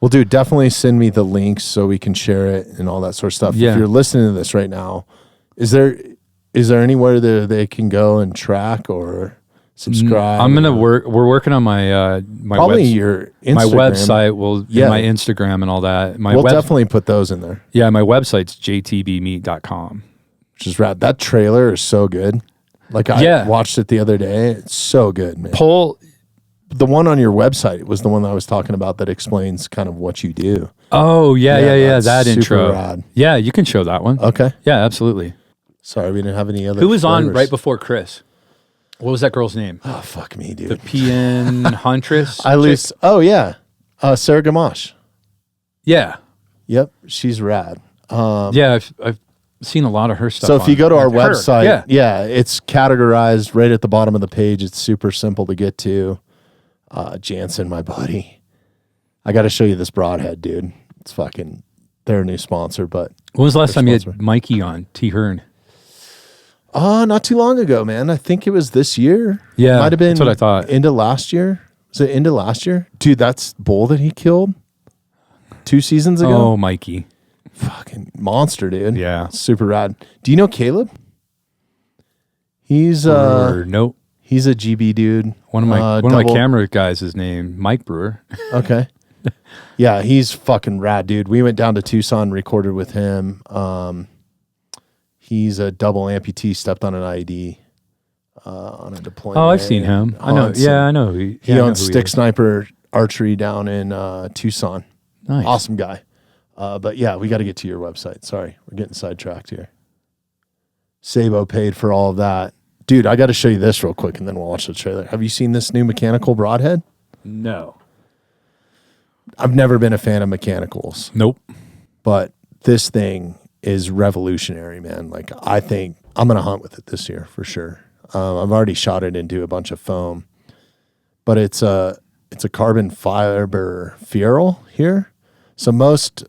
Well, dude, definitely send me the links so we can share it and all that sort of stuff. Yeah. If you're listening to this right now, is there anywhere that they can go and track or subscribe? We're working on my probably your Instagram. My website my Instagram and all that. We'll definitely put those in there. Yeah, my website's jtbmeat.com. Which is rad. That trailer is so good. Like I watched it the other day. It's so good, man. The one on your website was the one that I was talking about that explains kind of what you do. Oh, yeah. That super intro. Rad. Yeah, you can show that one. Okay. Yeah, absolutely. Sorry, we didn't have any other Who was flavors. on right before Chris? What was that girl's name? Oh, fuck me, dude. The PN Huntress? Oh, yeah. Sarah Gamache. Yeah. Yep, she's rad. Yeah, I've seen a lot of her stuff. So if you go to our website, it's categorized right at the bottom of the page. It's super simple to get to. Jansen, my buddy. I got to show you this broadhead, dude. It's fucking, they're a new sponsor, but. When was the last time you had Mikey on, T. Hearn? Not too long ago, man. I think it was this year. Yeah, might have been. That's what I thought. Into last year. Was it into last year? Dude, that's bull that he killed 2 seasons ago. Oh, Mikey. Fucking monster, dude. Yeah. Super rad. Do you know Caleb? He's nope. He's a GB dude. One of my camera guys is named Mike Brewer. Okay. Yeah, he's fucking rad, dude. We went down to Tucson, recorded with him. He's a double amputee, stepped on an IED. on a deployment. Oh, I've seen him. I know. Yeah, I know. He owns Stick Sniper Archery down in Tucson. Nice. Awesome guy. But yeah, we got to get to your website. Sorry, we're getting sidetracked here. SABO paid for all of that. Dude, I got to show you this real quick and then we'll watch the trailer. Have you seen this new mechanical broadhead? No. I've never been a fan of mechanicals. Nope. But this thing is revolutionary, man. Like, I think I'm going to hunt with it this year for sure. I've already shot it into a bunch of foam, but it's a carbon fiber ferrule here. So most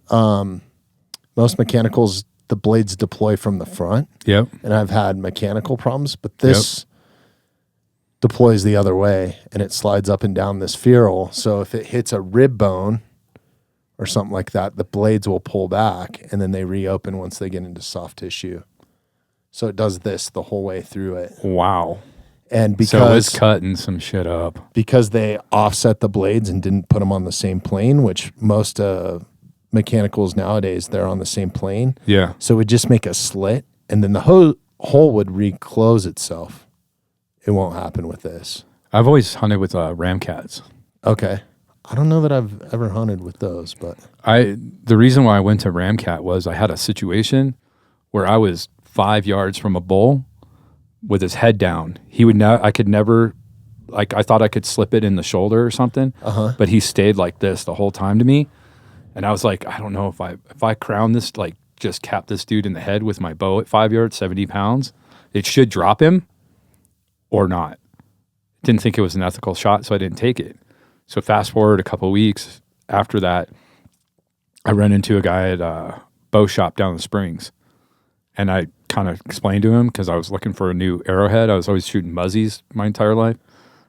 mechanicals, the blades deploy from the front. Yep. And I've had mechanical problems, but this deploys the other way and it slides up and down this ferrule. So if it hits a rib bone or something like that, the blades will pull back and then they reopen once they get into soft tissue. So it does this the whole way through it. Wow. And because so it's cutting some shit up. Because they offset the blades and didn't put them on the same plane, which most mechanicals nowadays, they're on the same plane. Yeah. So it would just make a slit and then the hole would reclose itself. It won't happen with this. I've always hunted with ramcats. Okay. I don't know that I've ever hunted with those, but the reason why I went to ramcat was I had a situation where I was 5 yards from a bull with his head down. I could never, like, I thought I could slip it in the shoulder or something, but he stayed like this the whole time to me. And I was like, I don't know if I crown this, like just cap this dude in the head with my bow at 5 yards, 70 pounds, it should drop him or not. Didn't think it was an ethical shot, so I didn't take it. So fast forward a couple of weeks after that, I ran into a guy at a bow shop down in the Springs. And I kind of explained to him because I was looking for a new arrowhead. I was always shooting muzzies my entire life.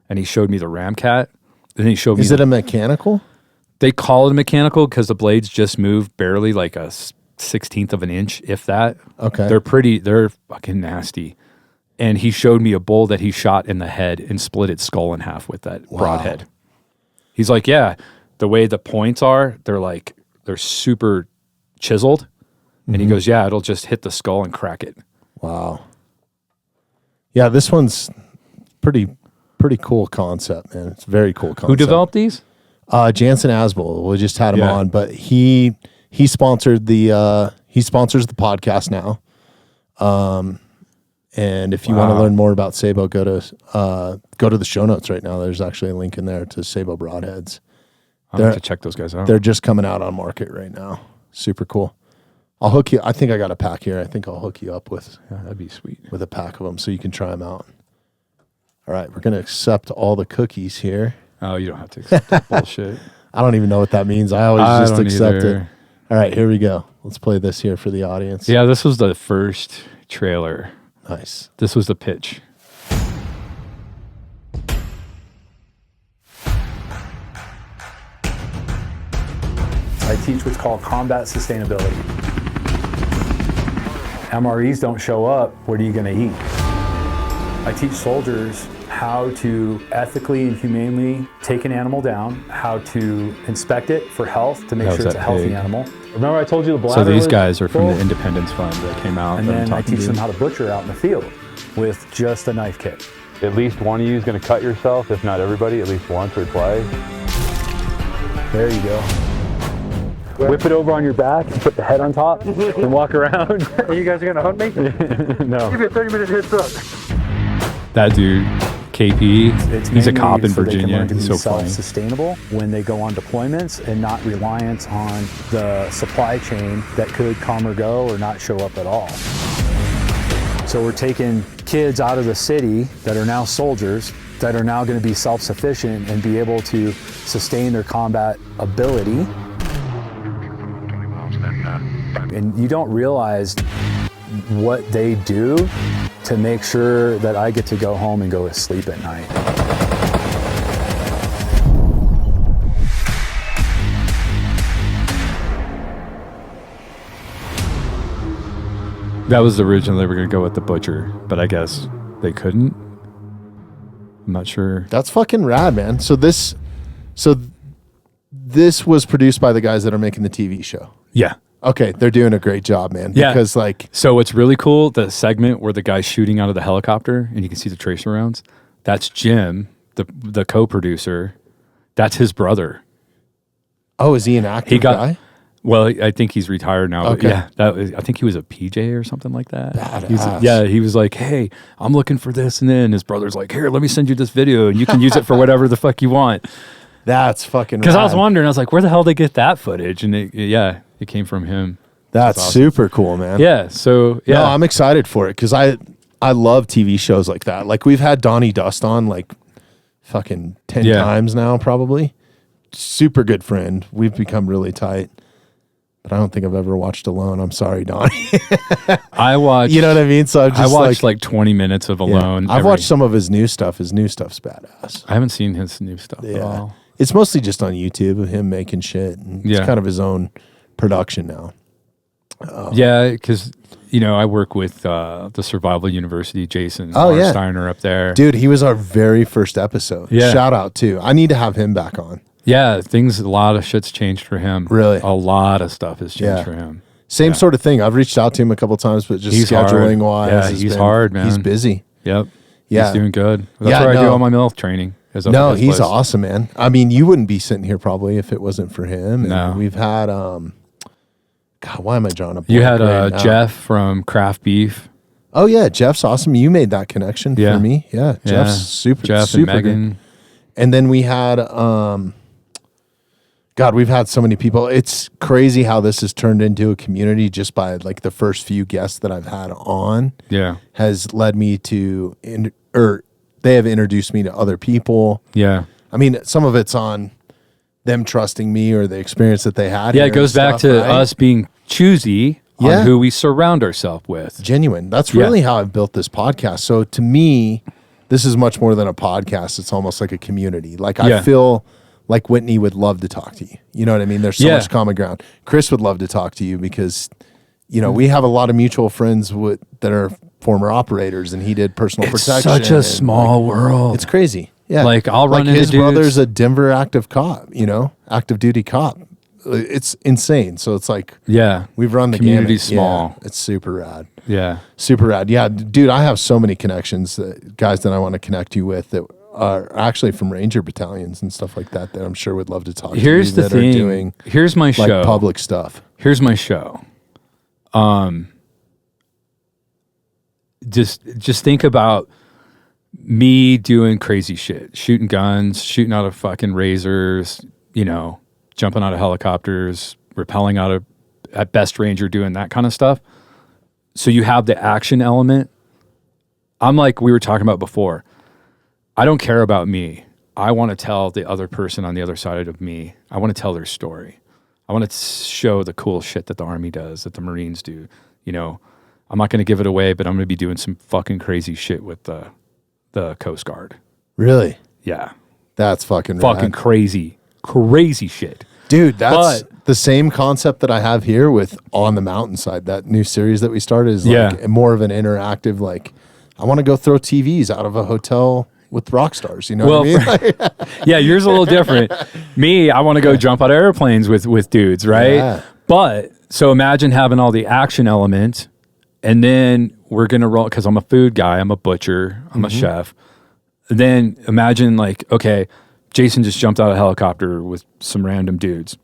And he showed me the ramcat. Then he showed me. Is it a mechanical? They call it a mechanical because the blades just move barely, like a 16th of an inch, if that. Okay. They're fucking nasty. And he showed me a bull that he shot in the head and split its skull in half with that broadhead. He's like, yeah, the way the points are, they're super chiseled. And he goes, yeah, it'll just hit the skull and crack it. Wow. Yeah, this one's pretty cool concept, man. It's a very cool concept. Who developed these? Jansen Asbel. We just had him on, but he sponsored he sponsors the podcast now. And if you want to learn more about SABO, go to the show notes right now. There's actually a link in there to SABO Broadheads. I'll have to check those guys out. They're just coming out on market right now. Super cool. I'll hook you. I think I got a pack here. I think I'll hook you up with. Yeah, that'd be sweet. With a pack of them so you can try them out. All right, we're going to accept all the cookies here. Oh, you don't have to accept that bullshit. I don't even know what that means. I always just accept either. it. All right, here we go. Let's play this here for the audience. Yeah, this was the first trailer. Nice. This was the pitch. I teach what's called combat sustainability. MREs don't show up, what are you going to eat? I teach soldiers how to ethically and humanely take an animal down, how to inspect it for health to make sure it's a healthy animal. Remember I told you the bladder. So these guys are from the Independence Fund that came out. And then I teach them how to butcher out in the field with just a knife kit. At least one of you is going to cut yourself, if not everybody, at least once or twice. There you go. Whip it over on your back and put the head on top and walk around. You guys are going to hunt me? No. Give me a 30-minute heads up. That dude, KP, he's a cop in so Virginia. He's so funny. Self-sustainable when they go on deployments and not reliant on the supply chain that could come or go or not show up at all. So we're taking kids out of the city that are now soldiers that are now going to be self-sufficient and be able to sustain their combat ability. And you don't realize what they do to make sure that I get to go home and go to sleep at night. That was originally they were going to go with the butcher, but I guess they couldn't. I'm not sure. That's fucking rad, man. So this was produced by the guys that are making the TV show. Yeah. Okay, they're doing a great job, man. Yeah. Because like, So what's really cool, the segment where the guy's shooting out of the helicopter and you can see the tracer rounds, that's Jim, the co-producer. That's his brother. oh, is he an active guy? Well, I think he's retired now. But Okay. yeah, I think he was a PJ or something like that. Badass. He was like, hey, I'm looking for this. And then his brother's like, here, let me send you this video and you can use it for whatever the fuck you want. That's fucking Because I was rad. wondering, I was like, where the hell did they get that footage? And it came from him. That's awesome. super cool, man. Yeah. So, yeah. No, I'm excited for it because I love TV shows like that. Like we've had Donnie Dust on like fucking 10 times now, probably. Super good friend. We've become really tight. But I don't think I've ever watched Alone. I'm sorry, Donnie. I watched. You know what I mean? So I'm just I watched like 20 minutes of Alone. I've watched some of his new stuff. His new stuff's badass. I haven't seen his new stuff at all. It's mostly just on YouTube of him making shit. And it's kind of his own production now. Yeah, because I work with the Survival University, Jason Steiner up there. Dude, he was our very first episode. Yeah. Shout out too. I need to have him back on. Yeah, a lot of shit's changed for him. Really? A lot of stuff has changed for him. Same sort of thing. I've reached out to him a couple times, but just He's scheduling hard. wise. Yeah, he's hard, man. He's busy. Yep. Yeah. He's doing good. That's where I do all my MILF training. No, he's awesome, man. I mean, you wouldn't be sitting here probably if it wasn't for him. And No. we've had, God, why am I drawing a blank You had right now? Jeff from Craft Beef. Oh, yeah. Jeff's awesome. You made that connection Yeah. for me. Yeah. Jeff's super, Jeff super and good. Megan. And then we had, God, we've had so many people. It's crazy how this has turned into a community just by like the first few guests that I've had on. Yeah. Has led me to, they have introduced me to other people. Yeah. I mean, some of it's on them trusting me or the experience that they had. Yeah, here it goes and back stuff, to right? us being choosy Yeah. on who we surround ourselves with. Genuine. That's really how I've built this podcast. So to me, this is much more than a podcast. It's almost like a community. Like I feel like Whitney would love to talk to you. You know what I mean? There's so much common ground. Chris would love to talk to you because, we have a lot of mutual friends that are former operators, and he did personal protection. Such a small world. It's crazy. Yeah. Like I'll run into his dudes. brother's a Denver active cop, active duty cop. It's insane. So it's like, we've run the community's gamut. small. Yeah, it's super rad. Yeah. Super rad. Yeah, dude, I have so many connections, guys that I want to connect you with that are actually from Ranger battalions and stuff like that I'm sure would love to talk to you. Here's the that thing. Are doing Here's my show. like public stuff. Here's my show. Just think about me doing crazy shit, shooting guns, shooting out of fucking razors, jumping out of helicopters, rappelling out of at Best Ranger, doing that kind of stuff. So you have the action element. I'm like we were talking about before. I don't care about me. I want to tell the other person on the other side of me. I want to tell their story. I want to show the cool shit that the Army does, that the Marines do. I'm not going to give it away, but I'm going to be doing some fucking crazy shit with the Coast Guard. Really? Yeah. That's fucking Fucking crazy shit. Dude, that's the same concept that I have here with On the Mountainside. That new series that we started is like more of an interactive, like, I want to go throw TVs out of a hotel with rock stars. You know what I mean? Yeah, yours a little different. Me, I want to go jump out of airplanes with dudes, right? Yeah. But so imagine having all the action elements, and then we're gonna roll because I'm a food guy, I'm a butcher, I'm a chef. Then imagine like, okay, Jason just jumped out of a helicopter with some random dudes,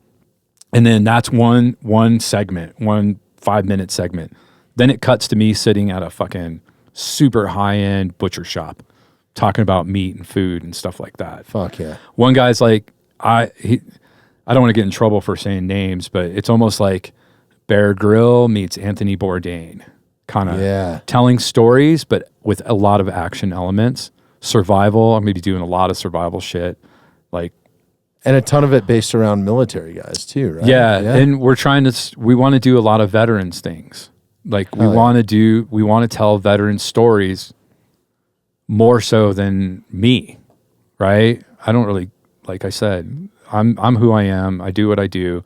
and then that's one segment, 1 5-minute segment. Then it cuts to me sitting at a fucking super high-end butcher shop talking about meat and food and stuff like that. Fuck yeah. One guy's like, I don't want to get in trouble for saying names, but it's almost like Bear Grylls meets Anthony Bourdain, kind of telling stories, but with a lot of action elements. Survival, I'm going to be doing a lot of survival shit. And a ton of it based around military guys too, right? Yeah. And we want to do a lot of veterans things. Like we want to tell veteran stories more so than me, right? I don't really, like I said, I'm who I am. I do what I do.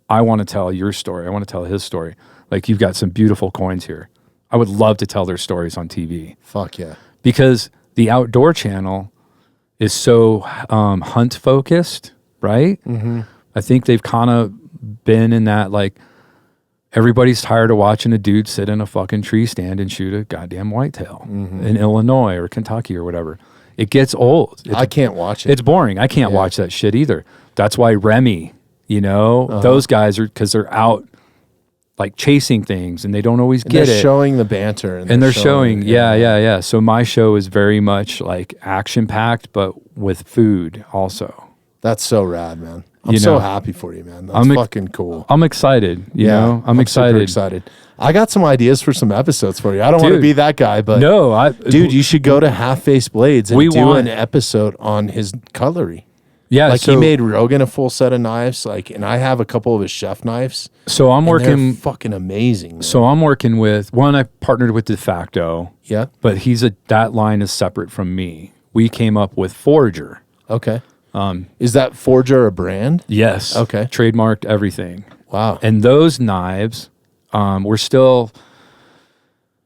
I want to tell your story. I want to tell his story. Like you've got some beautiful coins here. I would love to tell their stories on TV. Fuck yeah. Because the Outdoor Channel is so hunt focused, right? Mm-hmm. I think they've kind of been in that like everybody's tired of watching a dude sit in a fucking tree stand and shoot a goddamn whitetail in Illinois or Kentucky or whatever. It gets old. I can't watch it. It's boring. I can't watch that shit either. That's why Remy, those guys are, because they're out like chasing things and they don't always get they're it. showing the banter. And they're showing, yeah. So my show is very much like action packed, but with food also. That's so rad, man. I'm so happy for you, man. That's fucking cool. I'm excited. I'm excited. Super excited. I got some ideas for some episodes for you. I don't want to be that guy, but dude, you should go to Half Face Blades and do an episode on his cutlery. Yeah, like he made Rogan a full set of knives, and I have a couple of his chef knives. So I'm working fucking amazing. Man. So I'm working with I partnered with De Facto. Yeah, but that line is separate from me. We came up with Forager. Okay. Is that Forger a brand? Yes. Okay. Trademarked everything. Wow. And those knives, we're still.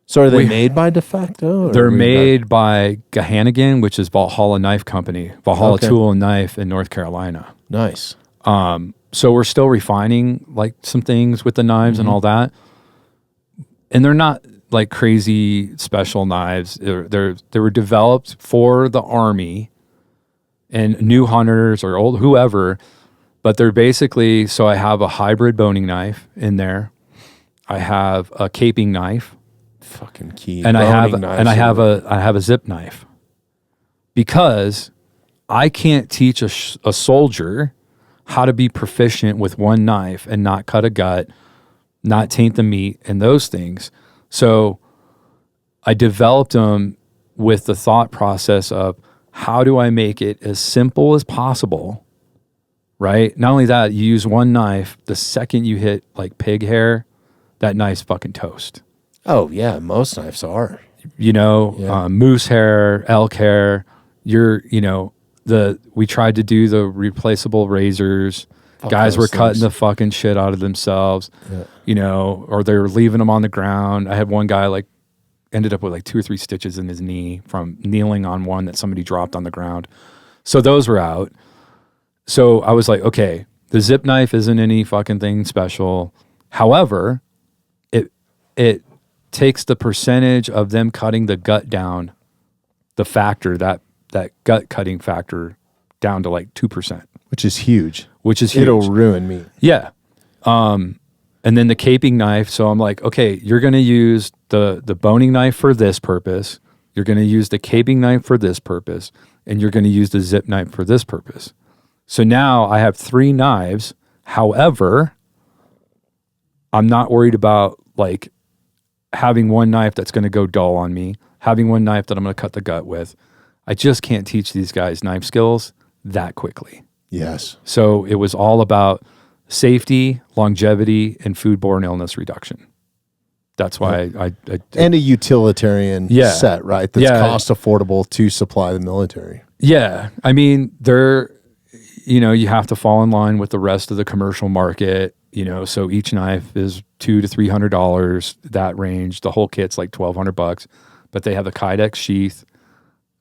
So are they made by De Facto? They're made by Gahannigan, which is Valhalla Knife Company, Valhalla Tool and Knife in North Carolina. Nice. So we're still refining like some things with the knives and all that. And they're not like crazy special knives. They were developed for the Army and new hunters or old whoever, but they're basically, so I have a hybrid boning knife in there. I have a caping knife. Fucking key. And I have a zip knife. Because I can't teach a soldier how to be proficient with one knife and not cut a gut, not taint the meat and those things. So I developed them with the thought process of, how do I make it as simple as possible, right? Not only that, you use one knife. The second you hit like pig hair, that knife's fucking toast. Oh, yeah. Most knives are. Moose hair, elk hair. We tried to do the replaceable razors. Guys were cutting the fucking shit out of themselves, or they were leaving them on the ground. I had one guy ended up with like 2 or 3 stitches in his knee from kneeling on one that somebody dropped on the ground. So those were out. So I was like, okay, the zip knife isn't any fucking thing special. However, it takes the percentage of them cutting the gut down, the factor, that gut cutting factor down to like 2%. Which is huge. It'll ruin meat. Yeah. And then the caping knife. So I'm like, okay, you're going to use the boning knife for this purpose. You're going to use the caping knife for this purpose. And you're going to use the zip knife for this purpose. So now I have 3 knives. However, I'm not worried about like having one knife that's going to go dull on me, having one knife that I'm going to cut the gut with. I just can't teach these guys knife skills that quickly. Yes. So it was all about safety, longevity, and foodborne illness reduction. That's why I and a utilitarian set, right? That's cost affordable to supply the military. Yeah. I mean, you have to fall in line with the rest of the commercial market, so each knife is $200 to $300, that range. The whole kit's like $1,200, but they have the Kydex sheath.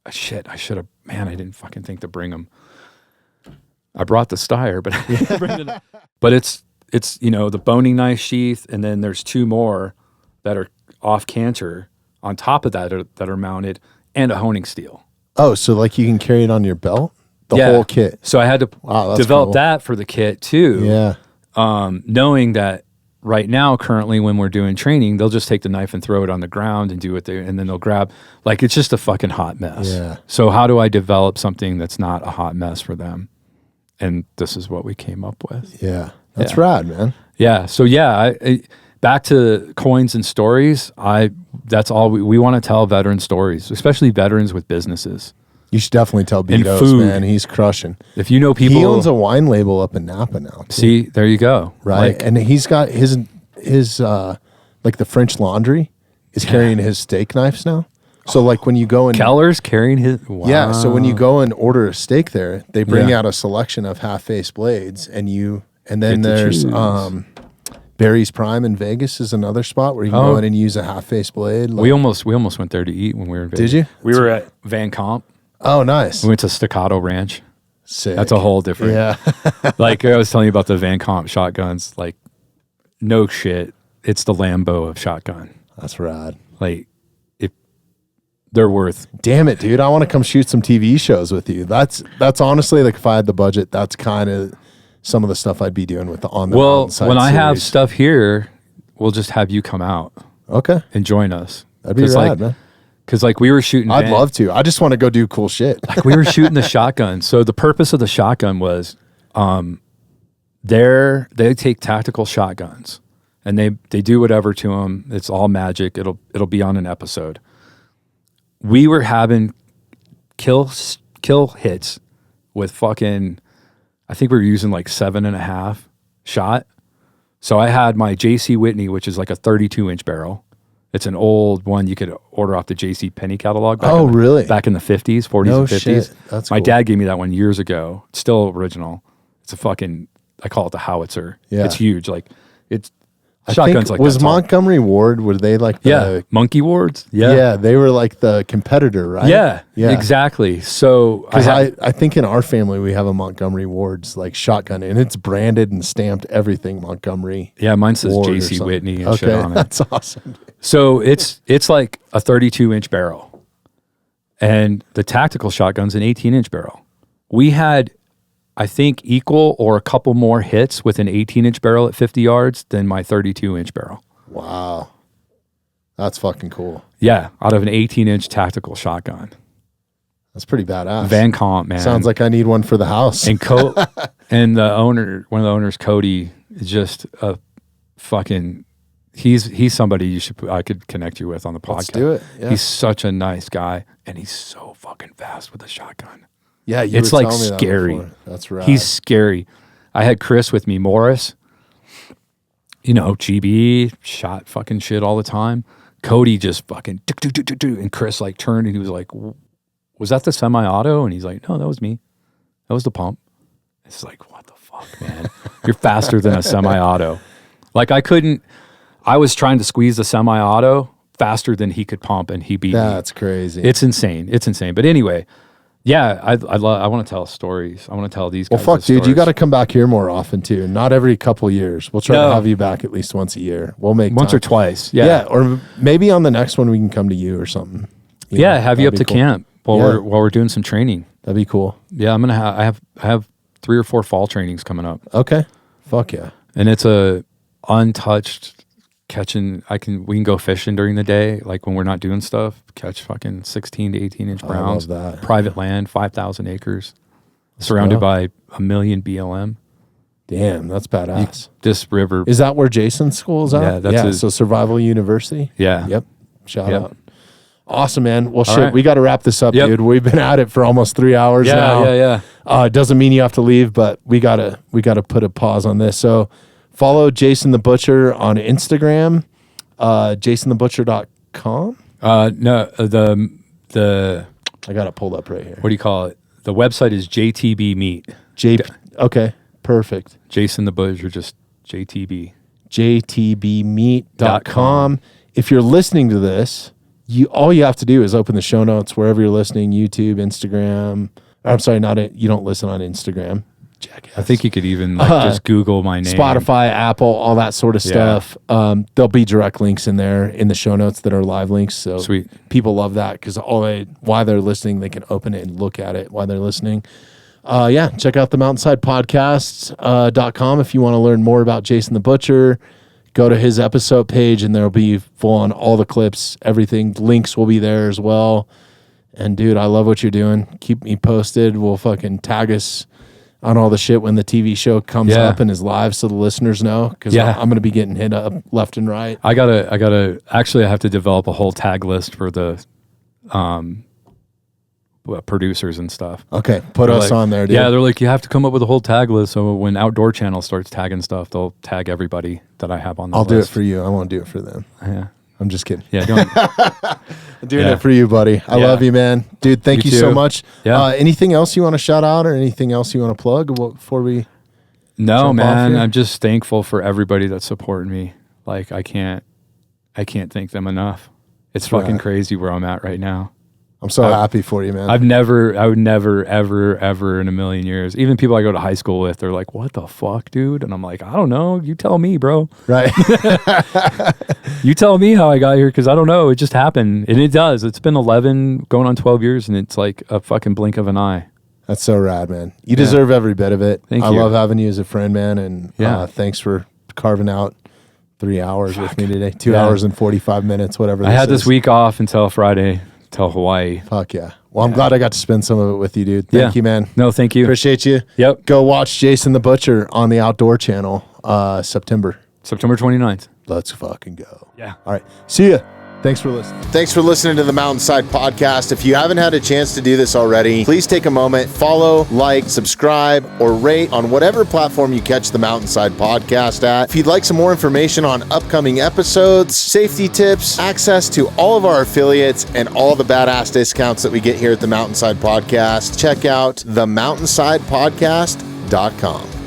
Shit, I didn't fucking think to bring them. I brought the Steyr, but I didn't bring it. But it's the boning knife sheath, and then there's 2 more that are off canter on top of that are mounted, and a honing steel. Oh, so like you can carry it on your belt? The whole kit. So I had to develop that for the kit too. Yeah. Knowing that right now, currently, when we're doing training, they'll just take the knife and throw it on the ground and do it there, and then they'll grab, like, it's just a fucking hot mess. Yeah. So how do I develop something that's not a hot mess for them? And this is what we came up with. Yeah. That's rad, man. Yeah. So back to coins and stories. That's all we want to tell veteran stories, especially veterans with businesses. You should definitely tell Betos, food. Man. He's crushing. If you know people, he owns a wine label up in Napa now. Too. See, there you go. Right, and he's got his like the French Laundry is carrying his steak knives now. So like when you go and Keller's carrying his yeah. So when you go and order a steak there, they bring out a selection of half-face blades, and then there's Barry's Prime in Vegas is another spot where you can go in and use a half-face blade. Like, we almost went there to eat when we were in Vegas. Did you? We were at Van Comp. Oh, nice. We went to Staccato Ranch. Sick. That's a whole different. Yeah. Like I was telling you about the Van Comp shotguns. Like, no shit. it's the Lambo of shotgun. That's rad. Like, if they're worth. Damn it, dude! I want to come shoot some TV shows with you. That's honestly, like, if I had the budget, that's kind of some of the stuff I'd be doing with the on the Well, Mountainside when I have series. stuff here, we'll just have you come out Okay, and join us. that'd be rad, like, man. Because like we were shooting. I'd love to. I just want to go do cool shit. Like we were shooting the shotgun. So the purpose of the shotgun was, they take tactical shotguns, and they do whatever to them. It's all magic. It'll be on an episode. We were having kill hits with fucking. I think we were using like 7.5 shot. So I had my JC Whitney, which is like a 32-inch barrel. It's an old one you could order off the JC Penney catalog. Really? Back in the 50s, 40s No and 50s. shit. That's my cool. dad gave me that one years ago. It's still original. It's a fucking, I call it the howitzer. Yeah. It's huge. Like, it's I shotguns think, like was that tall. Montgomery Ward, were they like the... Yeah. Monkey wards? Yeah, they were like the competitor, right? Yeah. Yeah. Exactly. So Because I think in our family we have a Montgomery Ward's like shotgun, and it's branded and stamped everything Montgomery. yeah, mine says Ward or JC something. Whitney and shit on it. That's awesome. So it's like a 32-inch barrel, and the tactical shotgun's an 18-inch barrel. We had, I think, equal or a couple more hits with an 18-inch barrel at 50 yards than my 32-inch barrel. Wow, that's fucking cool. Yeah, out of an 18-inch tactical shotgun. That's pretty badass. Van Comp, man. Sounds like I need one for the house. And and the owner, one of the owners, Cody, is just a fucking. He's somebody I could connect you with on the podcast. Let's do it. Yeah. He's such a nice guy, and he's so fucking fast with a shotgun. Yeah, It's were like telling me that scary. before. That's right. He's scary. I had Chris with me, Morris. You know, GB shot fucking shit all the time. Cody just fucking and Chris like turned and he was like, "Was that the semi-auto?" And he's like, "No, that was me. That was the pump." It's like, what the fuck, man? You're faster than a semi-auto. Like I was trying to squeeze the semi-auto faster than he could pump, and he beat me. That's crazy. It's insane. It's insane. But anyway, yeah, I want to tell stories. I want to tell these guys. Well, fuck, the dude, you stories. got to come back here more often too. Not every couple years. We'll try No. to have you back at least once a year. We'll make once time. or twice. Yeah. Yeah, or maybe on the next one we can come to you or something. yeah. Have you up that'd to be cool. camp while Yeah. we're doing some training. That'd be cool. Yeah, I'm gonna I have 3 or 4 fall trainings coming up, Okay. Fuck yeah. and it's a untouched catching. We can go fishing during the day, like when we're not doing stuff. Catch fucking 16 to 18-inch browns. I love that. Private land, 5,000 acres, surrounded go. by 1 million BLM. Damn, that's badass. This river. Is that where Jason's school is at? Yeah, that's his- so Survival University. Yeah. Yep. Shout Yep. out. Awesome, man. Well, shit, right. we got to wrap this up, Yep. dude. We've been at it for almost 3 hours now. Yeah. It doesn't mean you have to leave, but we gotta put a pause on this. So follow Jason the Butcher on Instagram, jasonthebutcher.com. No, the I got it pulled up right here. what do you call it? The website is JTB Meat. Okay, perfect. Jason the Butcher, just JTB. jtbmeat.com. If you're listening to this, all you have to do is open the show notes wherever you're listening, YouTube, Instagram. I'm sorry, you don't listen on Instagram. Jackass. I think you could even just Google my name. Spotify, Apple, all that sort of Yeah. stuff. There'll be direct links in there in the show notes that are live links. So Sweet. people love that because while they're listening, they can open it and look at it while they're listening. Check out the mountainsidepodcast.com if you want to learn more about Jason the Butcher. Go to his episode page and there'll be full on all the clips, everything. Links will be there as well. And dude, I love what you're doing. Keep me posted. We'll fucking tag us on all the shit when the TV show comes Yeah. up and is live so the listeners know. Because Yeah. I'm going to be getting hit up left and right. I have to develop a whole tag list for the producers and stuff. Okay, put They're us like- on there, dude. Yeah, they're like, you have to come up with a whole tag list. So when Outdoor Channel starts tagging stuff, they'll tag everybody that I have on the I'll list. do it for you. I won't do it for them. Yeah. I'm just kidding. Yeah. Don't, I'm doing Yeah. it for you, buddy. I Yeah. love you, man. Dude, thank You you so too. much. Yeah. Anything else you want to shout out or anything else you want to plug before we... no, Jump off man. here? I'm just thankful for everybody that's supporting me. Like I can't thank them enough. It's fucking Right. crazy where I'm at right now. I'm so happy for you, man. I would never, ever in a million years. Even people I go to high school with, they're like, "What the fuck, dude?" And I'm like, "I don't know. You tell me, bro. Right. You tell me how I got here, because I don't know. It just happened, and it does. It's been 11, going on 12 years, and it's like a fucking blink of an eye. That's so rad, man. You deserve every bit of it. Thank I you. love having you as a friend, man. And thanks for carving out 3 hours with me today. 2 hours and 45 minutes, whatever. I had this week off until Friday, till Hawaii. Fuck yeah. Well, I'm glad I got to spend some of it with you, dude. Thank you, man. No, thank you. Appreciate you. Yep. Go watch Jason the Butcher on the Outdoor Channel, September 29th. Let's fucking go. Yeah. All right. See ya. Thanks for listening. Thanks for listening to the Mountainside Podcast. If you haven't had a chance to do this already, please take a moment, follow, like, subscribe, or rate on whatever platform you catch the Mountainside Podcast at. If you'd like some more information on upcoming episodes, safety tips, access to all of our affiliates, and all the badass discounts that we get here at the Mountainside Podcast, check out themountainsidepodcast.com.